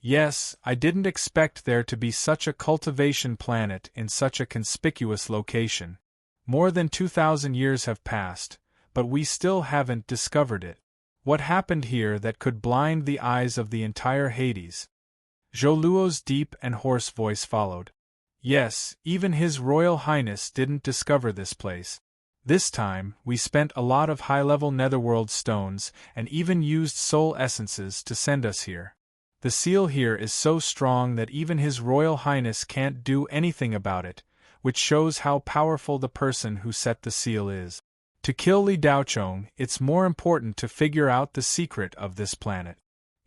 Yes, I didn't expect there to be such a cultivation planet in such a conspicuous location. More than 2,000 years have passed, but we still haven't discovered it. What happened here that could blind the eyes of the entire Hades? Zhou Luo's deep and hoarse voice followed. Yes, even His Royal Highness didn't discover this place. This time, we spent a lot of high-level netherworld stones and even used soul essences to send us here. The seal here is so strong that even His Royal Highness can't do anything about it, which shows how powerful the person who set the seal is. To kill Li Daochong, it's more important to figure out the secret of this planet.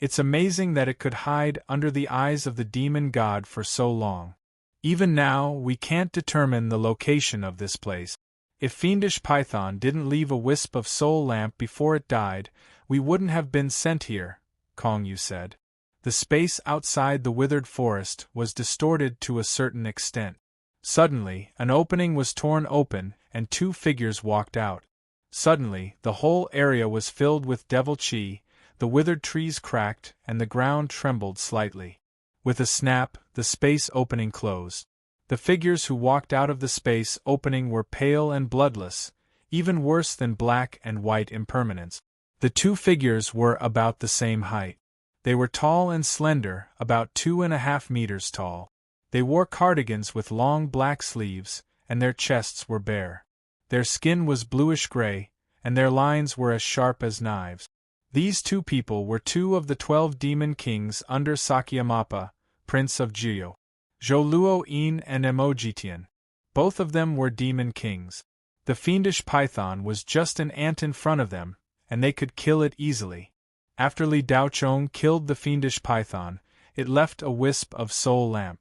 It's amazing that it could hide under the eyes of the demon god for so long. Even now, we can't determine the location of this place. If Fiendish Python didn't leave a wisp of soul lamp before it died, we wouldn't have been sent here, Kong Yu said. The space outside the withered forest was distorted to a certain extent. Suddenly, an opening was torn open, and 2 figures walked out. Suddenly, the whole area was filled with devil chi, the withered trees cracked, and the ground trembled slightly. With a snap, the space opening closed. The figures who walked out of the space opening were pale and bloodless, even worse than black and white impermanence. The 2 figures were about the same height. They were tall and slender, about 2.5 meters tall. They wore cardigans with long black sleeves, and their chests were bare. Their skin was bluish-gray, and their lines were as sharp as knives. These 2 people were 2 of the 12 demon kings under Sakyamapa, Prince of Jiyo. Zhou Luo-yin and Emojitian. Both of them were demon kings. The fiendish python was just an ant in front of them, and they could kill it easily. After Li Daochong killed the fiendish python, it left a wisp of soul lamp.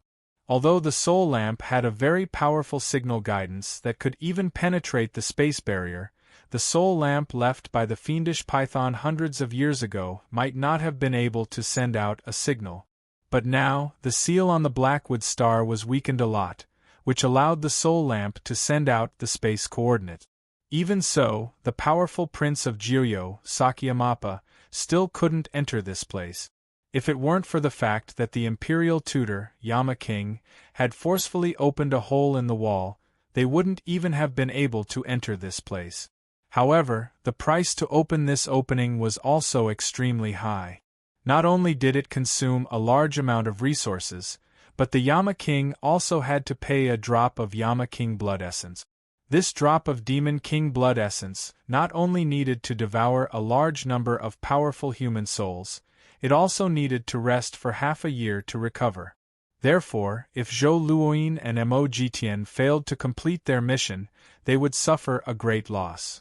Although the soul lamp had a very powerful signal guidance that could even penetrate the space barrier, the soul lamp left by the fiendish python hundreds of years ago might not have been able to send out a signal. But now, the seal on the Blackwood star was weakened a lot, which allowed the soul lamp to send out the space coordinate. Even so, the powerful Prince of Jiyo, Sakyamapa, still couldn't enter this place. If it weren't for the fact that the imperial tutor, Yama King, had forcefully opened a hole in the wall, they wouldn't even have been able to enter this place. However, the price to open this opening was also extremely high. Not only did it consume a large amount of resources, but the Yama King also had to pay a drop of Yama King blood essence. This drop of Demon King blood essence not only needed to devour a large number of powerful human souls, it also needed to rest for half a year to recover. Therefore, if Zhou Luoyin and Mo Jitian failed to complete their mission, they would suffer a great loss.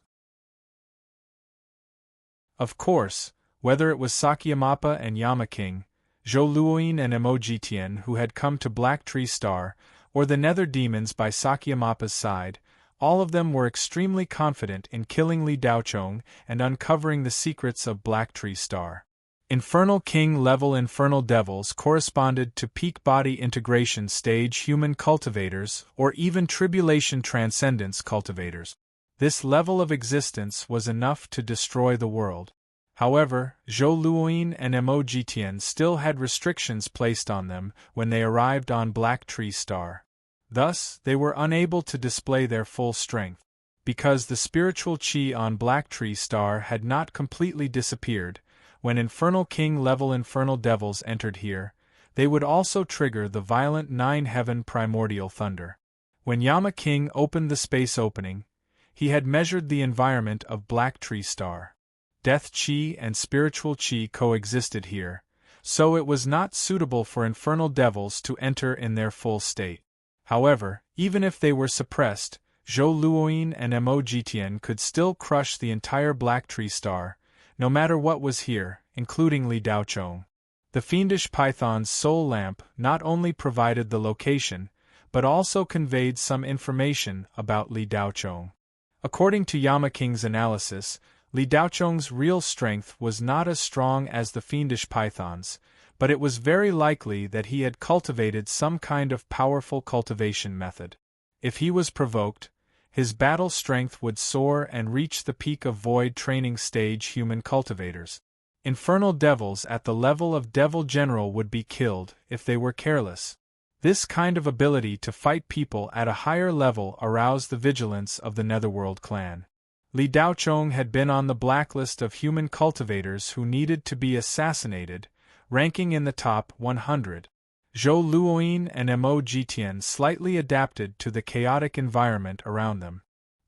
Of course, whether it was Sakyamapa and Yama King, Zhou Luoyin and Mo Jitian who had come to Black Tree Star, or the nether demons by Sakyamapa's side, all of them were extremely confident in killing Li Daochong and uncovering the secrets of Black Tree Star. Infernal King level Infernal Devils corresponded to peak body integration stage human cultivators or even tribulation transcendence cultivators. This level of existence was enough to destroy the world. However, Zhou Luoyin and Mo Jitian still had restrictions placed on them when they arrived on Black Tree Star. Thus, they were unable to display their full strength. Because the spiritual chi on Black Tree Star had not completely disappeared, when Infernal King level Infernal Devils entered here, they would also trigger the violent Nine-Heaven primordial thunder. When Yama King opened the space opening, he had measured the environment of Black Tree Star. Death chi and spiritual chi coexisted here, so it was not suitable for Infernal Devils to enter in their full state. However, even if they were suppressed, Zhou Luoyin and Mo Jitian could still crush the entire Black Tree Star, no matter what was here, including Li Daochong. The fiendish python's soul lamp not only provided the location, but also conveyed some information about Li Daochong. According to Yama King's analysis, Li Daochong's real strength was not as strong as the fiendish python's, but it was very likely that he had cultivated some kind of powerful cultivation method. If he was provoked, his battle strength would soar and reach the peak of void training stage human cultivators. Infernal devils at the level of Devil General would be killed if they were careless. This kind of ability to fight people at a higher level aroused the vigilance of the Netherworld clan. Li Daochong had been on the blacklist of human cultivators who needed to be assassinated, ranking in the top 100. Zhou Luoyin and Mo Jitian slightly adapted to the chaotic environment around them.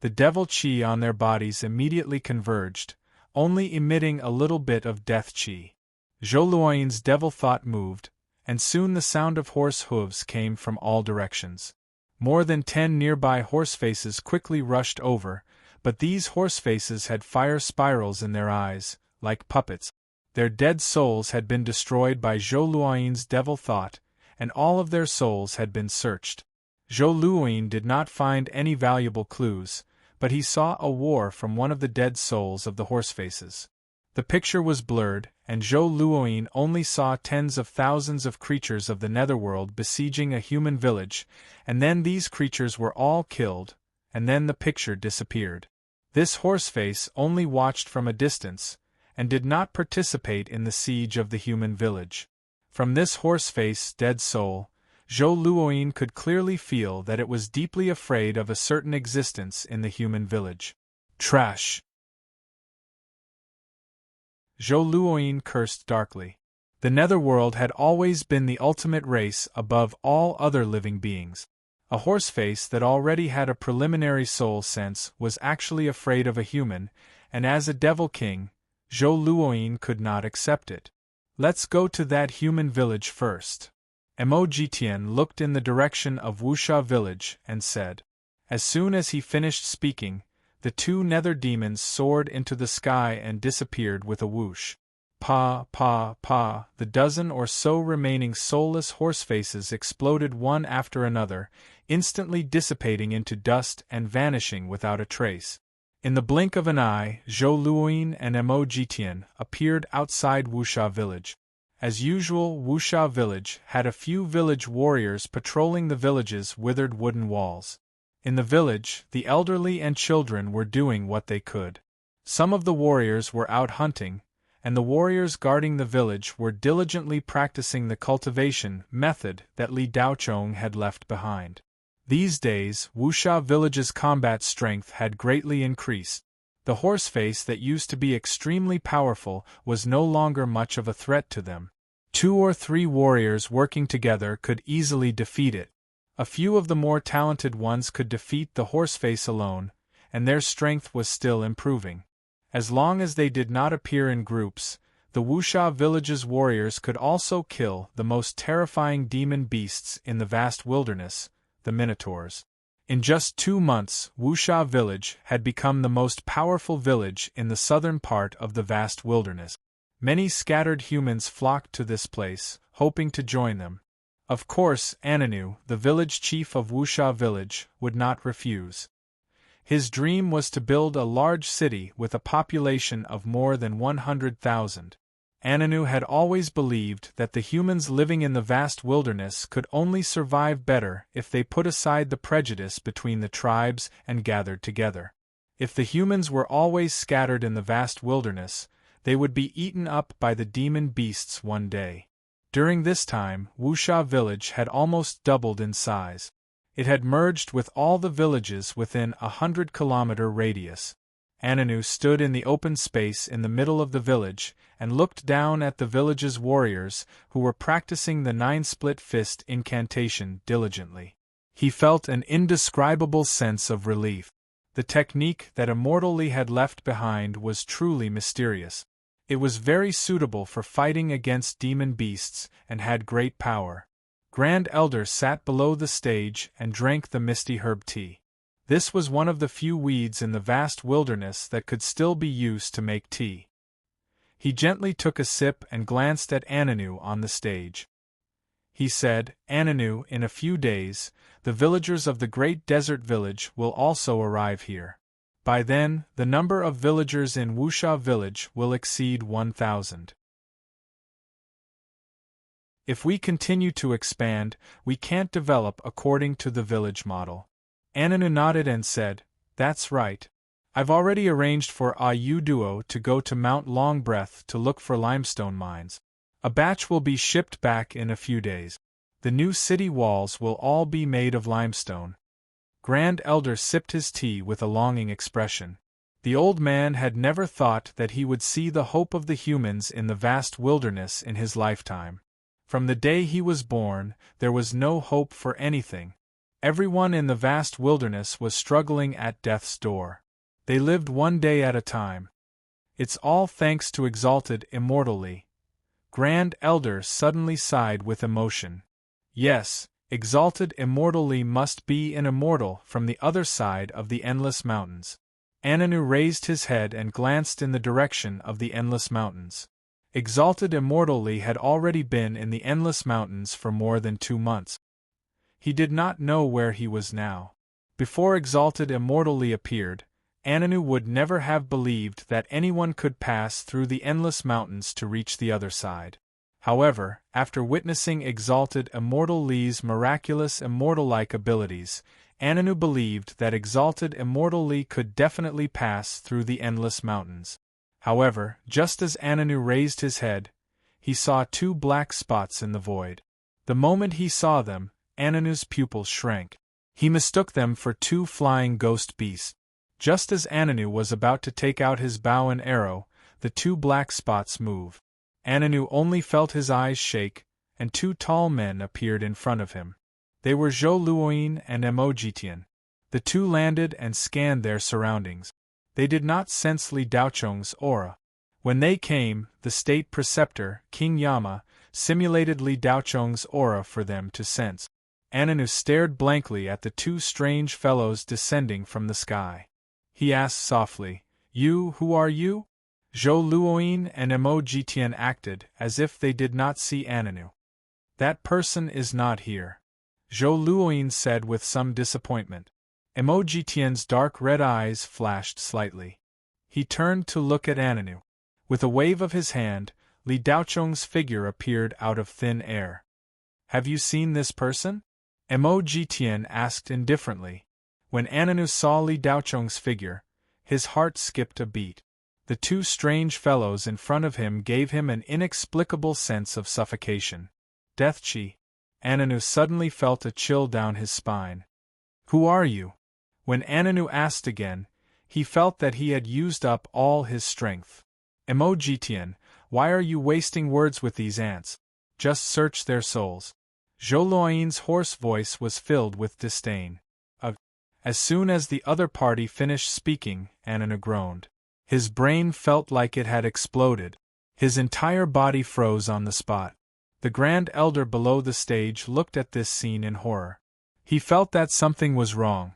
The devil chi on their bodies immediately converged, only emitting a little bit of death chi. Zhou Luoyin's devil thought moved, and soon the sound of horse hooves came from all directions. More than 10 nearby horse faces quickly rushed over, but these horse faces had fire spirals in their eyes, like puppets. Their dead souls had been destroyed by Zhou Luoyin's devil thought, and all of their souls had been searched. Zhou Luoyin did not find any valuable clues, but he saw a war from one of the dead souls of the horse faces. The picture was blurred, and Zhou Luoyin only saw tens of thousands of creatures of the netherworld besieging a human village, and then these creatures were all killed, and then the picture disappeared. This horseface only watched from a distance, and did not participate in the siege of the human village. From this horseface dead soul, Zhou Luoyin could clearly feel that it was deeply afraid of a certain existence in the human village. Trash! Zhou Luoyin cursed darkly. The netherworld had always been the ultimate race above all other living beings. A horseface that already had a preliminary soul sense was actually afraid of a human, and as a devil king, Zhou Luoyin could not accept it. Let's go to that human village first. Mo Jitian looked in the direction of Wuxia village and said. As soon as he finished speaking, the 2 nether demons soared into the sky and disappeared with a whoosh. Pa, pa, pa, the dozen or so remaining soulless horsefaces exploded one after another, instantly dissipating into dust and vanishing without a trace. In the blink of an eye, Zhou Luoyin and Mo Jitian appeared outside Wuxia village. As usual, Wuxia village had a few village warriors patrolling the village's withered wooden walls. In the village, the elderly and children were doing what they could. Some of the warriors were out hunting, and the warriors guarding the village were diligently practicing the cultivation method that Li Daochong had left behind. These days, Wuxia village's combat strength had greatly increased. The horseface that used to be extremely powerful was no longer much of a threat to them. 2 or 3 warriors working together could easily defeat it. A few of the more talented ones could defeat the horseface alone, and their strength was still improving. As long as they did not appear in groups, the Wuxia village's warriors could also kill the most terrifying demon beasts in the vast wilderness, the minotaurs. In just 2 months, Wuxia village had become the most powerful village in the southern part of the vast wilderness. Many scattered humans flocked to this place, hoping to join them. Of course, Ananu, the village chief of Wuxia village, would not refuse. His dream was to build a large city with a population of more than 100,000. Ananu had always believed that the humans living in the vast wilderness could only survive better if they put aside the prejudice between the tribes and gathered together. If the humans were always scattered in the vast wilderness, they would be eaten up by the demon beasts one day. During this time, Wuxia village had almost doubled in size. It had merged with all the villages within a 100-kilometer radius. Ananu stood in the open space in the middle of the village and looked down at the village's warriors who were practicing the 9-split fist incantation diligently. He felt an indescribable sense of relief. The technique that Immortal Li had left behind was truly mysterious. It was very suitable for fighting against demon beasts and had great power. Grand Elder sat below the stage and drank the misty herb tea. This was one of the few weeds in the vast wilderness that could still be used to make tea. He gently took a sip and glanced at Ananu on the stage. He said, "Ananu, in a few days, the villagers of the great desert village will also arrive here. By then, the number of villagers in Wuxia village will exceed 1,000. If we continue to expand, we can't develop according to the village model." Ananu nodded and said, "That's right. I've already arranged for Yu Duo to go to Mount Long Breath to look for limestone mines. A batch will be shipped back in a few days. The new city walls will all be made of limestone." Grand Elder sipped his tea with a longing expression. The old man had never thought that he would see the hope of the humans in the vast wilderness in his lifetime. From the day he was born, there was no hope for anything. Everyone in the vast wilderness was struggling at death's door. They lived one day at a time. It's all thanks to exalted immortally. Grand Elder suddenly sighed with emotion. Yes, exalted immortally must be an immortal from the other side of the endless mountains. Ananu raised his head and glanced in the direction of the endless mountains. Exalted immortally had already been in the endless mountains for more than 2 months. He did not know where he was now. Before exalted immortally appeared, Ananu would never have believed that anyone could pass through the endless mountains to reach the other side. However, after witnessing exalted immortal Li's miraculous immortal-like abilities, Ananu believed that exalted immortal Li could definitely pass through the endless mountains. However, just as Ananu raised his head, he saw 2 black spots in the void. The moment he saw them, Ananu's pupils shrank. He mistook them for 2 flying ghost beasts. Just as Ananu was about to take out his bow and arrow, the 2 black spots moved. Ananu only felt his eyes shake, and 2 tall men appeared in front of him. They were Zhou Luoyin and Emojitian. The 2 landed and scanned their surroundings. They did not sense Li Daocheng's aura. When they came, the state preceptor, King Yama, simulated Li Daocheng's aura for them to sense. Ananu stared blankly at the 2 strange fellows descending from the sky. He asked softly, who are you?" Zhou Luoyin and Emojitian acted as if they did not see Ananu. "That person is not here," Zhou Luoyin said with some disappointment. Emojitian's dark red eyes flashed slightly. He turned to look at Ananu. With a wave of his hand, Li Daocheng's figure appeared out of thin air. "Have you seen this person?" Emojitian asked indifferently. When Ananu saw Li Daocheng's figure, his heart skipped a beat. The 2 strange fellows in front of him gave him an inexplicable sense of suffocation. Deathchi. Ananu suddenly felt a chill down his spine. "Who are you?" When Ananu asked again, he felt that he had used up all his strength. "Emojitian, why are you wasting words with these ants? Just search their souls." Zhou Luoyin's hoarse voice was filled with disdain. As soon as the other party finished speaking, Ananu groaned. His brain felt like it had exploded. His entire body froze on the spot. The Grand Elder below the stage looked at this scene in horror. He felt that something was wrong.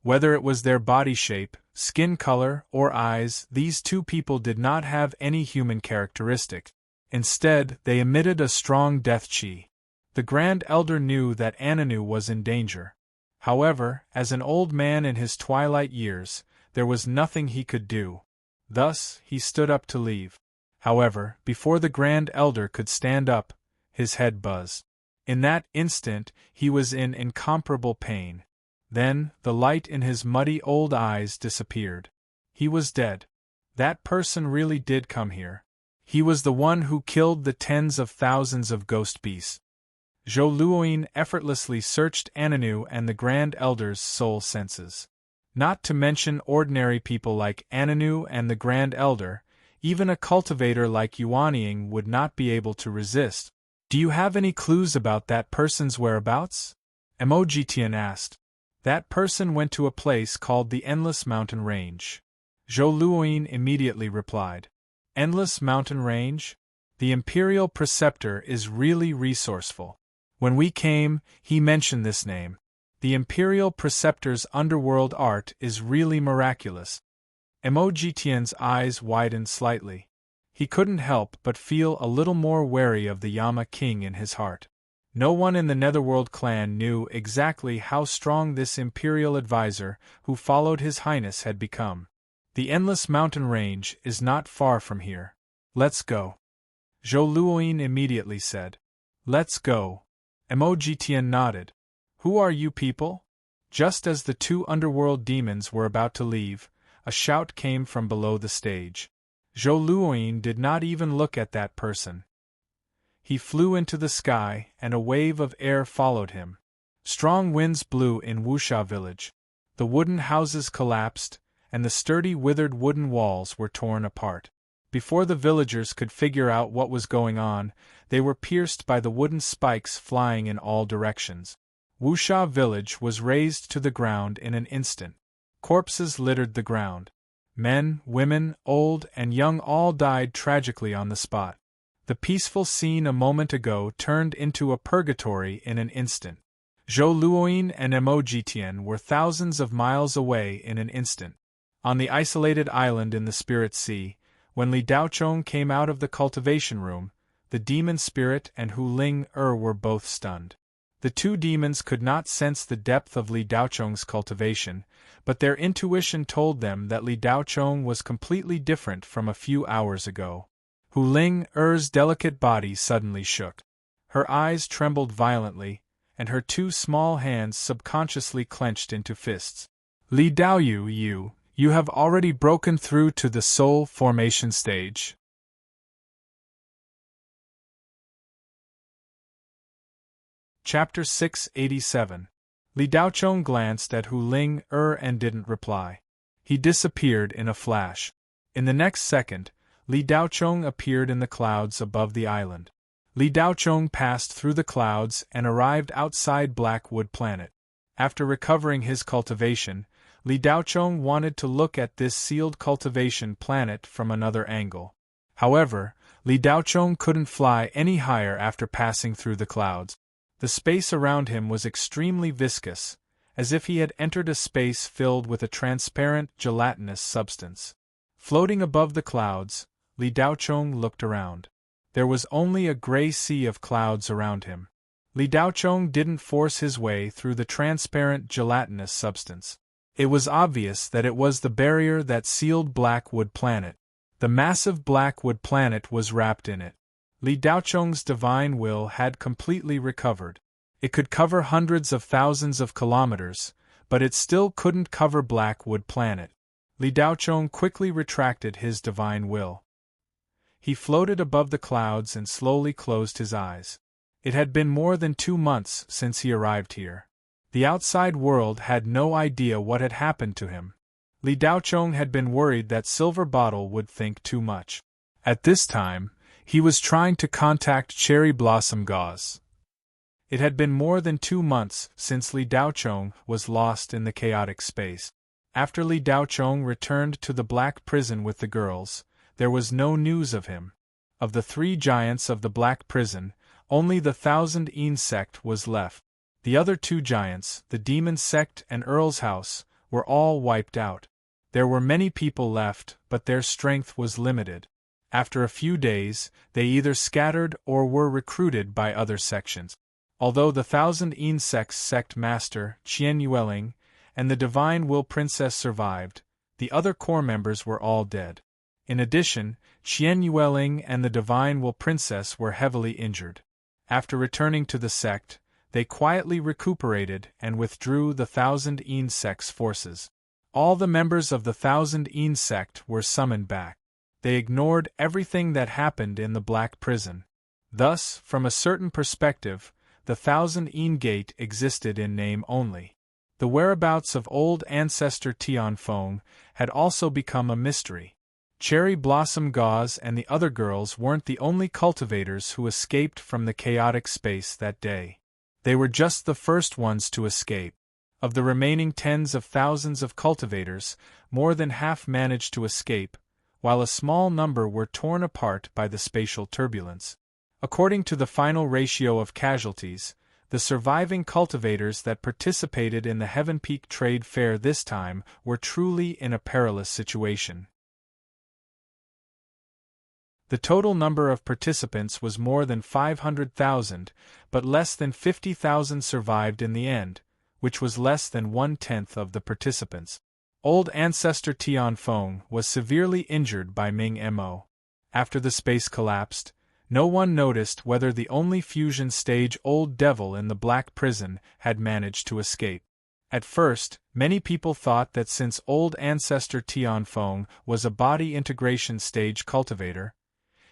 Whether it was their body shape, skin color, or eyes, these 2 people did not have any human characteristic. Instead, they emitted a strong death chi. The Grand Elder knew that Ananu was in danger. However, as an old man in his twilight years, there was nothing he could do. Thus, he stood up to leave. However, before the Grand Elder could stand up, his head buzzed. In that instant, he was in incomparable pain. Then, the light in his muddy old eyes disappeared. He was dead. That person really did come here. He was the one who killed the tens of thousands of ghost beasts. Zhou Luoyin effortlessly searched Ananu and the Grand Elder's soul senses. Not to mention ordinary people like Ananu and the Grand Elder, even a cultivator like Yuanying would not be able to resist. "Do you have any clues about that person's whereabouts?" Emojitian asked. "That person went to a place called the Endless Mountain Range." Zhou Luoyin immediately replied. "Endless Mountain Range? The Imperial Preceptor is really resourceful. When we came, he mentioned this name. The Imperial Preceptor's underworld art is really miraculous." Emojitian's eyes widened slightly. He couldn't help but feel a little more wary of the Yama King in his heart. No one in the Netherworld clan knew exactly how strong this Imperial advisor who followed His Highness had become. "The Endless Mountain Range is not far from here. Let's go," Zhou Luoyin immediately said. "Let's go." Emojitian nodded. "Who are you people?" Just as the 2 underworld demons were about to leave, a shout came from below the stage. Zhou Luoyin did not even look at that person. He flew into the sky, and a wave of air followed him. Strong winds blew in Wuxia village. The wooden houses collapsed, and the sturdy withered wooden walls were torn apart. Before the villagers could figure out what was going on, they were pierced by the wooden spikes flying in all directions. Wuxia village was razed to the ground in an instant. Corpses littered the ground. Men, women, old and young all died tragically on the spot. The peaceful scene a moment ago turned into a purgatory in an instant. Zhou Luoyin and Emojitian were thousands of miles away in an instant. On the isolated island in the Spirit Sea, when Li Daochong came out of the cultivation room, the demon spirit and Hu Ling were both stunned. The two demons could not sense the depth of Li Daochong's cultivation, but their intuition told them that Li Daochong was completely different from a few hours ago. Hu Ling-er's delicate body suddenly shook. Her eyes trembled violently, and her two small hands subconsciously clenched into fists. Li Daoyu, you have already broken through to the soul formation stage. Chapter 687. Li Daochong glanced at Hu Ling-er and didn't reply. He disappeared in a flash. In the next second, Li Daochong appeared in the clouds above the island. Li Daochong passed through the clouds and arrived outside Blackwood Planet. After recovering his cultivation, Li Daochong wanted to look at this sealed cultivation planet from another angle. However, Li Daochong couldn't fly any higher after passing through the clouds. The space around him was extremely viscous, as if he had entered a space filled with a transparent, gelatinous substance. Floating above the clouds, Li Daochong looked around. There was only a gray sea of clouds around him. Li Daochong didn't force his way through the transparent, gelatinous substance. It was obvious that it was the barrier that sealed Blackwood Planet. The massive Blackwood Planet was wrapped in it. Li Daochong's divine will had completely recovered. It could cover hundreds of thousands of kilometers, but it still couldn't cover Blackwood Planet. Li Daochong quickly retracted his divine will. He floated above the clouds and slowly closed his eyes. It had been more than 2 months since he arrived here. The outside world had no idea what had happened to him. Li Daochong had been worried that Silver Bottle would think too much. At this time, he was trying to contact Cherry Blossom Gauze. It had been more than 2 months since Li Daochong was lost in the chaotic space. After Li Daochong returned to the Black Prison with the girls, there was no news of him. Of the 3 giants of the Black Prison, only the Thousand Een sect was left. The other 2 giants, the Demon sect and Earl's house, were all wiped out. There were many people left, but their strength was limited. After a few days, they either scattered or were recruited by other sections. Although the Thousand Een sect's sect master, Qian Yueling, and the Divine Will Princess survived, the other core members were all dead. In addition, Qian Yueling and the Divine Will Princess were heavily injured. After returning to the sect, they quietly recuperated and withdrew the Thousand Een sect's forces. All the members of the Thousand Een sect were summoned back. They ignored everything that happened in the Black Prison. Thus, from a certain perspective, the Thousand Een Gate existed in name only. The whereabouts of old ancestor Tianfeng had also become a mystery. Cherry Blossom Gauze and the other girls weren't the only cultivators who escaped from the chaotic space that day. They were just the first ones to escape. Of the remaining tens of thousands of cultivators, more than half managed to escape, while a small number were torn apart by the spatial turbulence. According to the final ratio of casualties, the surviving cultivators that participated in the Heaven Peak Trade Fair this time were truly in a perilous situation. The total number of participants was more than 500,000, but less than 50,000 survived in the end, which was less than 1/10 of the participants. Old ancestor Tianfeng was severely injured by Ming Mo. After the space collapsed, no one noticed whether the only fusion stage Old Devil in the Black Prison had managed to escape. At first, many people thought that since old ancestor Tianfeng was a body integration stage cultivator,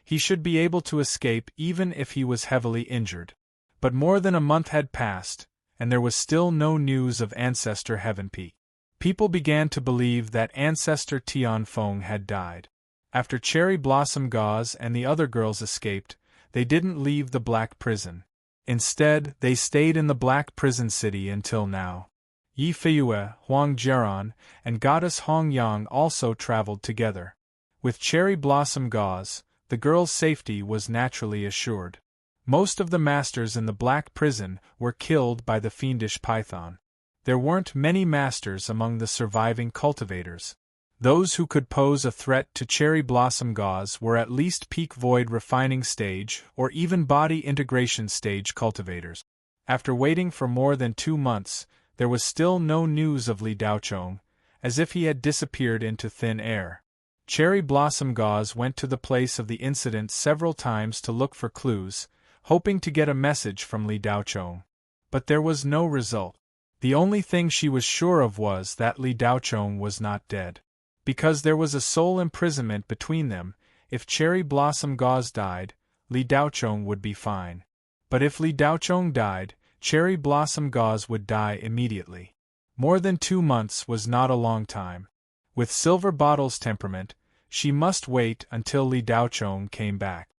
he should be able to escape even if he was heavily injured. But more than a month had passed, and there was still no news of ancestor Heaven Peak. People began to believe that ancestor Tianfeng had died. After Cherry Blossom Gauze and the other girls escaped, they didn't leave the Black Prison. Instead, they stayed in the Black Prison City until now. Yi Feiyue, Huang Jiran, and Goddess Hong Yang also traveled together. With Cherry Blossom Gauze, the girls' safety was naturally assured. Most of the masters in the Black Prison were killed by the fiendish python. There weren't many masters among the surviving cultivators. Those who could pose a threat to Cherry Blossom Gauze were at least peak void refining stage or even body integration stage cultivators. After waiting for more than 2 months, there was still no news of Li Daochong, as if he had disappeared into thin air. Cherry Blossom Gauze went to the place of the incident several times to look for clues, hoping to get a message from Li Daochong. But there was no result. The only thing she was sure of was that Li Daochong was not dead. Because there was a soul imprisonment between them, if Cherry Blossom Gauze died, Li Daochong would be fine. But if Li Daochong died, Cherry Blossom Gauze would die immediately. More than 2 months was not a long time. With Silver Bottle's temperament, she must wait until Li Daochong came back.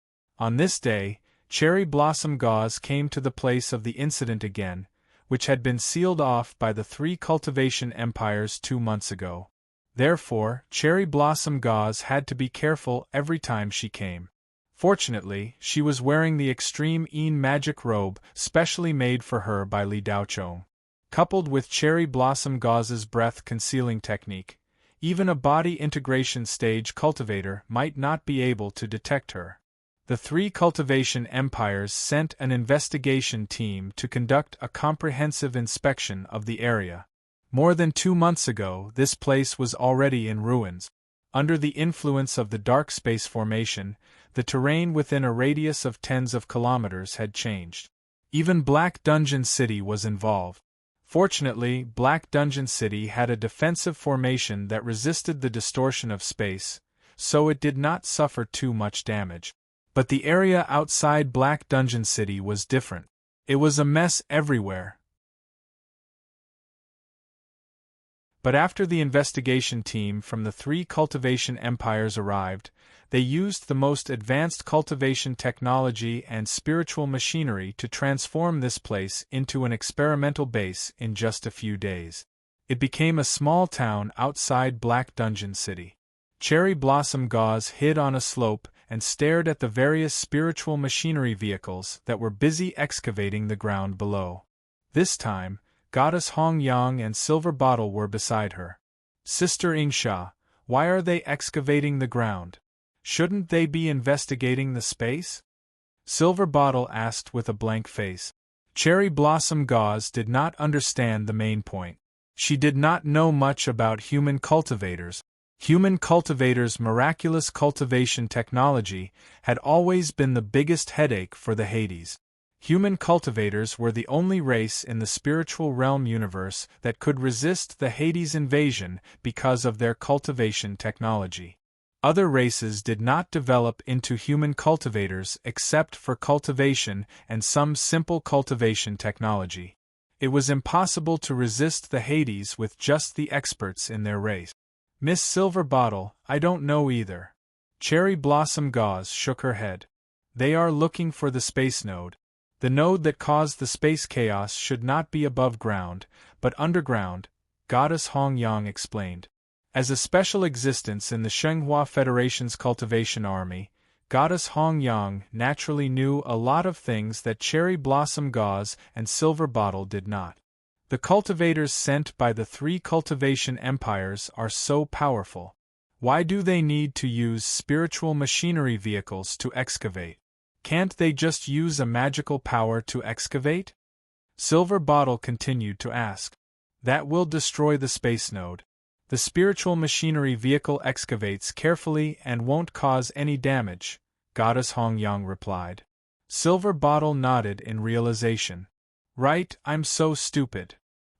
On this day, Cherry Blossom Gauze came to the place of the incident again, which had been sealed off by the 3 cultivation empires 2 months ago. Therefore, Cherry Blossom Gauze had to be careful every time she came. Fortunately, she was wearing the extreme Een magic robe specially made for her by Li Daochong. Coupled with Cherry Blossom Gauze's breath-concealing technique, even a body integration stage cultivator might not be able to detect her. The 3 cultivation empires sent an investigation team to conduct a comprehensive inspection of the area. More than 2 months ago, this place was already in ruins. Under the influence of the dark space formation, the terrain within a radius of tens of kilometers had changed. Even Black Dungeon City was involved. Fortunately, Black Dungeon City had a defensive formation that resisted the distortion of space, so it did not suffer too much damage. But the area outside Black Dungeon City was different. It was a mess everywhere. But after the investigation team from the 3 cultivation empires arrived, they used the most advanced cultivation technology and spiritual machinery to transform this place into an experimental base in just a few days. It became a small town outside Black Dungeon City. Cherry Blossom Gauze hid on a slope and stared at the various spiritual machinery vehicles that were busy excavating the ground below. This time, Goddess Hong Yang and Silver Bottle were beside her. Sister Ingsha, why are they excavating the ground? Shouldn't they be investigating the space? Silver Bottle asked with a blank face. Cherry Blossom Gauze did not understand the main point. She did not know much about human cultivators. Human cultivators' miraculous cultivation technology had always been the biggest headache for the Hades. Human cultivators were the only race in the spiritual realm universe that could resist the Hades invasion because of their cultivation technology. Other races did not develop into human cultivators except for cultivation and some simple cultivation technology. It was impossible to resist the Hades with just the experts in their race. Miss Silver Bottle, I don't know either. Cherry Blossom Gauze shook her head. They are looking for the space node. The node that caused the space chaos should not be above ground, but underground, Goddess Hong Yang explained. As a special existence in the Shenghua Federation's cultivation army, Goddess Hong Yang naturally knew a lot of things that Cherry Blossom Gauze and Silver Bottle did not. The cultivators sent by the 3 cultivation empires are so powerful. Why do they need to use spiritual machinery vehicles to excavate? Can't they just use a magical power to excavate? Silver Bottle continued to ask. That will destroy the space node. The spiritual machinery vehicle excavates carefully and won't cause any damage, Goddess Hong Yang replied. Silver Bottle nodded in realization. Right, I'm so stupid.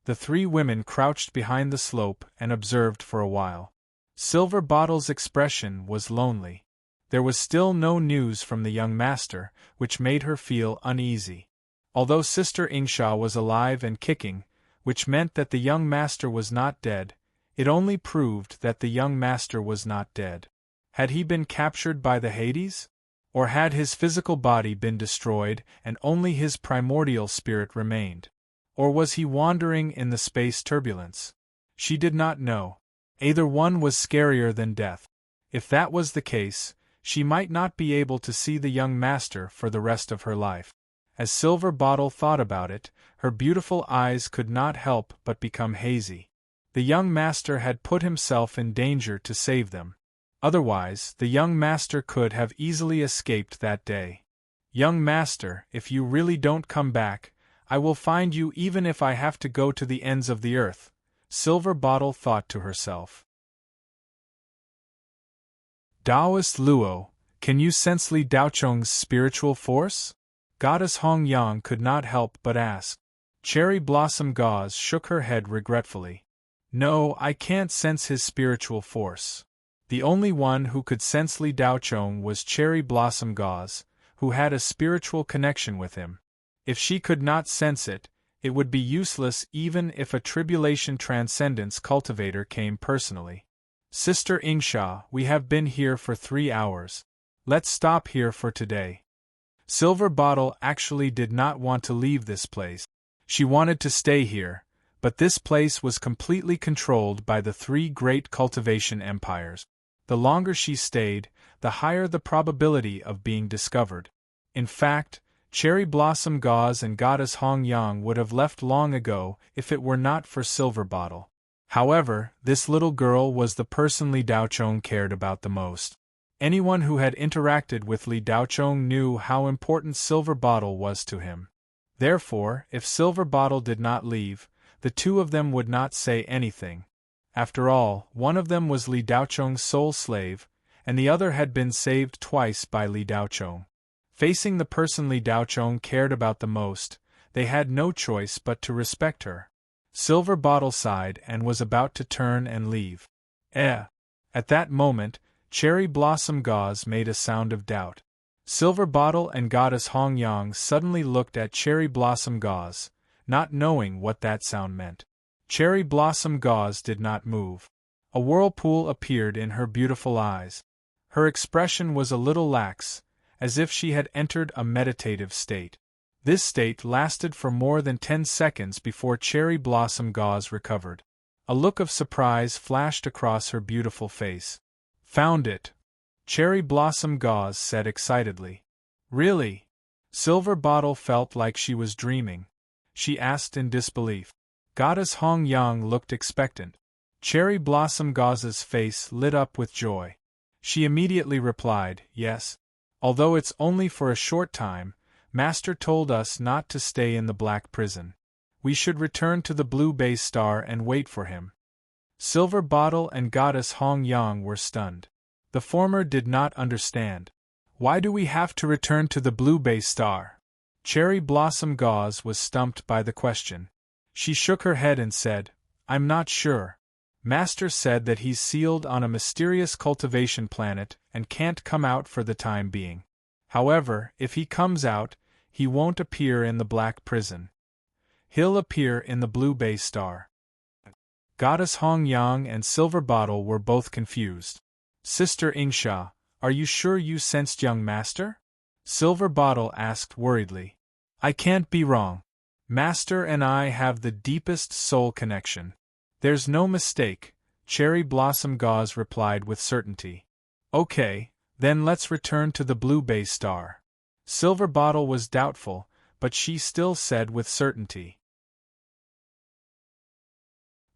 The 3 women crouched behind the slope and observed for a while. Silver Bottle's expression was lonely. There was still no news from the young master, which made her feel uneasy. Although Sister Ingsha was alive and kicking, which meant that the young master was not dead, it only proved that the young master was not dead. Had he been captured by the Hades? Or had his physical body been destroyed and only his primordial spirit remained? Or was he wandering in the space turbulence? She did not know. Either one was scarier than death. If that was the case, she might not be able to see the young master for the rest of her life. As Silver Bottle thought about it, her beautiful eyes could not help but become hazy. The young master had put himself in danger to save them. Otherwise, the young master could have easily escaped that day. Young master, if you really don't come back, I will find you even if I have to go to the ends of the earth, Silver Bottle thought to herself. Taoist Luo, can you sense Li Daocheng's spiritual force? Goddess Hong Yang could not help but ask. Cherry Blossom Gauze shook her head regretfully. No, I can't sense his spiritual force. The only one who could sense Li Daocheng was Cherry Blossom Gauze, who had a spiritual connection with him. If she could not sense it, it would be useless even if a Tribulation Transcendence cultivator came personally. Sister Ingsha, we have been here for 3 hours. Let's stop here for today. Silver Bottle actually did not want to leave this place. She wanted to stay here, but this place was completely controlled by the 3 great cultivation empires. The longer she stayed, the higher the probability of being discovered. In fact, Cherry Blossom Gauze and Goddess Hong Yang would have left long ago if it were not for Silver Bottle. However, this little girl was the person Li Daocheng cared about the most. Anyone who had interacted with Li Daocheng knew how important Silver Bottle was to him. Therefore, if Silver Bottle did not leave, the 2 of them would not say anything. After all, one of them was Li Daocheng's sole slave, and the other had been saved twice by Li Daocheng. Facing the person Li Daocheng cared about the most, they had no choice but to respect her. Silver Bottle sighed and was about to turn and leave. At that moment, Cherry Blossom Gauze made a sound of doubt. Silver Bottle and Goddess Hong Yang suddenly looked at Cherry Blossom Gauze, not knowing what that sound meant. Cherry Blossom Gauze did not move. A whirlpool appeared in her beautiful eyes. Her expression was a little lax, as if she had entered a meditative state. This state lasted for more than 10 seconds before Cherry Blossom Gauze recovered. A look of surprise flashed across her beautiful face. Found it! Cherry Blossom Gauze said excitedly. Really? Silver Bottle felt like she was dreaming. She asked in disbelief. Goddess Hong Yang looked expectant. Cherry Blossom Gauze's face lit up with joy. She immediately replied, yes. Although it's only for a short time, Master told us not to stay in the Black Prison. We should return to the Blue Bay Star and wait for him. Silver Bottle and Goddess Hong Yang were stunned. The former did not understand. Why do we have to return to the Blue Bay Star? Cherry Blossom Gauze was stumped by the question. She shook her head and said, I'm not sure. Master said that he's sealed on a mysterious cultivation planet and can't come out for the time being. However, if he comes out, he won't appear in the Black Prison. He'll appear in the Blue Bay Star. Goddess Hong Yang and Silver Bottle were both confused. Sister Ingsha, are you sure you sensed young master? Silver Bottle asked worriedly. I can't be wrong. Master and I have the deepest soul connection. There's no mistake, Cherry Blossom Gauze replied with certainty. Okay, then let's return to the Blue Bay Star. Silver Bottle was doubtful, but she still said with certainty.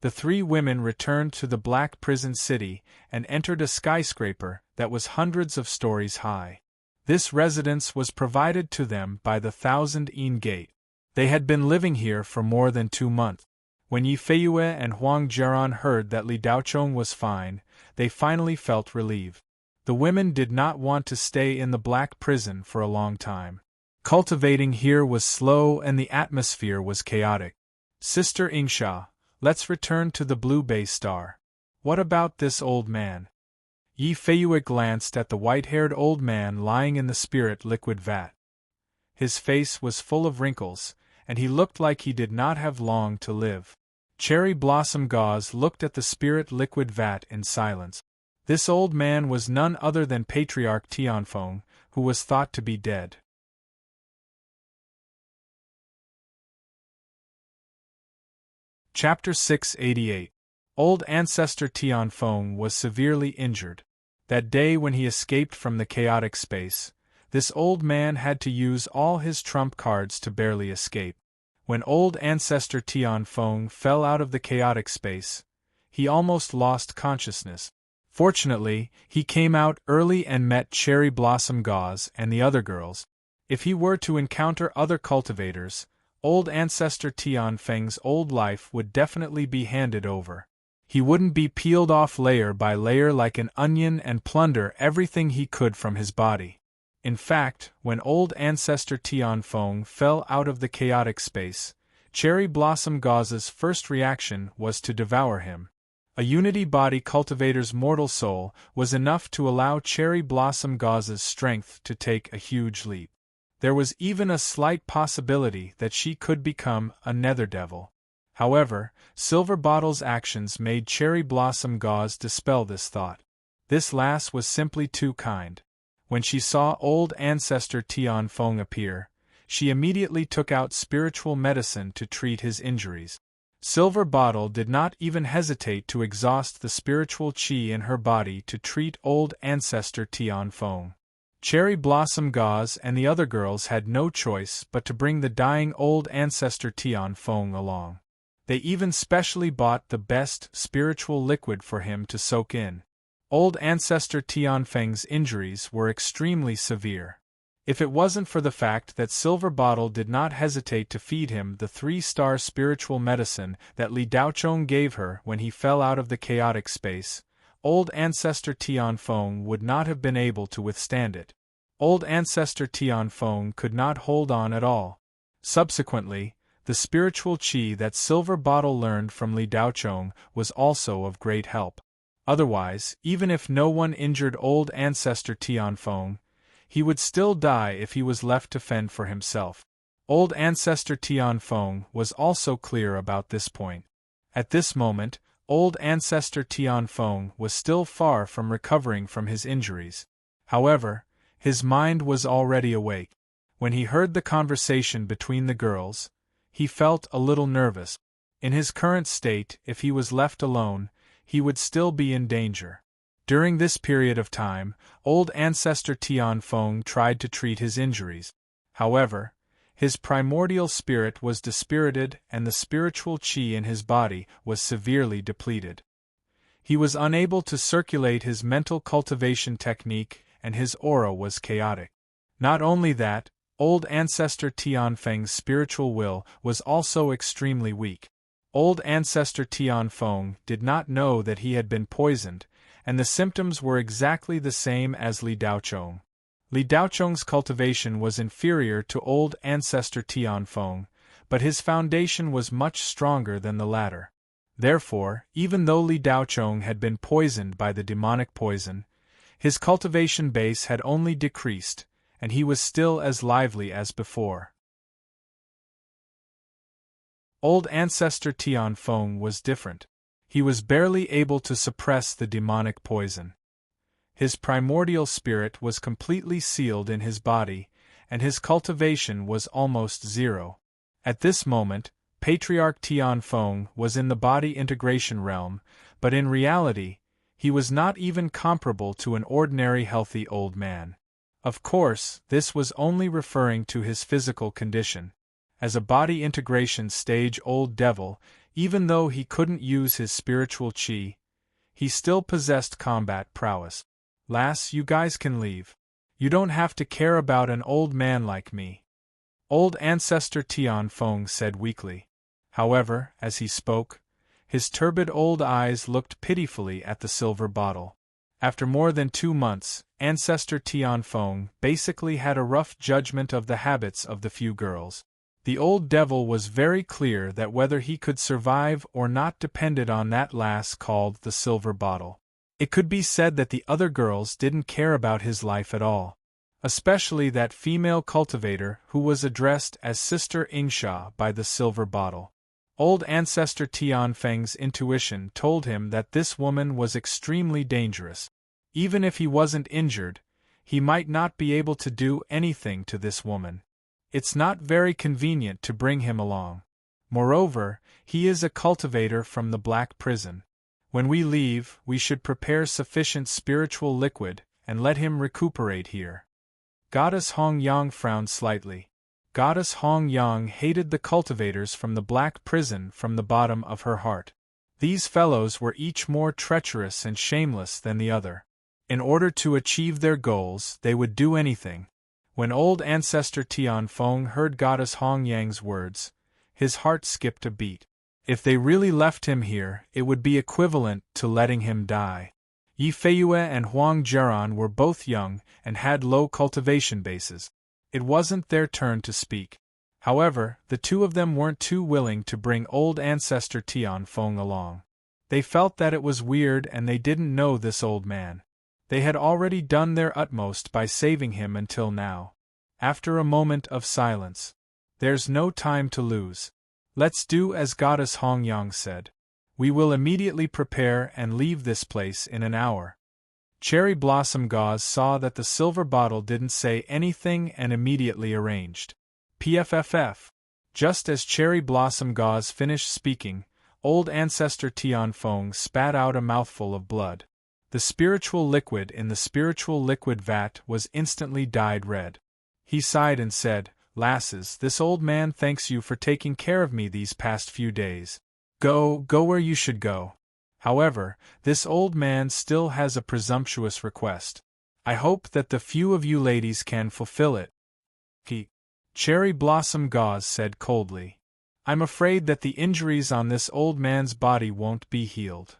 The 3 women returned to the Black Prison City and entered a skyscraper that was hundreds of stories high. This residence was provided to them by the Thousand Een Gate. They had been living here for more than 2 months. When Yi Feiyue and Huang Jiran heard that Li Daocheng was fine, they finally felt relieved. The women did not want to stay in the Black Prison for a long time. Cultivating here was slow and the atmosphere was chaotic. Sister Ingsha, let's return to the Blue Bay Star. What about this old man? Yi Feiyue glanced at the white-haired old man lying in the spirit liquid vat. His face was full of wrinkles, and he looked like he did not have long to live. Cherry Blossom Gauze looked at the spirit liquid vat in silence. This old man was none other than Patriarch Tianfeng, who was thought to be dead. Chapter 688. Old Ancestor Tianfeng was severely injured. That day when he escaped from the chaotic space, this old man had to use all his trump cards to barely escape. When old Ancestor Tianfeng fell out of the chaotic space, he almost lost consciousness. Fortunately, he came out early and met Cherry Blossom Gauze and the other girls. If he were to encounter other cultivators, old Ancestor Tianfeng's old life would definitely be handed over. He wouldn't be peeled off layer by layer like an onion and plunder everything he could from his body. In fact, when old Ancestor Tianfeng fell out of the chaotic space, Cherry Blossom Gauze's first reaction was to devour him. A Unity Body cultivator's mortal soul was enough to allow Cherry Blossom Gauze's strength to take a huge leap. There was even a slight possibility that she could become a nether devil. However, Silver Bottle's actions made Cherry Blossom Gauze dispel this thought. This lass was simply too kind. When she saw old Ancestor Tianfeng appear, she immediately took out spiritual medicine to treat his injuries. Silver Bottle did not even hesitate to exhaust the spiritual qi in her body to treat old Ancestor Tianfeng. Cherry Blossom Gauze and the other girls had no choice but to bring the dying old Ancestor Tianfeng along. They even specially bought the best spiritual liquid for him to soak in. Old Ancestor Tianfeng's injuries were extremely severe. If it wasn't for the fact that Silver Bottle did not hesitate to feed him the 3-star spiritual medicine that Li Daochong gave her when he fell out of the chaotic space, old Ancestor Tianfeng would not have been able to withstand it. Old Ancestor Tianfeng could not hold on at all. Subsequently, the spiritual qi that Silver Bottle learned from Li Daochong was also of great help. Otherwise, even if no one injured old Ancestor Tianfeng, he would still die if he was left to fend for himself. Old Ancestor Tianfeng was also clear about this point. At this moment, old Ancestor Tianfeng was still far from recovering from his injuries. However, his mind was already awake. When he heard the conversation between the girls, he felt a little nervous. In his current state, if he was left alone, he would still be in danger. During this period of time, old Ancestor Tianfeng tried to treat his injuries. However, his primordial spirit was dispirited and the spiritual qi in his body was severely depleted. He was unable to circulate his mental cultivation technique and his aura was chaotic. Not only that, old Ancestor Tianfeng's spiritual will was also extremely weak. Old Ancestor Tianfeng did not know that he had been poisoned, and the symptoms were exactly the same as Li Daochong. Li Daochong's cultivation was inferior to old Ancestor Tianfeng, but his foundation was much stronger than the latter. Therefore, even though Li Daochong had been poisoned by the demonic poison, his cultivation base had only decreased, and he was still as lively as before. Old Ancestor Tianfeng was different. He was barely able to suppress the demonic poison. His primordial spirit was completely sealed in his body, and his cultivation was almost zero. At this moment, Patriarch Tianfeng was in the body integration realm, but in reality, he was not even comparable to an ordinary healthy old man. Of course, this was only referring to his physical condition. As a body integration stage old devil, even though he couldn't use his spiritual qi, he still possessed combat prowess. Lass, you guys can leave. You don't have to care about an old man like me. Old Ancestor Tianfeng said weakly. However, as he spoke, his turbid old eyes looked pitifully at the silver bottle. After more than 2 months, Ancestor Tianfeng basically had a rough judgment of the habits of the few girls. The old devil was very clear that whether he could survive or not depended on that lass called the silver bottle. It could be said that the other girls didn't care about his life at all. Especially that female cultivator who was addressed as Sister Ingsha by the silver bottle. Old Ancestor Tianfeng's intuition told him that this woman was extremely dangerous. Even if he wasn't injured, he might not be able to do anything to this woman. It's not very convenient to bring him along. Moreover, he is a cultivator from the Black Prison. When we leave, we should prepare sufficient spiritual liquid and let him recuperate here. Goddess Hong Yang frowned slightly. Goddess Hong Yang hated the cultivators from the Black Prison from the bottom of her heart. These fellows were each more treacherous and shameless than the other. In order to achieve their goals, they would do anything. When old ancestor Tian Feng heard Goddess Hong Yang's words, his heart skipped a beat. If they really left him here, it would be equivalent to letting him die. Yi Feiyue and Huang Jiran were both young and had low cultivation bases. It wasn't their turn to speak. However, the two of them weren't too willing to bring old ancestor Tian Feng along. They felt that it was weird and they didn't know this old man. They had already done their utmost by saving him until now. After a moment of silence, "There's no time to lose. Let's do as Goddess Hong Yang said. We will immediately prepare and leave this place in an hour." Cherry Blossom Gauze saw that the silver bottle didn't say anything and immediately arranged. PFFF. Just as Cherry Blossom Gauze finished speaking, old ancestor Tian Feng spat out a mouthful of blood. The spiritual liquid in the spiritual liquid vat was instantly dyed red. He sighed and said, "Lasses, this old man thanks you for taking care of me these past few days. Go where you should go. However, this old man still has a presumptuous request. I hope that the few of you ladies can fulfill it." Cherry Blossom Gauze said coldly, "I'm afraid that the injuries on this old man's body won't be healed.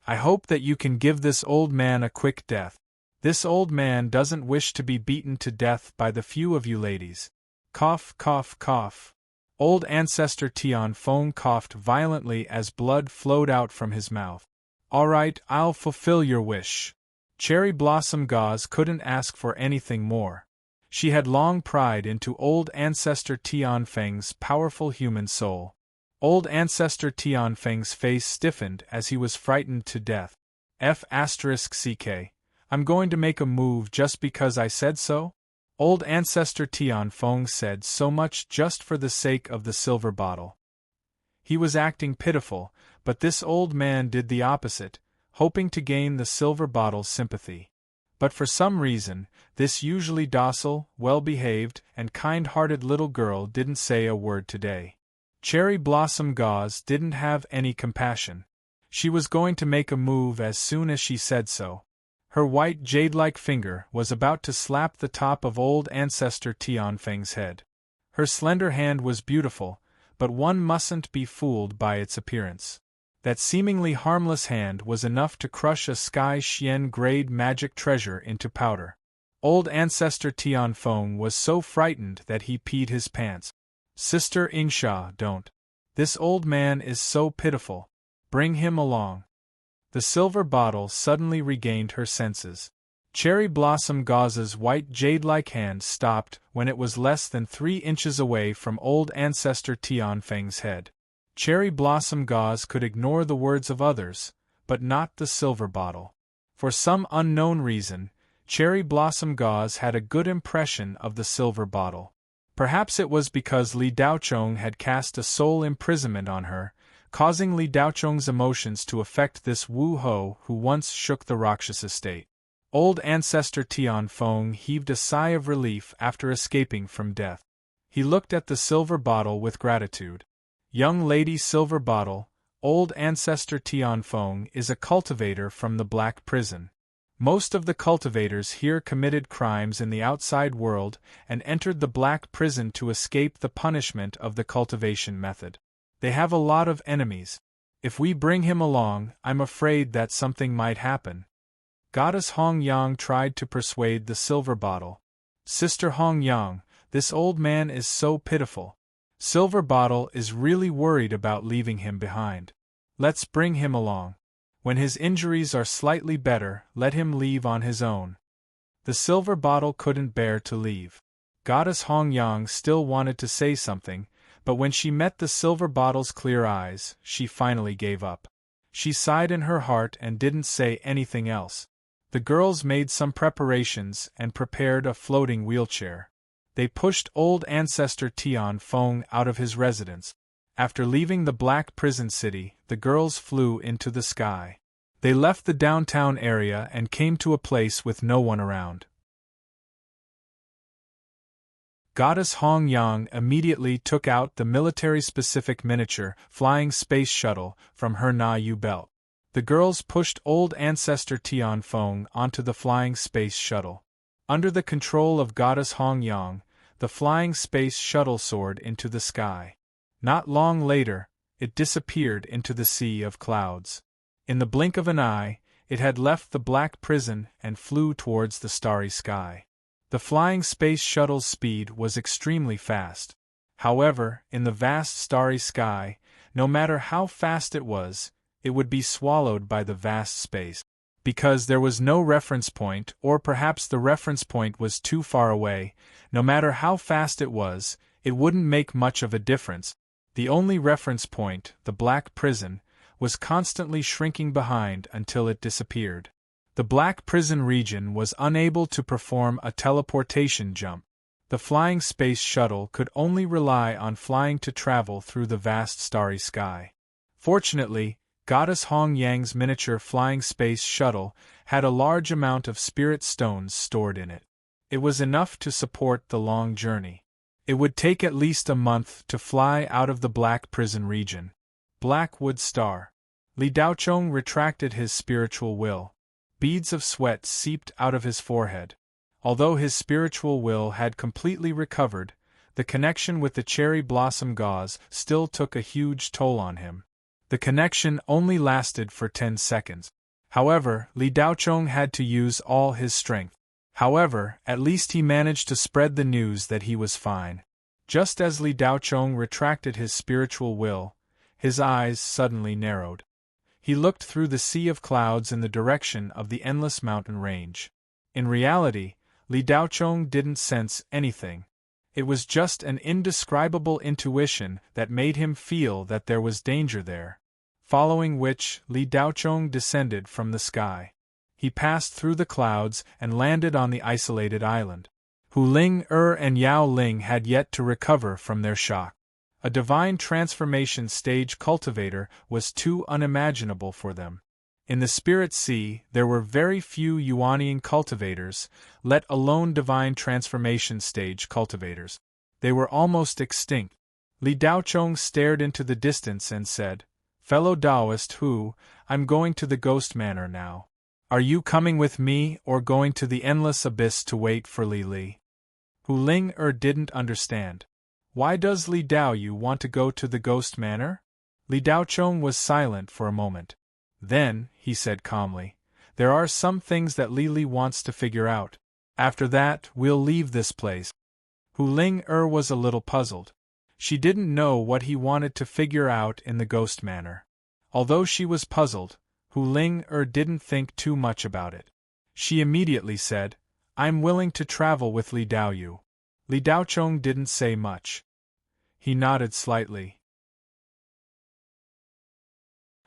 I hope that you can give this old man a quick death. This old man doesn't wish to be beaten to death by the few of you ladies." Cough, cough, cough. Old ancestor Tian Feng coughed violently as blood flowed out from his mouth. "All right, I'll fulfill your wish." Cherry Blossom Gauze couldn't ask for anything more. She had long pried into old ancestor Tian Feng's powerful human soul. Old ancestor Tian Feng's face stiffened as he was frightened to death. F***ck. I'm going to make a move just because I said so? Old ancestor Tian Feng said so much just for the sake of the silver bottle. He was acting pitiful, but this old man did the opposite, hoping to gain the silver bottle's sympathy. But for some reason, this usually docile, well-behaved, and kind-hearted little girl didn't say a word today. Cherry Blossom Gauze didn't have any compassion. She was going to make a move as soon as she said so. Her white jade-like finger was about to slap the top of old ancestor Tian Feng's head. Her slender hand was beautiful, but one mustn't be fooled by its appearance. That seemingly harmless hand was enough to crush a Sky Xian grade magic treasure into powder. Old ancestor Tian Feng was so frightened that he peed his pants. "Sister Ingsha, don't. This old man is so pitiful. Bring him along." The silver bottle suddenly regained her senses. Cherry Blossom Gauze's white jade-like hand stopped when it was less than 3 inches away from old ancestor Tian Feng's head. Cherry Blossom Gauze could ignore the words of others, but not the silver bottle. For some unknown reason, Cherry Blossom Gauze had a good impression of the silver bottle. Perhaps it was because Li Daochong had cast a soul imprisonment on her, causing Li Daochong's emotions to affect this Wu Ho who once shook the Rakshasa state. Old ancestor Tian Feng heaved a sigh of relief after escaping from death. He looked at the silver bottle with gratitude. "Young lady silver bottle, old ancestor Tian Feng is a cultivator from the Black Prison. Most of the cultivators here committed crimes in the outside world and entered the Black Prison to escape the punishment of the cultivation method. They have a lot of enemies. If we bring him along, I'm afraid that something might happen." Goddess Hong Yang tried to persuade the silver bottle. "Sister Hong Yang, this old man is so pitiful. Silver bottle is really worried about leaving him behind. Let's bring him along. When his injuries are slightly better, let him leave on his own." The silver bottle couldn't bear to leave. Goddess Hong Yang still wanted to say something, but when she met the silver bottle's clear eyes, she finally gave up. She sighed in her heart and didn't say anything else. The girls made some preparations and prepared a floating wheelchair. They pushed old ancestor Tian Feng out of his residence. After leaving the Black Prison City, the girls flew into the sky. They left the downtown area and came to a place with no one around. Goddess Hong Yang immediately took out the military-specific miniature flying space shuttle from her Na Yu belt. The girls pushed old ancestor Tian Feng onto the flying space shuttle. Under the control of Goddess Hong Yang, the flying space shuttle soared into the sky. Not long later, it disappeared into the sea of clouds. In the blink of an eye, it had left the black prison and flew towards the starry sky. The flying space shuttle's speed was extremely fast. However, in the vast starry sky, no matter how fast it would be swallowed by the vast space. Because there was no reference point, or perhaps the reference point was too far away, no matter how fast it wouldn't make much of a difference. The only reference point, the black prison, was constantly shrinking behind until it disappeared. The black prison region was unable to perform a teleportation jump. The flying space shuttle could only rely on flying to travel through the vast starry sky. Fortunately, Goddess Hong Yang's miniature flying space shuttle had a large amount of spirit stones stored in it. It was enough to support the long journey. It would take at least a month to fly out of the black prison region. Blackwood Star. Li Daochong retracted his spiritual will. Beads of sweat seeped out of his forehead. Although his spiritual will had completely recovered, the connection with the cherry blossom gauze still took a huge toll on him. The connection only lasted for 10 seconds. However, Li Daochong had to use all his strength. However, at least he managed to spread the news that he was fine. Just as Li Daochong retracted his spiritual will, his eyes suddenly narrowed. He looked through the sea of clouds in the direction of the endless mountain range. In reality, Li Daochong didn't sense anything. It was just an indescribable intuition that made him feel that there was danger there. Following which, Li Daochong descended from the sky. He passed through the clouds and landed on the isolated island. Hu Ling and Yao Ling had yet to recover from their shock. A divine transformation stage cultivator was too unimaginable for them. In the Spirit Sea, there were very few Yuanian cultivators, let alone divine transformation stage cultivators. They were almost extinct. Li Daochong stared into the distance and said, "Fellow Taoist Hu, I'm going to the Ghost Manor now. Are you coming with me or going to the endless abyss to wait for Li Li?" Hu Ling didn't understand. Why does Li Daoyu want to go to the Ghost Manor? Li Daochong was silent for a moment. Then, he said calmly, there are some things that Li Li wants to figure out. After that, we'll leave this place. Hu Ling was a little puzzled. She didn't know what he wanted to figure out in the Ghost Manor. Although she was puzzled, Hu Ling didn't think too much about it. She immediately said, "I'm willing to travel with Li Daoyu." Li Daochong didn't say much. He nodded slightly.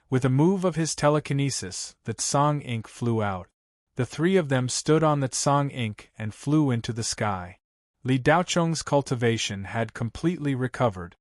With a move of his telekinesis, the Tsang ink flew out. The three of them stood on the Tsang ink and flew into the sky. Li Daochong's cultivation had completely recovered.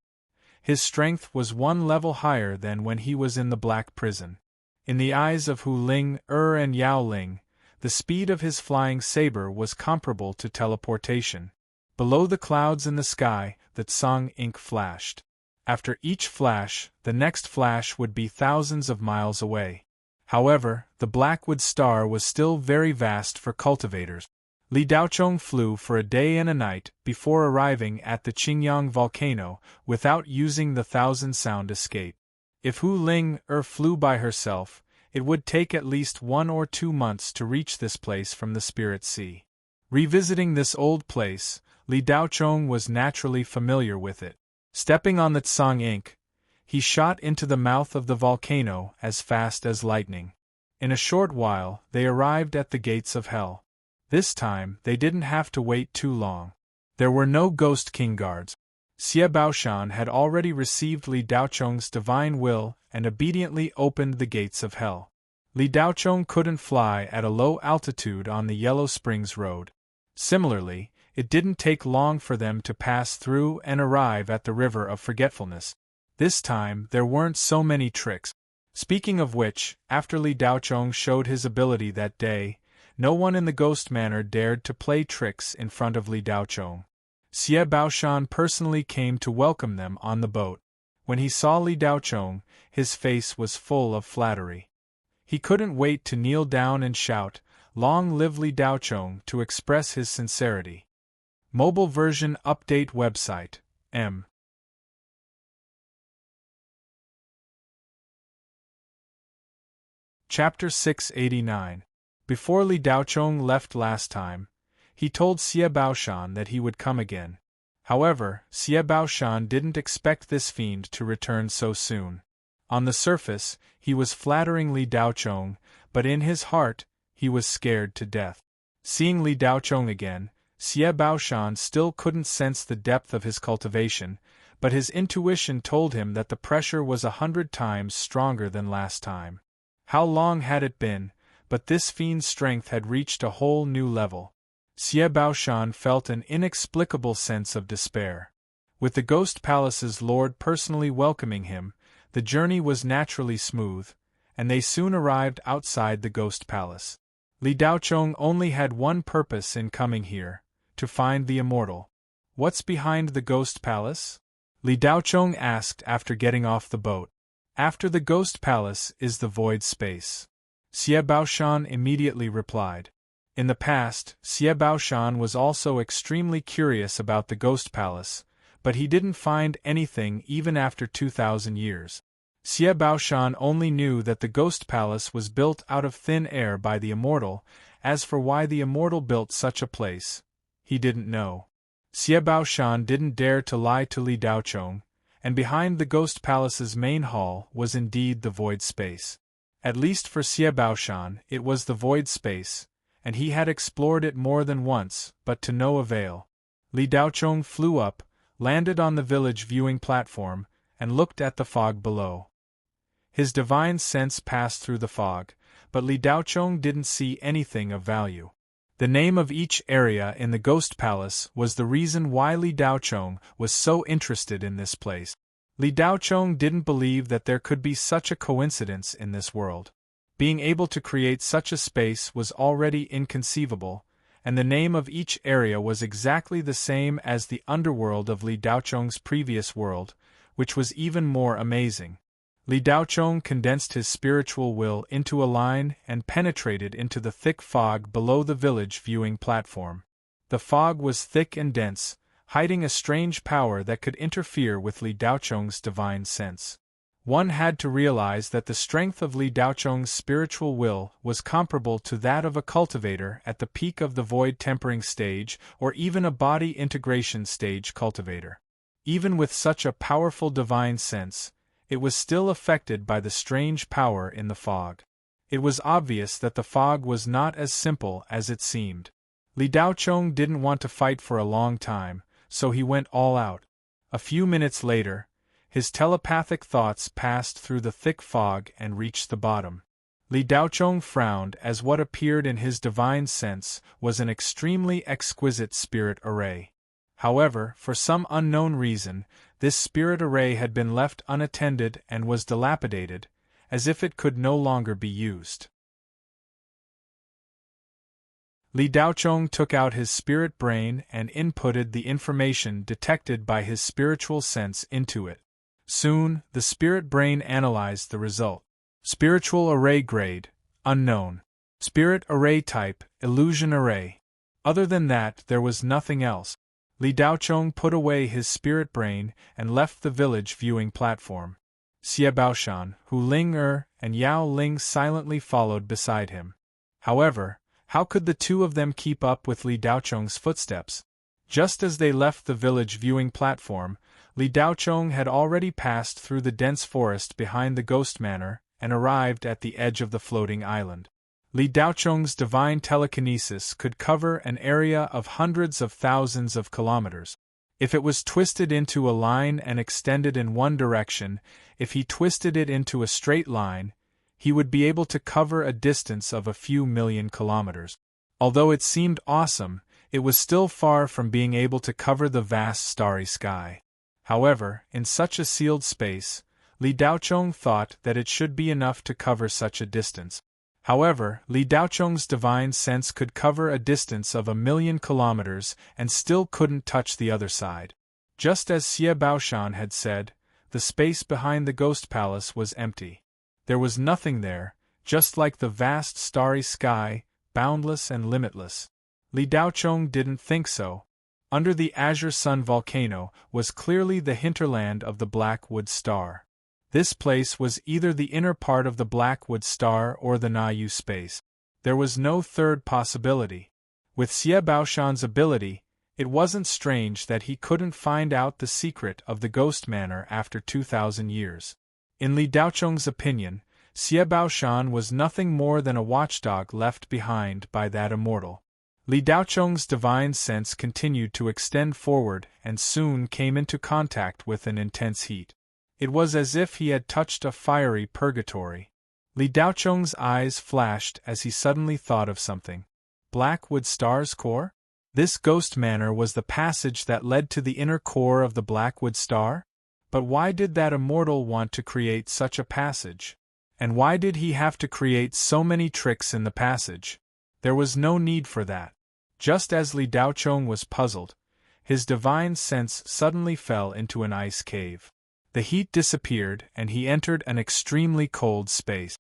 His strength was one level higher than when he was in the black prison. In the eyes of Hu Ling and Yao Ling, the speed of his flying saber was comparable to teleportation. Below the clouds in the sky, the Tsang ink flashed. After each flash, the next flash would be thousands of miles away. However, the Blackwood Star was still very vast for cultivators. Li Daochong flew for a day and a night before arriving at the Qingyang volcano without using the thousand-sound escape. If Hu Ling flew by herself, it would take at least 1 or 2 months to reach this place from the Spirit Sea. Revisiting this old place, Li Daochong was naturally familiar with it. Stepping on the Tsang ink, he shot into the mouth of the volcano as fast as lightning. In a short while, they arrived at the gates of hell. This time, they didn't have to wait too long. There were no Ghost King guards. Xie Baoshan had already received Li Daocheng's divine will and obediently opened the gates of hell. Li Daocheng couldn't fly at a low altitude on the Yellow Springs Road. Similarly, it didn't take long for them to pass through and arrive at the River of Forgetfulness. This time, there weren't so many tricks. Speaking of which, after Li Daocheng showed his ability that day, no one in the Ghost Manor dared to play tricks in front of Li Daocheng. Xie Baoshan personally came to welcome them on the boat. When he saw Li Daocheng, his face was full of flattery. He couldn't wait to kneel down and shout, "Long live Li Daocheng," to express his sincerity. Mobile version update website, M. Chapter 689. Before Li Daocheng left last time, he told Xie Baoshan that he would come again. However, Xie Baoshan didn't expect this fiend to return so soon. On the surface, he was flattering Li Daocheng, but in his heart, he was scared to death. Seeing Li Daocheng again, Xie Baoshan still couldn't sense the depth of his cultivation, but his intuition told him that the pressure was 100 times stronger than last time. How long had it been, but this fiend's strength had reached a whole new level. Xie Baoshan felt an inexplicable sense of despair. With the Ghost Palace's lord personally welcoming him, the journey was naturally smooth, and they soon arrived outside the Ghost Palace. Li Daocheng only had one purpose in coming here: to find the immortal. "What's behind the Ghost Palace?" Li Daocheng asked after getting off the boat. "After the Ghost Palace is the void space," Xie Baoshan immediately replied. In the past, Xie Baoshan was also extremely curious about the Ghost Palace, but he didn't find anything even after 2,000 years. Xie Baoshan only knew that the Ghost Palace was built out of thin air by the Immortal. As for why the Immortal built such a place, he didn't know. Xie Baoshan didn't dare to lie to Li Daocheng, and behind the Ghost Palace's main hall was indeed the void space. At least for Xie Baoshan, it was the void space, and he had explored it more than once, but to no avail. Li Daocheng flew up, landed on the village viewing platform, and looked at the fog below. His divine sense passed through the fog, but Li Daocheng didn't see anything of value. The name of each area in the Ghost Palace was the reason why Li Daocheng was so interested in this place. Li Daocheng didn't believe that there could be such a coincidence in this world. Being able to create such a space was already inconceivable, and the name of each area was exactly the same as the underworld of Li Daocheng's previous world, which was even more amazing. Li Daocheng condensed his spiritual will into a line and penetrated into the thick fog below the village viewing platform. The fog was thick and dense, hiding a strange power that could interfere with Li Daocheng's divine sense. One had to realize that the strength of Li Daocheng's spiritual will was comparable to that of a cultivator at the peak of the void tempering stage or even a body integration stage cultivator. Even with such a powerful divine sense, it was still affected by the strange power in the fog. It was obvious that the fog was not as simple as it seemed. Li Daocheng didn't want to fight for a long time, so he went all out. A few minutes later, his telepathic thoughts passed through the thick fog and reached the bottom. Li Daocheng frowned as what appeared in his divine sense was an extremely exquisite spirit array. However, for some unknown reason, this spirit array had been left unattended and was dilapidated, as if it could no longer be used. Li Daocheng took out his spirit brain and inputted the information detected by his spiritual sense into it. Soon, the spirit brain analyzed the result. Spiritual array grade, unknown. Spirit array type, illusion array. Other than that, there was nothing else. Li Daocheng put away his spirit brain and left the village viewing platform. Xie Baoshan, Hu Ling and Yao Ling silently followed beside him. However, how could the two of them keep up with Li Daocheng's footsteps? Just as they left the village viewing platform, Li Daocheng had already passed through the dense forest behind the Ghost Manor and arrived at the edge of the floating island. Li Daocheng's divine telekinesis could cover an area of hundreds of thousands of kilometers. If it was twisted into a line and extended in one direction, if he twisted it into a straight line, he would be able to cover a distance of a few million kilometers. Although it seemed awesome, it was still far from being able to cover the vast starry sky. However, in such a sealed space, Li Daochong thought that it should be enough to cover such a distance. However, Li Daochong's divine sense could cover a distance of 1,000,000 kilometers and still couldn't touch the other side. Just as Xie Baoshan had said, the space behind the ghost palace was empty. There was nothing there, just like the vast starry sky, boundless and limitless. Li Daochong didn't think so. Under the azure sun volcano was clearly the hinterland of the Blackwood Star. This place was either the inner part of the Blackwood Star or the Nayu space. There was no third possibility. With Xie Baoshan's ability, it wasn't strange that he couldn't find out the secret of the Ghost Manor after 2,000 years. In Li Daochong's opinion, Xie Baoshan was nothing more than a watchdog left behind by that immortal. Li Daochong's divine sense continued to extend forward and soon came into contact with an intense heat. It was as if he had touched a fiery purgatory. Li Daochong's eyes flashed as he suddenly thought of something. Blackwood Star's core? This ghost manor was the passage that led to the inner core of the Blackwood Star? But why did that immortal want to create such a passage? And why did he have to create so many tricks in the passage? There was no need for that. Just as Li Daochong was puzzled, his divine sense suddenly fell into an ice cave. The heat disappeared and he entered an extremely cold space.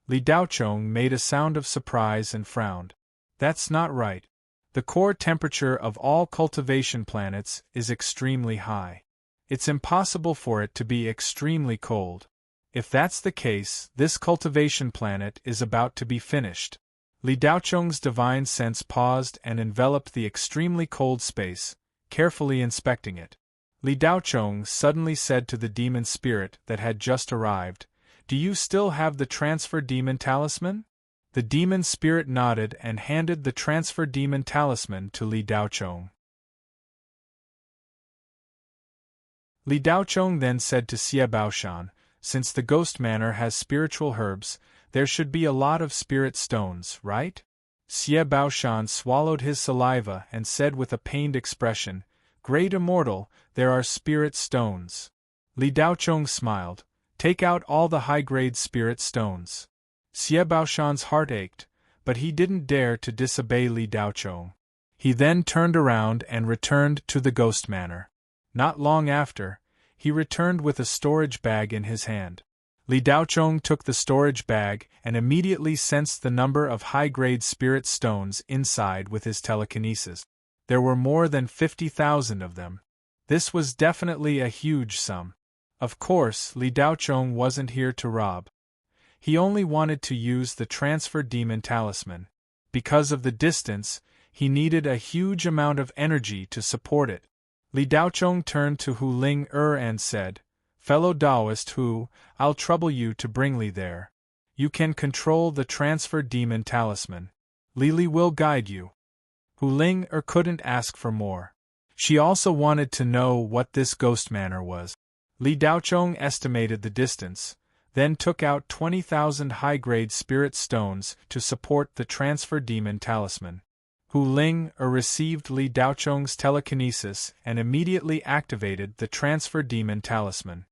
Li Daochong made a sound of surprise and frowned. That's not right. The core temperature of all cultivation planets is extremely high. It's impossible for it to be extremely cold. If that's the case, this cultivation planet is about to be finished. Li Daochong's divine sense paused and enveloped the extremely cold space, carefully inspecting it. Li Daochong suddenly said to the demon spirit that had just arrived, "Do you still have the transfer demon talisman?" The demon spirit nodded and handed the transfer demon talisman to Li Daochong. Li Daochong then said to Xie Baoshan, "Since the ghost manor has spiritual herbs, there should be a lot of spirit stones, right?" Xie Baoshan swallowed his saliva and said with a pained expression, "Great Immortal, there are spirit stones." Li Daochong smiled. "Take out all the high-grade spirit stones." Xie Baoshan's heart ached, but he didn't dare to disobey Li Daochong. He then turned around and returned to the ghost manor. Not long after, he returned with a storage bag in his hand. Li Daochong took the storage bag and immediately sensed the number of high-grade spirit stones inside with his telekinesis. There were more than 50,000 of them. This was definitely a huge sum. Of course, Li Daochong wasn't here to rob. He only wanted to use the transfer demon talisman. Because of the distance, he needed a huge amount of energy to support it. Li Daochong turned to Hu Ling and said, "Fellow Taoist Hu, I'll trouble you to bring Li there. You can control the transfer demon talisman. Li will guide you." Hu Ling couldn't ask for more. She also wanted to know what this ghost manor was. Li Daochong estimated the distance, then took out 20,000 high-grade spirit stones to support the transfer demon talisman. Hu Ling received Li Daochong's telekinesis and immediately activated the transfer demon talisman.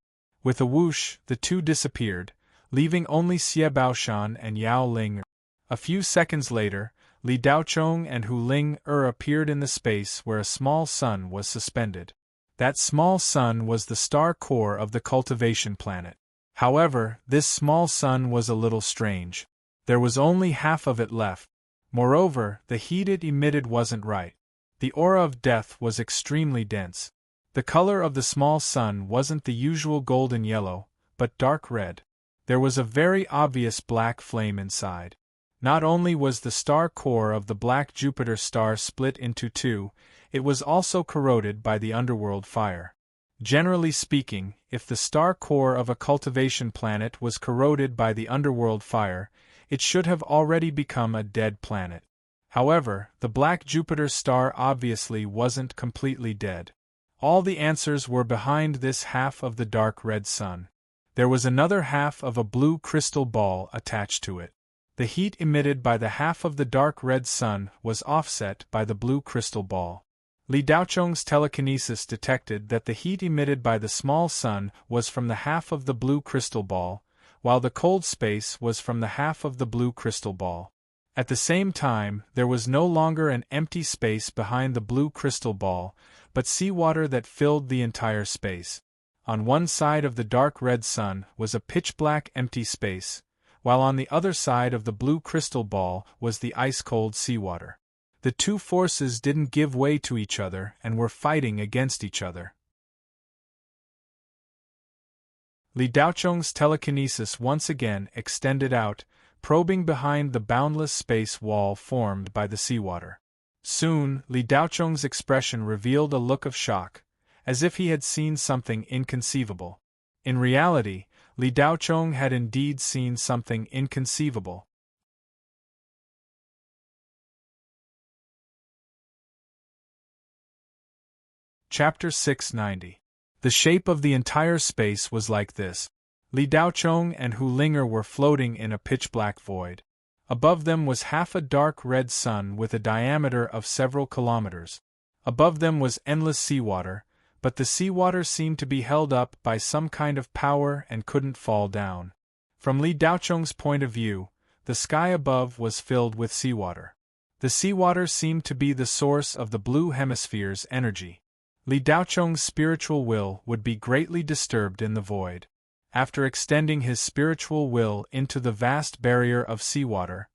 With a whoosh, the two disappeared, leaving only Xie Baoshan and Yao Ling. A few seconds later, Li Daochong and Hu Ling appeared in the space where a small sun was suspended. That small sun was the star core of the cultivation planet. However, this small sun was a little strange. There was only half of it left. Moreover, the heat it emitted wasn't right. The aura of death was extremely dense. The color of the small sun wasn't the usual golden yellow, but dark red. There was a very obvious black flame inside. Not only was the star core of the black Jupiter star split into two, it was also corroded by the underworld fire. Generally speaking, if the star core of a cultivation planet was corroded by the underworld fire, it should have already become a dead planet. However, the black Jupiter star obviously wasn't completely dead. All the answers were behind this half of the dark red sun. There was another half of a blue crystal ball attached to it. The heat emitted by the half of the dark red sun was offset by the blue crystal ball. Li Daocheng's telekinesis detected that the heat emitted by the small sun was from the half of the blue crystal ball, while the cold space was from the half of the blue crystal ball. At the same time, there was no longer an empty space behind the blue crystal ball, but seawater that filled the entire space. On one side of the dark red sun was a pitch-black empty space, while on the other side of the blue crystal ball was the ice-cold seawater. The two forces didn't give way to each other and were fighting against each other. Li Daocheng's telekinesis once again extended out, probing behind the boundless space wall formed by the seawater. Soon, Li Daocheng's expression revealed a look of shock, as if he had seen something inconceivable. In reality, Li Daocheng had indeed seen something inconceivable. Chapter 690. The shape of the entire space was like this. Li Daocheng and Hu Linger were floating in a pitch-black void. Above them was half a dark red sun with a diameter of several kilometers. Above them was endless seawater, but the seawater seemed to be held up by some kind of power and couldn't fall down. From Li Daocheng's point of view, the sky above was filled with seawater. The seawater seemed to be the source of the blue hemisphere's energy. Li Daocheng's spiritual will would be greatly disturbed in the void. After extending his spiritual will into the vast barrier of seawater,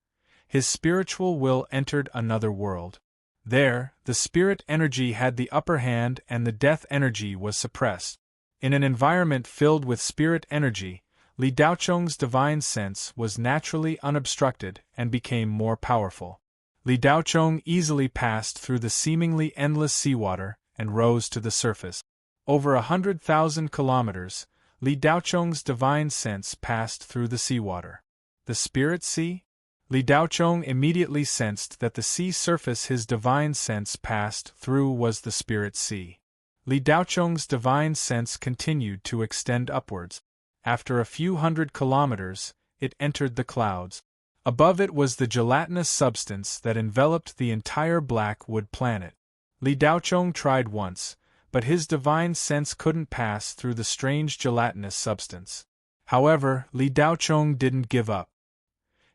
his spiritual will entered another world. There, the spirit energy had the upper hand and the death energy was suppressed. In an environment filled with spirit energy, Li Daocheng's divine sense was naturally unobstructed and became more powerful. Li Daocheng easily passed through the seemingly endless seawater and rose to the surface. Over 100,000 kilometers, Li Daocheng's divine sense passed through the seawater. The spirit sea? Li Daocheng immediately sensed that the sea surface his divine sense passed through was the spirit sea. Li Daocheng's divine sense continued to extend upwards. After a few hundred kilometers, it entered the clouds. Above it was the gelatinous substance that enveloped the entire black wood planet. Li Daocheng tried once, but his divine sense couldn't pass through the strange gelatinous substance. However, Li Daocheng didn't give up.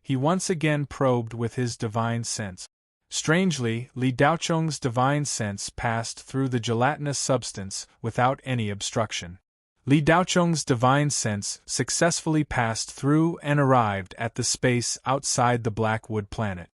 He once again probed with his divine sense. Strangely, Li Daocheng's divine sense passed through the gelatinous substance without any obstruction. Li Daocheng's divine sense successfully passed through and arrived at the space outside the black wood planet.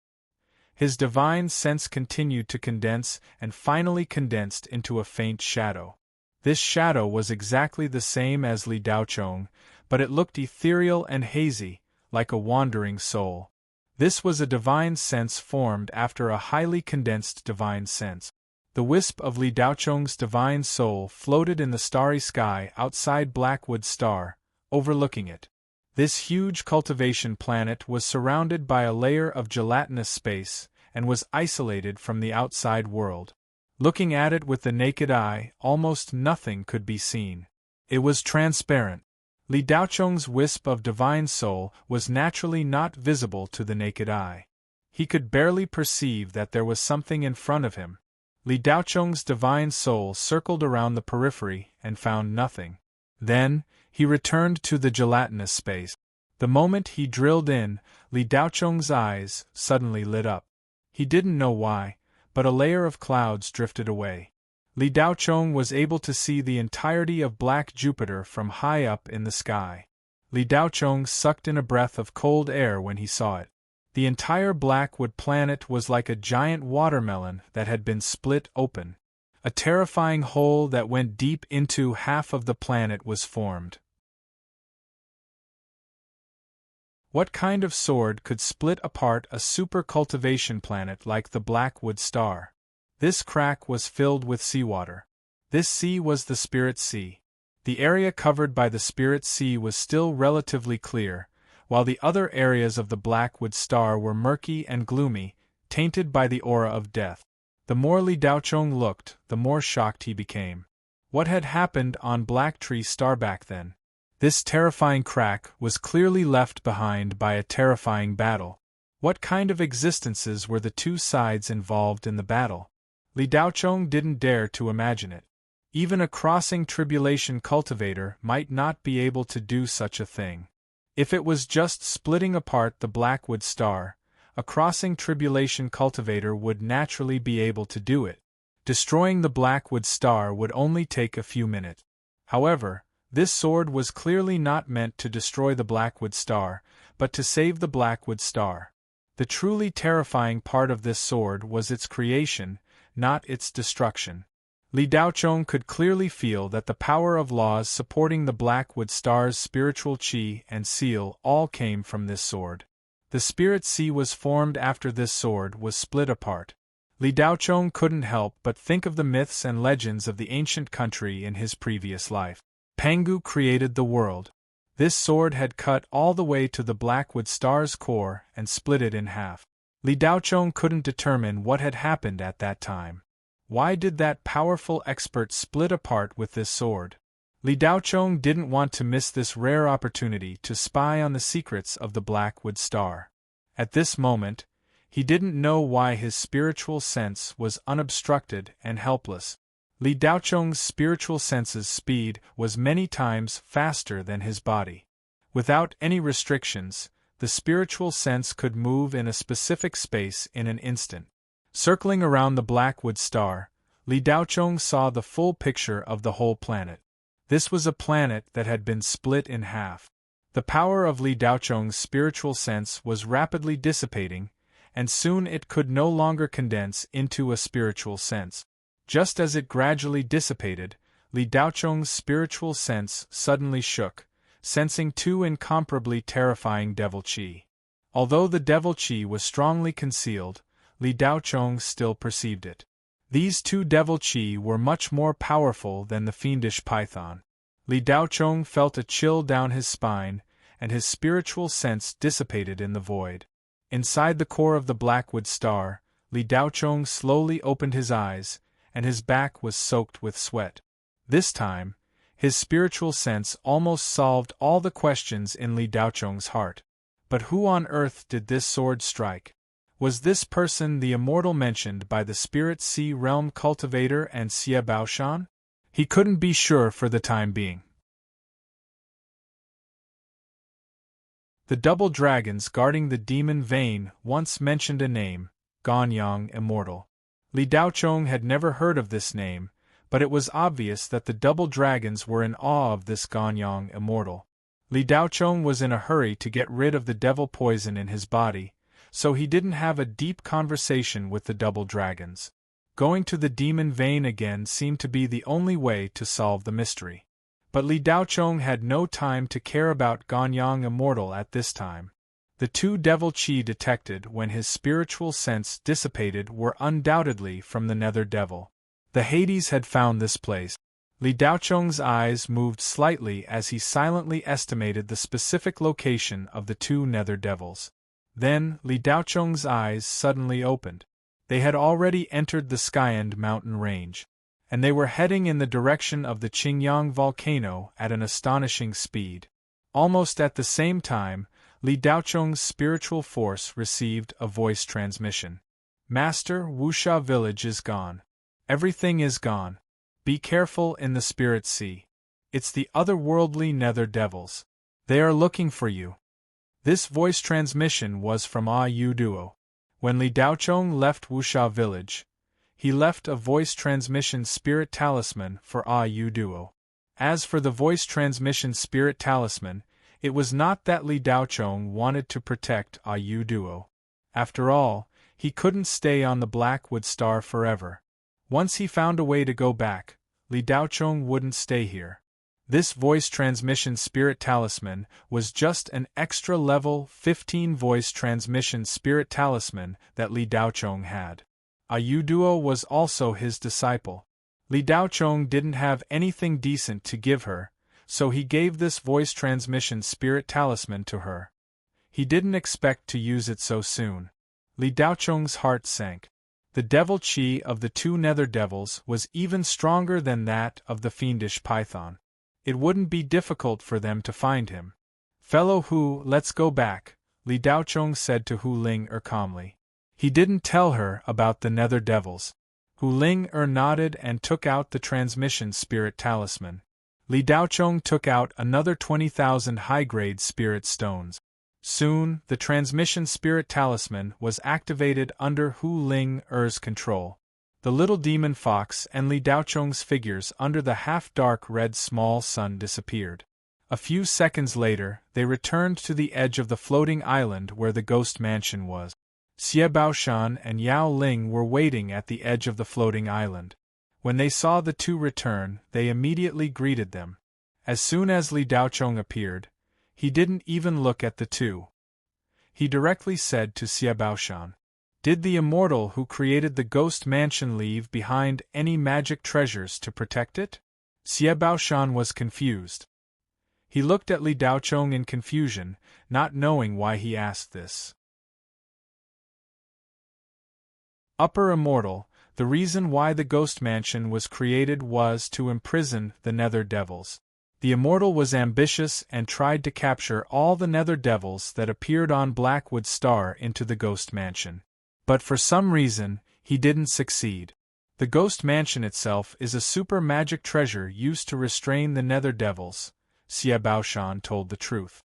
His divine sense continued to condense and finally condensed into a faint shadow. This shadow was exactly the same as Li Daocheng, but it looked ethereal and hazy, like a wandering soul. This was a divine sense formed after a highly condensed divine sense. The wisp of Li Daocheng's divine soul floated in the starry sky outside Blackwood Star, overlooking it. This huge cultivation planet was surrounded by a layer of gelatinous space, and was isolated from the outside world. Looking at it with the naked eye, almost nothing could be seen. It was transparent. Li Daocheng's wisp of divine soul was naturally not visible to the naked eye. He could barely perceive that there was something in front of him. Li Daocheng's divine soul circled around the periphery and found nothing. Then, he returned to the gelatinous space. The moment he drilled in, Li Daocheng's eyes suddenly lit up. He didn't know why, but a layer of clouds drifted away. Li Daocheng was able to see the entirety of black Jupiter from high up in the sky. Li Daocheng sucked in a breath of cold air when he saw it. The entire Blackwood planet was like a giant watermelon that had been split open. A terrifying hole that went deep into half of the planet was formed. What kind of sword could split apart a super-cultivation planet like the Blackwood Star? This crack was filled with seawater. This sea was the Spirit Sea. The area covered by the Spirit Sea was still relatively clear, while the other areas of the Blackwood Star were murky and gloomy, tainted by the aura of death. The more Li Daocheng looked, the more shocked he became. What had happened on Black Tree Star back then? This terrifying crack was clearly left behind by a terrifying battle. What kind of existences were the two sides involved in the battle? Li Daochong didn't dare to imagine it. Even a crossing tribulation cultivator might not be able to do such a thing. If it was just splitting apart the Blackwood Star, a crossing tribulation cultivator would naturally be able to do it. Destroying the Blackwood Star would only take a few minutes. However, this sword was clearly not meant to destroy the Blackwood Star, but to save the Blackwood Star. The truly terrifying part of this sword was its creation, not its destruction. Li Daochong could clearly feel that the power of laws supporting the Blackwood Star's spiritual chi and seal all came from this sword. The spirit sea was formed after this sword was split apart. Li Daochong couldn't help but think of the myths and legends of the ancient country in his previous life. Pangu created the world. This sword had cut all the way to the Blackwood Star's core and split it in half. Li Daochong couldn't determine what had happened at that time. Why did that powerful expert split apart with this sword? Li Daochong didn't want to miss this rare opportunity to spy on the secrets of the Blackwood Star. At this moment, he didn't know why his spiritual sense was unobstructed and helpless. Li Daochong's spiritual sense's speed was many times faster than his body. Without any restrictions, the spiritual sense could move in a specific space in an instant. Circling around the Blackwood Star, Li Daochong saw the full picture of the whole planet. This was a planet that had been split in half. The power of Li Daochong's spiritual sense was rapidly dissipating, and soon it could no longer condense into a spiritual sense. Just as it gradually dissipated, Li Daochong's spiritual sense suddenly shook, sensing two incomparably terrifying devil chi. Although the devil chi was strongly concealed, Li Daochong still perceived it. These two devil chi were much more powerful than the fiendish python. Li Daochong felt a chill down his spine, and his spiritual sense dissipated in the void. Inside the core of the Blackwood Star, Li Daochong slowly opened his eyes, and his back was soaked with sweat. This time, his spiritual sense almost solved all the questions in Li Daochong's heart. But who on earth did this sword strike? Was this person the immortal mentioned by the Spirit Sea Realm cultivator and Xie Baoshan? He couldn't be sure for the time being. The double dragons guarding the demon vein once mentioned a name, Ganyang Immortal. Li Daochong had never heard of this name, but it was obvious that the double dragons were in awe of this Ganyang Immortal. Li Daochong was in a hurry to get rid of the devil poison in his body, so he didn't have a deep conversation with the double dragons. Going to the demon vein again seemed to be the only way to solve the mystery. But Li Daochong had no time to care about Ganyang Immortal at this time. The two devil chi detected when his spiritual sense dissipated were undoubtedly from the Nether Devil. The Hades had found this place. Li Daochong's eyes moved slightly as he silently estimated the specific location of the two Nether Devils. Then, Li Daochong's eyes suddenly opened. They had already entered the Skyend mountain range, and they were heading in the direction of the Qingyang volcano at an astonishing speed. Almost at the same time, Li Daochong's spiritual force received a voice transmission. Master, Wuxia village is gone. Everything is gone. Be careful in the Spirit Sea. It's the otherworldly Nether Devils. They are looking for you. This voice transmission was from Yu Duo. When Li Daochong left Wuxia village, he left a voice transmission spirit talisman for Yu Duo. As for the voice transmission spirit talisman, it was not that Li Daochong wanted to protect Yu Duo. After all, he couldn't stay on the Blackwood Star forever. Once he found a way to go back, Li Daochong wouldn't stay here. This voice transmission spirit talisman was just an extra level 15 voice transmission spirit talisman that Li Daochong had. Yu Duo was also his disciple. Li Daochong didn't have anything decent to give her, so he gave this voice transmission spirit talisman to her. He didn't expect to use it so soon. Li Daochong's heart sank. The devil chi of the two nether devils was even stronger than that of the fiendish python. It wouldn't be difficult for them to find him. Fellow Hu, let's go back, Li Daochong said to Hu Ling calmly. He didn't tell her about the nether devils. Hu Ling nodded and took out the transmission spirit talisman. Li Daochong took out another 20,000 high-grade spirit stones. Soon, the transmission spirit talisman was activated under Hu Ling-er's control. The little demon fox and Li Daochong's figures under the half-dark red small sun disappeared. A few seconds later, they returned to the edge of the floating island where the ghost mansion was. Xie Baoshan and Yao Ling were waiting at the edge of the floating island. When they saw the two return, they immediately greeted them. As soon as Li Daochong appeared, he didn't even look at the two. He directly said to Xie Baoshan, "Did the immortal who created the ghost mansion leave behind any magic treasures to protect it?" Xie Baoshan was confused. He looked at Li Daochong in confusion, not knowing why he asked this. Upper Immortal, the reason why the ghost mansion was created was to imprison the nether devils. The immortal was ambitious and tried to capture all the nether devils that appeared on Blackwood Star into the ghost mansion. But for some reason, he didn't succeed. The ghost mansion itself is a super magic treasure used to restrain the nether devils. Xie Baoshan told the truth.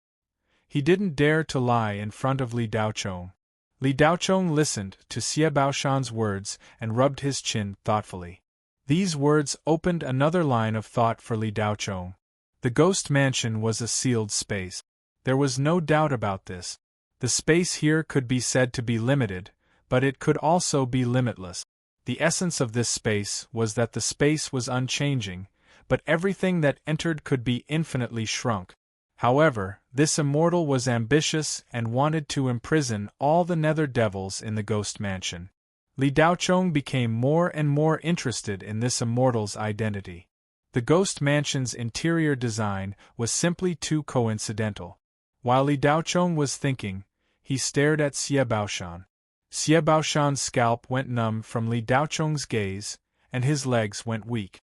He didn't dare to lie in front of Li Daochong. Li Daochong listened to Xie Baoshan's words and rubbed his chin thoughtfully. These words opened another line of thought for Li Daochong. The ghost mansion was a sealed space. There was no doubt about this. The space here could be said to be limited, but it could also be limitless. The essence of this space was that the space was unchanging, but everything that entered could be infinitely shrunk. However, this immortal was ambitious and wanted to imprison all the nether devils in the ghost mansion. Li Daochong became more and more interested in this immortal's identity. The ghost mansion's interior design was simply too coincidental. While Li Daochong was thinking, he stared at Xie Baoshan. Xie Baoshan's scalp went numb from Li Daochong's gaze, and his legs went weak.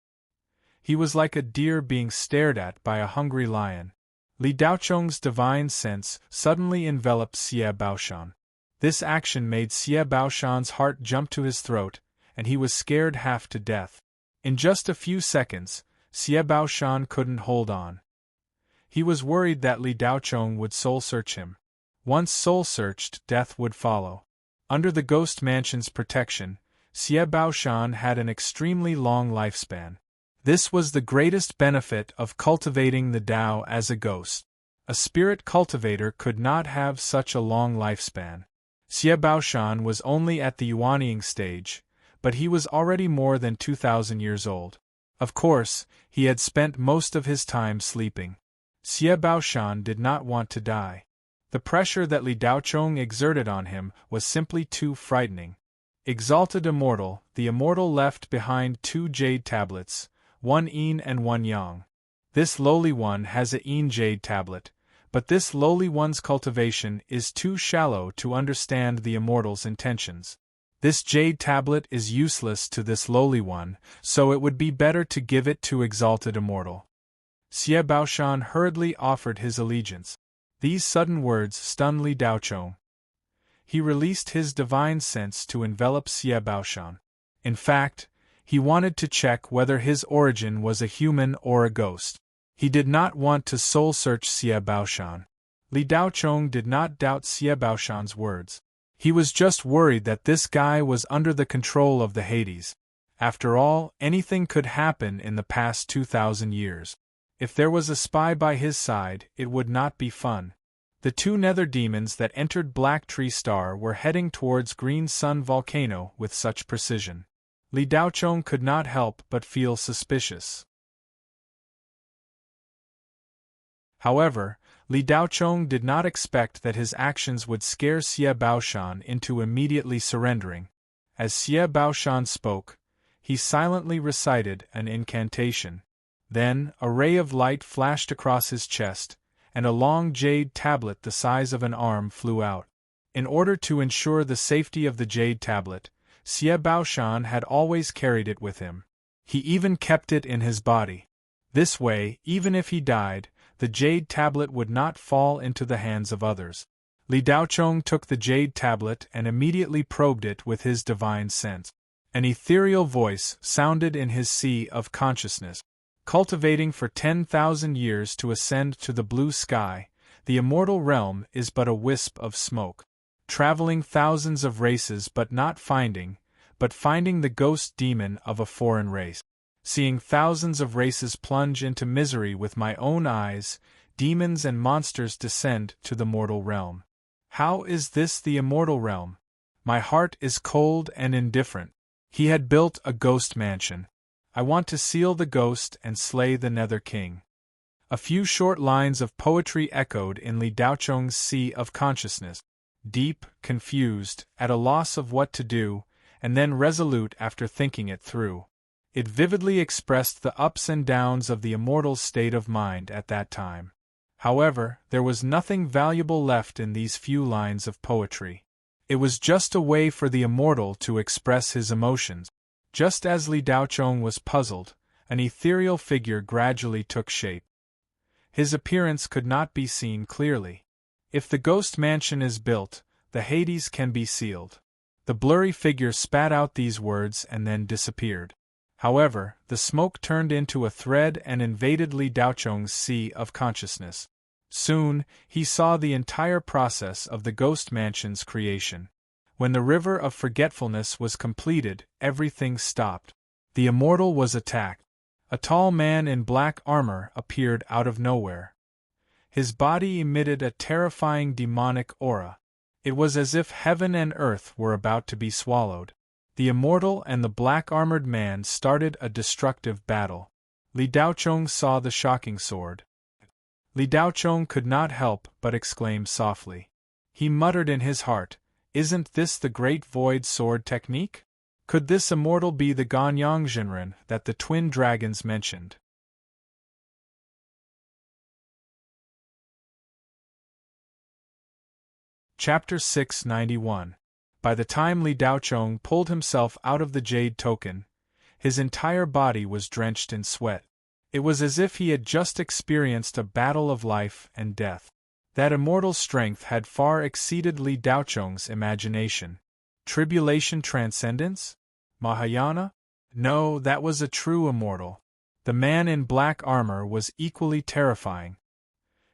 He was like a deer being stared at by a hungry lion. Li Daochong's divine sense suddenly enveloped Xie Baoshan. This action made Xie Baoshan's heart jump to his throat, and he was scared half to death. In just a few seconds, Xie Baoshan couldn't hold on. He was worried that Li Daochong would soul-search him. Once soul-searched, death would follow. Under the ghost mansion's protection, Xie Baoshan had an extremely long lifespan. This was the greatest benefit of cultivating the Tao as a ghost. A spirit cultivator could not have such a long lifespan. Xie Baoshan was only at the Yuanying stage, but he was already more than 2,000 years old. Of course, he had spent most of his time sleeping. Xie Baoshan did not want to die. The pressure that Li Daochong exerted on him was simply too frightening. Exalted Immortal, the immortal left behind 2 jade tablets, one yin and one yang. This lowly one has a yin jade tablet, but this lowly one's cultivation is too shallow to understand the immortal's intentions. This jade tablet is useless to this lowly one, so it would be better to give it to Exalted Immortal. Xie Baoshan hurriedly offered his allegiance. These sudden words stunned Li Daochong. He released his divine sense to envelop Xie Baoshan. In fact, he wanted to check whether his origin was a human or a ghost. He did not want to soul-search Xie Baoshan. Li Daochong did not doubt Xie Baoshan's words. He was just worried that this guy was under the control of the Hades. After all, anything could happen in the past 2,000 years. If there was a spy by his side, it would not be fun. The 2 nether demons that entered Black Tree Star were heading towards Green Sun Volcano with such precision. Li Daochong could not help but feel suspicious. However, Li Daochong did not expect that his actions would scare Xie Baoshan into immediately surrendering. As Xie Baoshan spoke, he silently recited an incantation. Then, a ray of light flashed across his chest, and a long jade tablet the size of an arm flew out. In order to ensure the safety of the jade tablet, Xie Baoshan had always carried it with him. He even kept it in his body. This way, even if he died, the jade tablet would not fall into the hands of others. Li Daochong took the jade tablet and immediately probed it with his divine sense. An ethereal voice sounded in his sea of consciousness. Cultivating for 10,000 years to ascend to the blue sky, the immortal realm is but a wisp of smoke. Traveling thousands of races but finding the ghost demon of a foreign race. Seeing thousands of races plunge into misery with my own eyes, demons and monsters descend to the mortal realm. How is this the immortal realm? My heart is cold and indifferent. He had built a ghost mansion. I want to seal the ghost and slay the Nether King. A few short lines of poetry echoed in Li Daochong's sea of consciousness. Deep, confused, at a loss of what to do, and then resolute after thinking it through. It vividly expressed the ups and downs of the immortal's state of mind at that time. However, there was nothing valuable left in these few lines of poetry. It was just a way for the immortal to express his emotions. Just as Li Daochong was puzzled, an ethereal figure gradually took shape. His appearance could not be seen clearly. If the ghost mansion is built, the Hades can be sealed. The blurry figure spat out these words and then disappeared. However, the smoke turned into a thread and invaded Li Daochong's sea of consciousness. Soon, he saw the entire process of the ghost mansion's creation. When the river of forgetfulness was completed, everything stopped. The immortal was attacked. A tall man in black armor appeared out of nowhere. His body emitted a terrifying demonic aura. It was as if heaven and earth were about to be swallowed. The immortal and the black-armored man started a destructive battle. Li Daochong saw the shocking sword. Li Daochong could not help but exclaim softly. He muttered in his heart, "Isn't this the great void sword technique? Could this immortal be the Ganyang Jinren that the twin dragons mentioned?" Chapter 691. By the time Li Daochong pulled himself out of the jade token, his entire body was drenched in sweat. It was as if he had just experienced a battle of life and death. That immortal strength had far exceeded Li Daochong's imagination. Tribulation transcendence? Mahayana? No, that was a true immortal. The man in black armor was equally terrifying.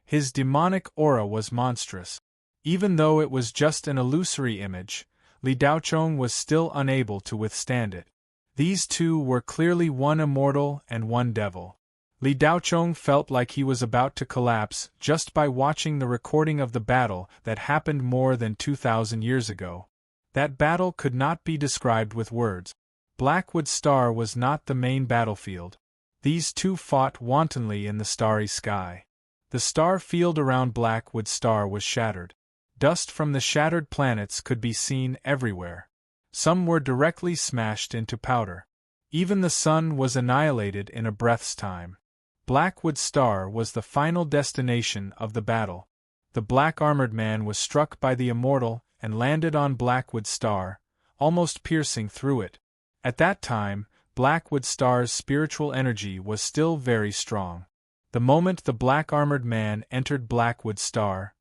His demonic aura was monstrous. Even though it was just an illusory image, Li Daochong was still unable to withstand it. These two were clearly one immortal and one devil. Li Daochong felt like he was about to collapse just by watching the recording of the battle that happened more than 2,000 years ago. That battle could not be described with words. Blackwood Star was not the main battlefield. These two fought wantonly in the starry sky. The star field around Blackwood Star was shattered. Dust from the shattered planets could be seen everywhere. Some were directly smashed into powder. Even the sun was annihilated in a breath's time. Blackwood Star was the final destination of the battle. The black-armored man was struck by the immortal and landed on Blackwood Star, almost piercing through it. At that time, Blackwood Star's spiritual energy was still very strong. The moment the black-armored man entered Blackwood Star,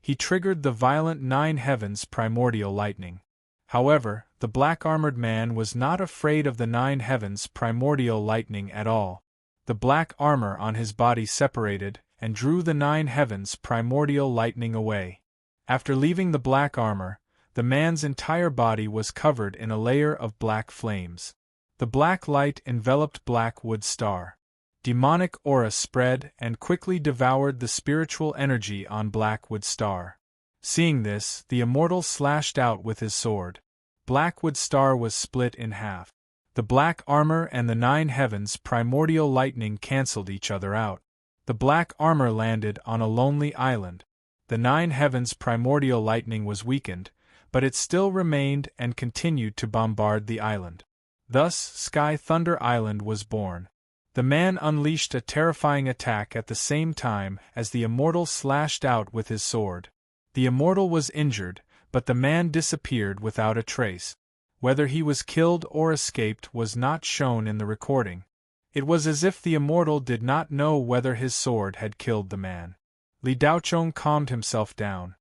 he triggered the violent Nine Heavens primordial lightning. However, the black-armored man was not afraid of the Nine Heavens primordial lightning at all. The black armor on his body separated and drew the Nine Heavens primordial lightning away. After leaving the black armor, the man's entire body was covered in a layer of black flames. The black light enveloped Blackwood Star. Demonic aura spread and quickly devoured the spiritual energy on Blackwood Star. Seeing this, the immortal slashed out with his sword. Blackwood Star was split in half. The black armor and the Nine Heavens primordial lightning cancelled each other out. The black armor landed on a lonely island. The Nine Heavens primordial lightning was weakened, but it still remained and continued to bombard the island. Thus, Sky Thunder Island was born. The man unleashed a terrifying attack at the same time as the immortal slashed out with his sword. The immortal was injured, but the man disappeared without a trace. Whether he was killed or escaped was not shown in the recording. It was as if the immortal did not know whether his sword had killed the man. Li Daochong calmed himself down.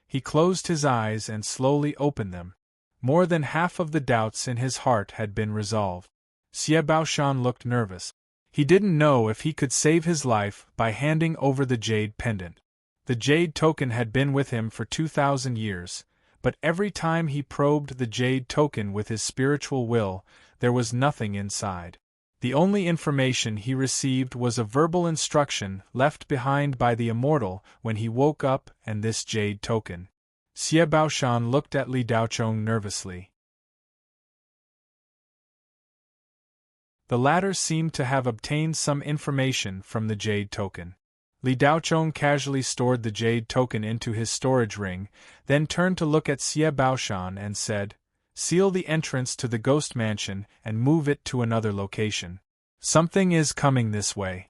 He closed his eyes and slowly opened them. More than half of the doubts in his heart had been resolved. Xie Baoshan looked nervous. He didn't know if he could save his life by handing over the jade pendant. The jade token had been with him for 2,000 years, but every time he probed the jade token with his spiritual will, there was nothing inside. The only information he received was a verbal instruction left behind by the immortal when he woke up and this jade token. Xie Baoshan looked at Li Daochong nervously. The latter seemed to have obtained some information from the jade token. Li Daochong casually stored the jade token into his storage ring, then turned to look at Xie Baoshan and said, "Seal the entrance to the ghost mansion and move it to another location. Something is coming this way."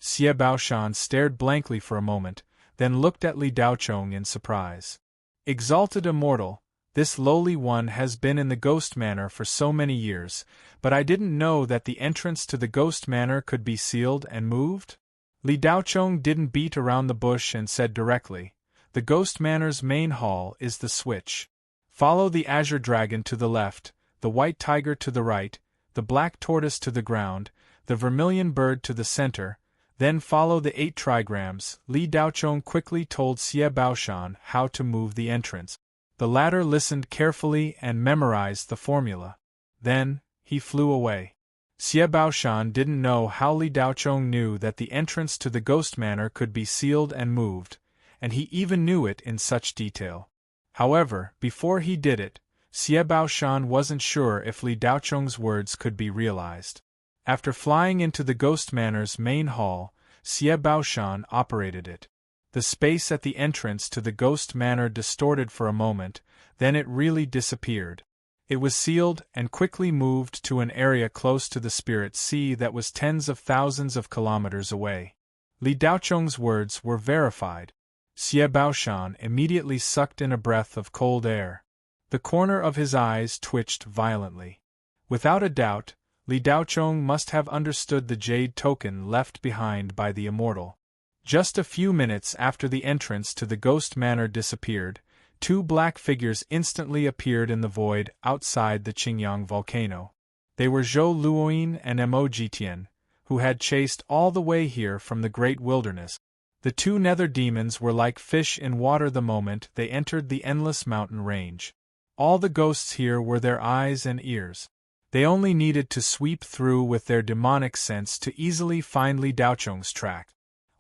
Xie Baoshan stared blankly for a moment, then looked at Li Daochong in surprise. "Exalted Immortal, this lowly one has been in the Ghost Manor for so many years, but I didn't know that the entrance to the Ghost Manor could be sealed and moved?" Li Daochong didn't beat around the bush and said directly, "The Ghost Manor's main hall is the switch. Follow the azure dragon to the left, the white tiger to the right, the black tortoise to the ground, the vermilion bird to the center, then follow the 8 trigrams." Li Daochong quickly told Xie Baoshan how to move the entrance. The latter listened carefully and memorized the formula. Then, he flew away. Xie Baoshan didn't know how Li Daochong knew that the entrance to the Ghost Manor could be sealed and moved, and he even knew it in such detail. However, before he did it, Xie Baoshan wasn't sure if Li Daochong's words could be realized. After flying into the Ghost Manor's main hall, Xie Baoshan operated it. The space at the entrance to the Ghost Manor distorted for a moment, then it really disappeared. It was sealed and quickly moved to an area close to the Spirit Sea that was tens of thousands of kilometers away. Li Daochong's words were verified. Xie Baoshan immediately sucked in a breath of cold air. The corner of his eyes twitched violently. Without a doubt, Li Daochong must have understood the jade token left behind by the immortal. Just a few minutes after the entrance to the Ghost Manor disappeared, 2 black figures instantly appeared in the void outside the Qingyang volcano. They were Zhou Luoyin and Mo Jitian, who had chased all the way here from the great wilderness. The 2 nether demons were like fish in water the moment they entered the endless mountain range. All the ghosts here were their eyes and ears. They only needed to sweep through with their demonic sense to easily find Li Daochong's track.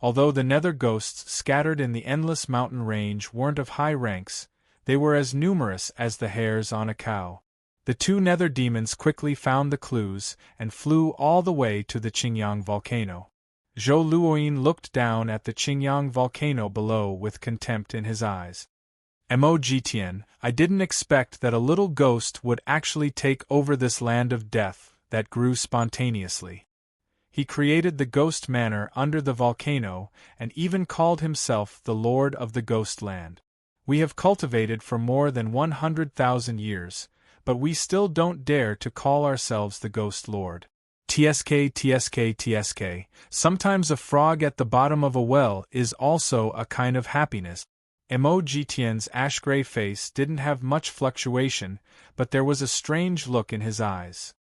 Although the nether ghosts scattered in the endless mountain range weren't of high ranks, they were as numerous as the hairs on a cow. The 2 nether demons quickly found the clues and flew all the way to the Qingyang volcano. Zhou Luoyin looked down at the Qingyang volcano below with contempt in his eyes. "Mo Jitian, I didn't expect that a little ghost would actually take over this land of death that grew spontaneously. He created the Ghost Manor under the volcano and even called himself the Lord of the Ghost Land. We have cultivated for more than 100,000 years, but we still don't dare to call ourselves the Ghost Lord. TSK. Sometimes a frog at the bottom of a well is also a kind of happiness." Mo Jitian's ash-gray face didn't have much fluctuation, but there was a strange look in his eyes.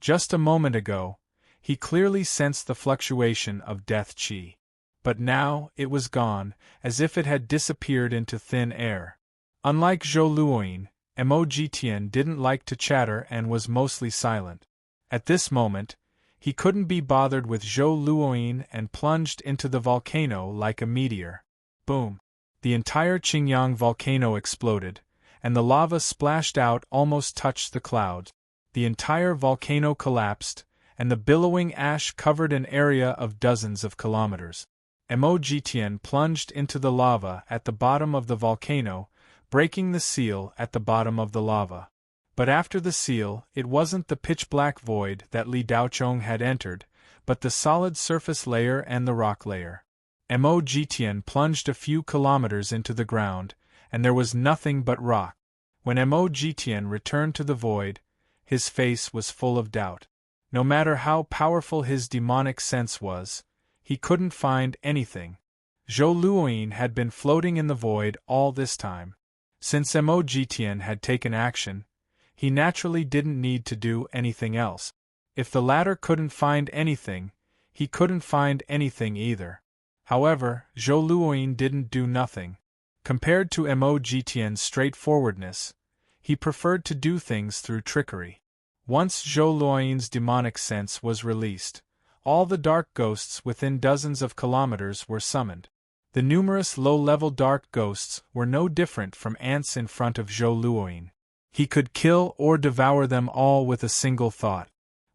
Just a moment ago, he clearly sensed the fluctuation of death chi. But now, it was gone, as if it had disappeared into thin air. Unlike Zhou Luoyin, Mo Jitian didn't like to chatter and was mostly silent. At this moment, he couldn't be bothered with Zhou Luoyin and plunged into the volcano like a meteor. Boom! The entire Qingyang volcano exploded, and the lava splashed out almost touched the clouds. The entire volcano collapsed, and the billowing ash covered an area of dozens of kilometers. Mo Jitian plunged into the lava at the bottom of the volcano, breaking the seal at the bottom of the lava. But after the seal, it wasn't the pitch-black void that Li Daochong had entered, but the solid surface layer and the rock layer. Mo Jitian plunged a few kilometers into the ground, and there was nothing but rock. When Mo Jitian returned to the void, his face was full of doubt. No matter how powerful his demonic sense was, he couldn't find anything. Zhou Luoyin had been floating in the void all this time. Since Mo Jitian had taken action, he naturally didn't need to do anything else. If the latter couldn't find anything, he couldn't find anything either. However, Zhou Luoyin didn't do nothing. Compared to Mo Jitian's straightforwardness, he preferred to do things through trickery. Once Zhou Luoyin's demonic sense was released, all the dark ghosts within dozens of kilometers were summoned. The numerous low-level dark ghosts were no different from ants in front of Zhou Luoyin. He could kill or devour them all with a single thought.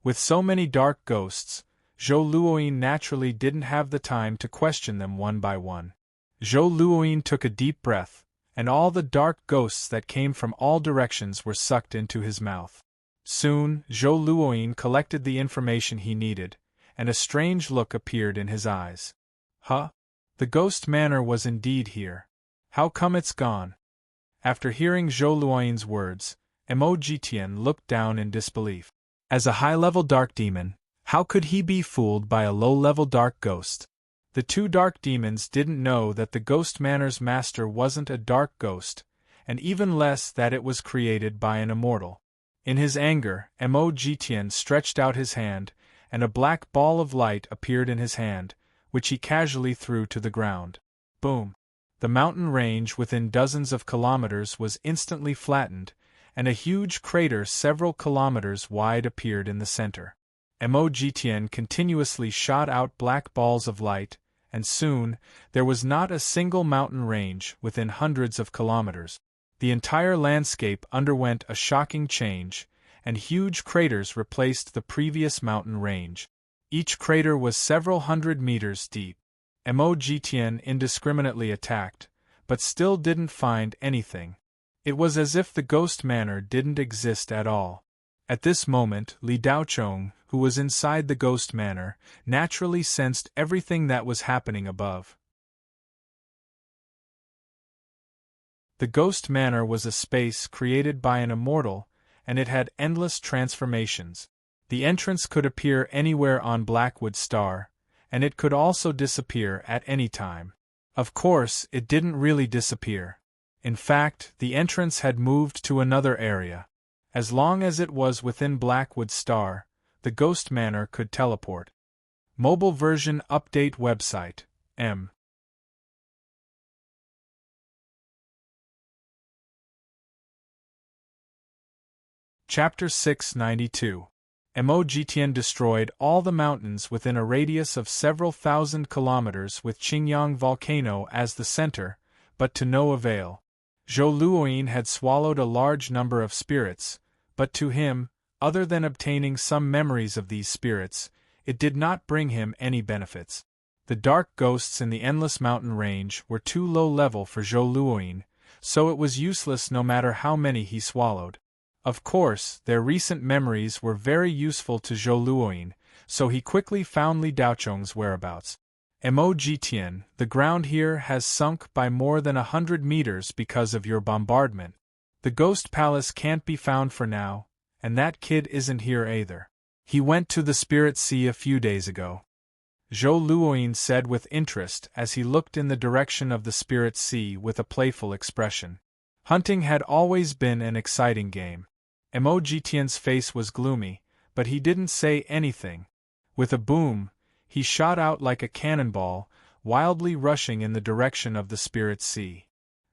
With so many dark ghosts, Zhou Luoyin naturally didn't have the time to question them one by one. Zhou Luoyin took a deep breath, and all the dark ghosts that came from all directions were sucked into his mouth. Soon, Zhou Luoyin collected the information he needed, and a strange look appeared in his eyes. Huh? The ghost manor was indeed here. How come it's gone? After hearing Zhou Luoyin's words, Mo Jitian looked down in disbelief. As a high-level dark demon, how could he be fooled by a low-level dark ghost? The two dark demons didn't know that the ghost manor's master wasn't a dark ghost, and even less that it was created by an immortal. In his anger, Mo Jitian stretched out his hand, and a black ball of light appeared in his hand, which he casually threw to the ground. Boom! The mountain range within dozens of kilometers was instantly flattened, and a huge crater several kilometers wide appeared in the center. Mo Jitian continuously shot out black balls of light, and soon, there was not a single mountain range within hundreds of kilometers. The entire landscape underwent a shocking change, and huge craters replaced the previous mountain range. Each crater was several hundred meters deep. Mo Jitian indiscriminately attacked, but still didn't find anything. It was as if the ghost manor didn't exist at all. At this moment, Li Daochong, who was inside the ghost manor, naturally sensed everything that was happening above. The ghost manor was a space created by an immortal, and it had endless transformations. The entrance could appear anywhere on Blackwood Star, and it could also disappear at any time. Of course, it didn't really disappear. In fact, the entrance had moved to another area. As long as it was within Blackwood Star, the ghost manor could teleport. Mobile version update website, M. Chapter 692. Mo Jitian destroyed all the mountains within a radius of several thousand kilometers with Qingyang volcano as the center, but to no avail. Zhou Luoyin had swallowed a large number of spirits, but to him, other than obtaining some memories of these spirits, it did not bring him any benefits. The dark ghosts in the endless mountain range were too low level for Zhou Luoyin, so it was useless no matter how many he swallowed. Of course, their recent memories were very useful to Zhou Luoyin, so he quickly found Li Daochong's whereabouts. Mo Jitian, the ground here has sunk by more than 100 meters because of your bombardment. The ghost palace can't be found for now, and that kid isn't here either. He went to the Spirit Sea a few days ago. Zhou Luoyin said with interest as he looked in the direction of the Spirit Sea with a playful expression. Hunting had always been an exciting game. Mo Jitian's face was gloomy, but he didn't say anything. With a boom, he shot out like a cannonball, wildly rushing in the direction of the Spirit Sea.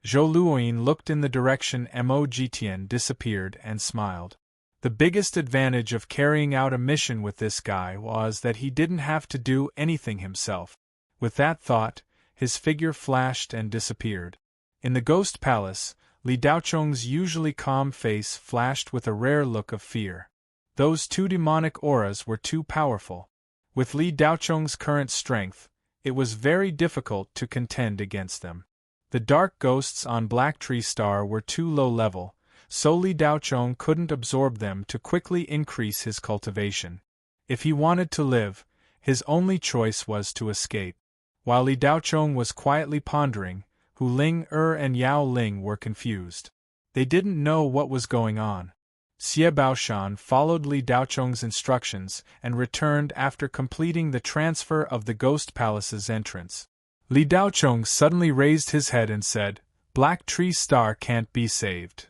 Zhou Luoyin looked in the direction Mo Jitian disappeared and smiled. The biggest advantage of carrying out a mission with this guy was that he didn't have to do anything himself. With that thought, his figure flashed and disappeared. In the Ghost Palace, Li Daochong's usually calm face flashed with a rare look of fear. Those two demonic auras were too powerful. With Li Daochong's current strength, it was very difficult to contend against them. The dark ghosts on Black Tree Star were too low level, so Li Daochong couldn't absorb them to quickly increase his cultivation. If he wanted to live, his only choice was to escape. While Li Daochong was quietly pondering, Hu Ling and Yao Ling were confused. They didn't know what was going on. Xie Baoshan followed Li Daochong's instructions and returned after completing the transfer of the Ghost Palace's entrance. Li Daochong suddenly raised his head and said, "Black Tree Star can't be saved."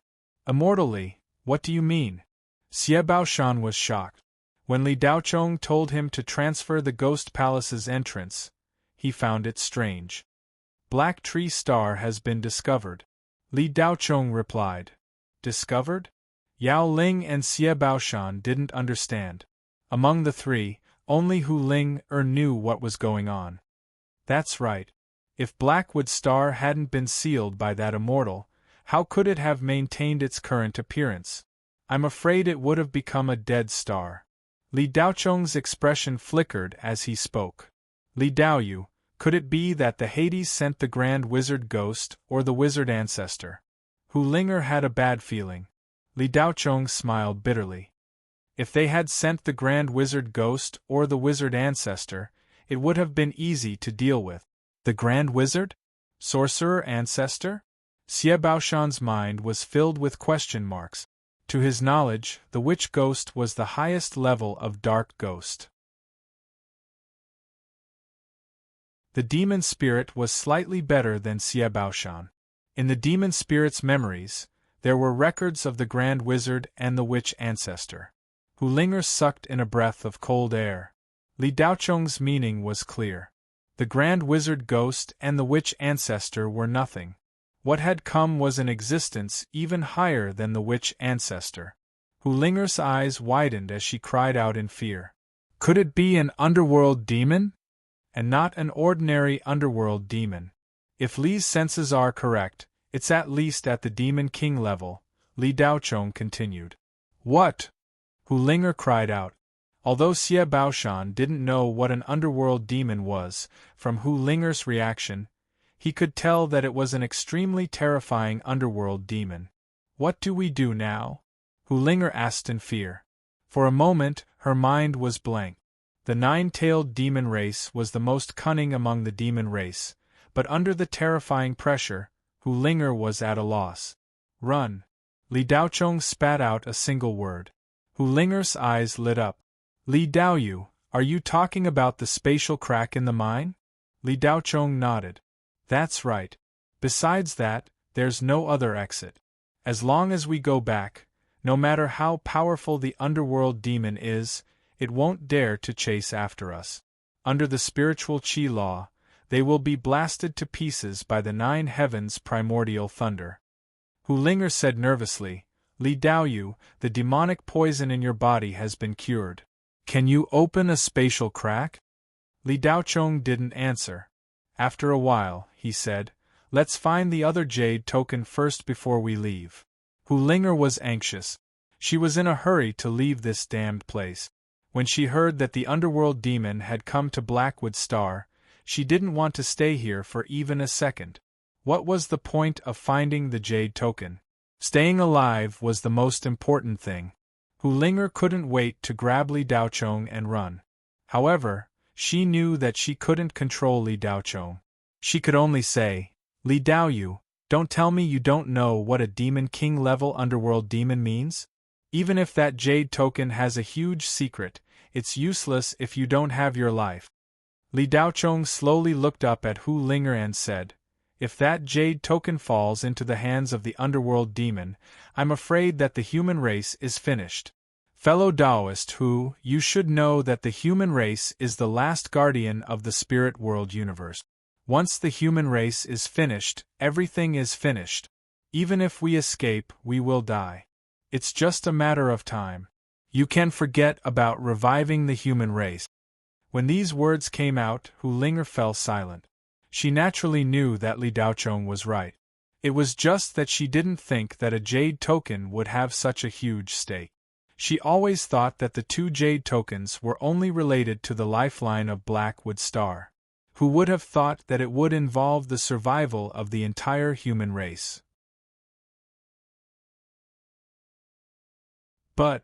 "Immortally, what do you mean?" Xie Baoshan was shocked. When Li Daochong told him to transfer the Ghost Palace's entrance, he found it strange. "Black Tree Star has been discovered," Li Daochong replied. "Discovered?" Yao Ling and Xie Baoshan didn't understand. Among the three, only Hu Ling knew what was going on. That's right. If Blackwood Star hadn't been sealed by that immortal, how could it have maintained its current appearance? I'm afraid it would have become a dead star. Li Daochong's expression flickered as he spoke. Li Daoyu, could it be that the Hades sent the Grand Wizard Ghost or the Wizard Ancestor? Hu Linger had a bad feeling. Li Daochong smiled bitterly. If they had sent the Grand Wizard Ghost or the Wizard Ancestor, it would have been easy to deal with. The Grand Wizard? Sorcerer Ancestor? Xie Baoshan's mind was filled with question marks. To his knowledge, the Witch Ghost was the highest level of Dark Ghost. The Demon Spirit was slightly better than Xie Baoshan. In the Demon Spirit's memories, there were records of the Grand Wizard and the Witch Ancestor. Hu Linger sucked in a breath of cold air. Li Daochong's meaning was clear. The Grand Wizard Ghost and the Witch Ancestor were nothing. What had come was an existence even higher than the Witch Ancestor. Hu Linger's eyes widened as she cried out in fear. Could it be an underworld demon? And not an ordinary underworld demon. If Li's senses are correct, it's at least at the Demon King level, Li Daochong continued. What? Hu Linger cried out. Although Xie Baoshan didn't know what an underworld demon was, from Hu Linger's reaction, he could tell that it was an extremely terrifying underworld demon. What do we do now? Hu Linger asked in fear. For a moment, her mind was blank. The nine-tailed demon race was the most cunning among the demon race, but under the terrifying pressure, Hu Linger was at a loss. Run! Li Daochong spat out a single word. Hu Linger's eyes lit up. Li Daoyu, are you talking about the spatial crack in the mine? Li Daochong nodded. That's right. Besides that, there's no other exit. As long as we go back, no matter how powerful the underworld demon is, it won't dare to chase after us. Under the spiritual Qi law, they will be blasted to pieces by the nine heavens' primordial thunder. Hu Linger said nervously, Li Daoyu, the demonic poison in your body has been cured. Can you open a spatial crack? Li Daochong didn't answer. After a while, he said, let's find the other jade token first before we leave. Hu Linger was anxious. She was in a hurry to leave this damned place. When she heard that the underworld demon had come to Blackwood Star, she didn't want to stay here for even a second. What was the point of finding the jade token? Staying alive was the most important thing. Hu Linger couldn't wait to grab Li Daochong and run. However, she knew that she couldn't control Li Daochong. She could only say, Li Daoyu, don't tell me you don't know what a Demon King level underworld demon means? Even if that jade token has a huge secret, it's useless if you don't have your life. Li Daochong slowly looked up at Hu Linger and said, if that jade token falls into the hands of the underworld demon, I'm afraid that the human race is finished. Fellow Taoist Hu, you should know that the human race is the last guardian of the spirit world universe. Once the human race is finished, everything is finished. Even if we escape, we will die. It's just a matter of time. You can forget about reviving the human race. When these words came out, Hu Linger fell silent. She naturally knew that Li Daochong was right. It was just that she didn't think that a jade token would have such a huge stake. She always thought that the two jade tokens were only related to the lifeline of Blackwood Star. Who would have thought that it would involve the survival of the entire human race? But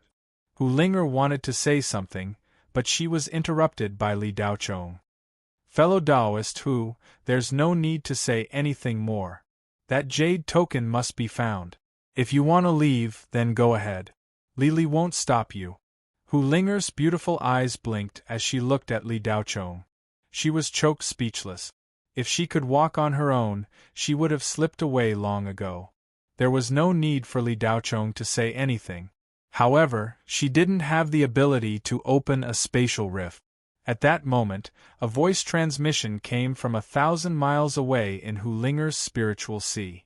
Hu Linger wanted to say something, but she was interrupted by Li Daochong. Fellow Taoist who, there's no need to say anything more. That jade token must be found. If you want to leave, then go ahead. Li won't stop you. Hu Linger's beautiful eyes blinked as she looked at Li Daochong. She was choked speechless. If she could walk on her own, she would have slipped away long ago. There was no need for Li Daochong to say anything. However, she didn't have the ability to open a spatial rift. At that moment, a voice transmission came from 1,000 miles away in Hu Linger's spiritual sea.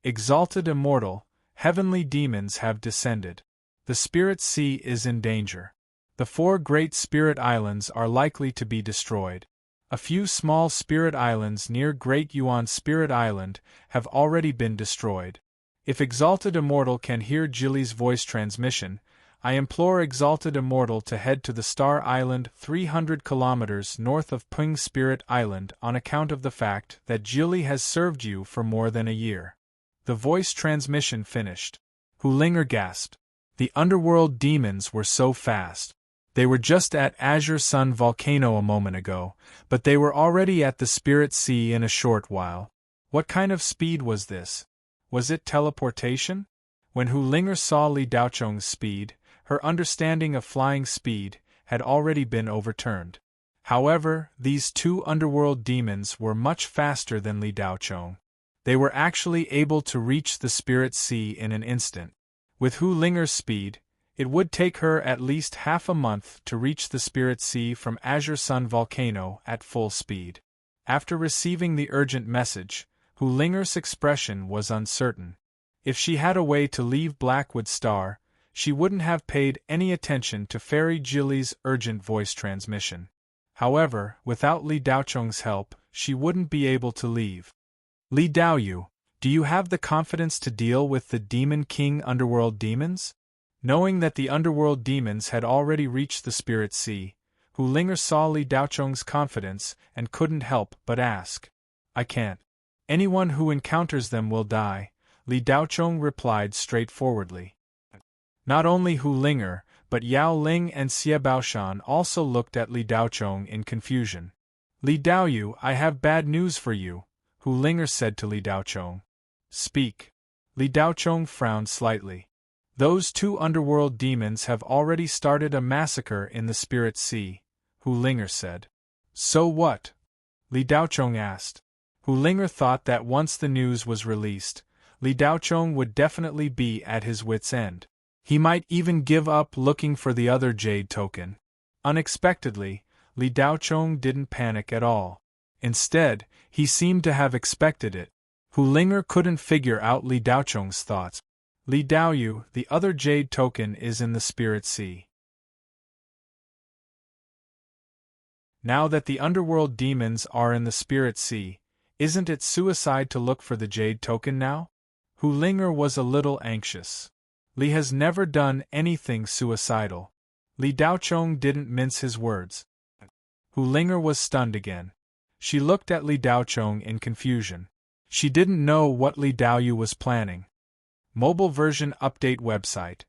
Exalted immortal, heavenly demons have descended. The spirit sea is in danger. The 4 great spirit islands are likely to be destroyed. A few small spirit islands near Great Yuan Spirit Island have already been destroyed. If Exalted Immortal can hear Jili's voice transmission, I implore Exalted Immortal to head to the Star Island 300 kilometers north of Ping Spirit Island on account of the fact that Jili has served you for more than a year. The voice transmission finished. Hu Linger gasped. The underworld demons were so fast. They were just at Azure Sun Volcano a moment ago, but they were already at the Spirit Sea in a short while. What kind of speed was this? Was it teleportation? When Hu Linger saw Li Daochong's speed, her understanding of flying speed had already been overturned. However, these 2 underworld demons were much faster than Li Daochong. They were actually able to reach the Spirit Sea in an instant. With Hu Linger's speed, it would take her at least half a month to reach the Spirit Sea from Azure Sun Volcano at full speed. After receiving the urgent message, Hu Linger's expression was uncertain. If she had a way to leave Blackwood Star, she wouldn't have paid any attention to Fairy Jili's urgent voice transmission. However, without Li Daochong's help, she wouldn't be able to leave. Li Daoyu, do you have the confidence to deal with the Demon King underworld demons? Knowing that the underworld demons had already reached the Spirit Sea, Hu Linger saw Li Daochong's confidence and couldn't help but ask. I can't. Anyone who encounters them will die, Li Daochong replied straightforwardly. Not only Hu Linger, but Yao Ling and Xie Baoshan also looked at Li Daochong in confusion. Li Daoyu, I have bad news for you, Hu Linger said to Li Daochong. Speak. Li Daochong frowned slightly. Those 2 underworld demons have already started a massacre in the Spirit Sea, Hu Linger said. So what? Li Daochong asked. Hu Linger thought that once the news was released, Li Daochong would definitely be at his wits' end. He might even give up looking for the other jade token. Unexpectedly, Li Daochong didn't panic at all. Instead, he seemed to have expected it. Hu Linger couldn't figure out Li Daochong's thoughts. Li Daoyu, the other jade token is in the Spirit Sea. Now that the underworld demons are in the Spirit Sea, isn't it suicide to look for the jade token now? Hu Linger was a little anxious. Li has never done anything suicidal. Li Daochong didn't mince his words. Hu Linger was stunned again. She looked at Li Daochong in confusion. She didn't know what Li Daoyu was planning. Mobile version update website.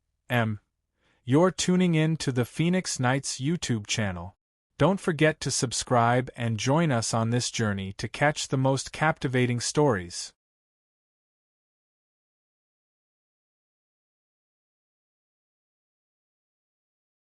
You're tuning in to the Phoenix Nights YouTube channel. Don't forget to subscribe and join us on this journey to catch the most captivating stories.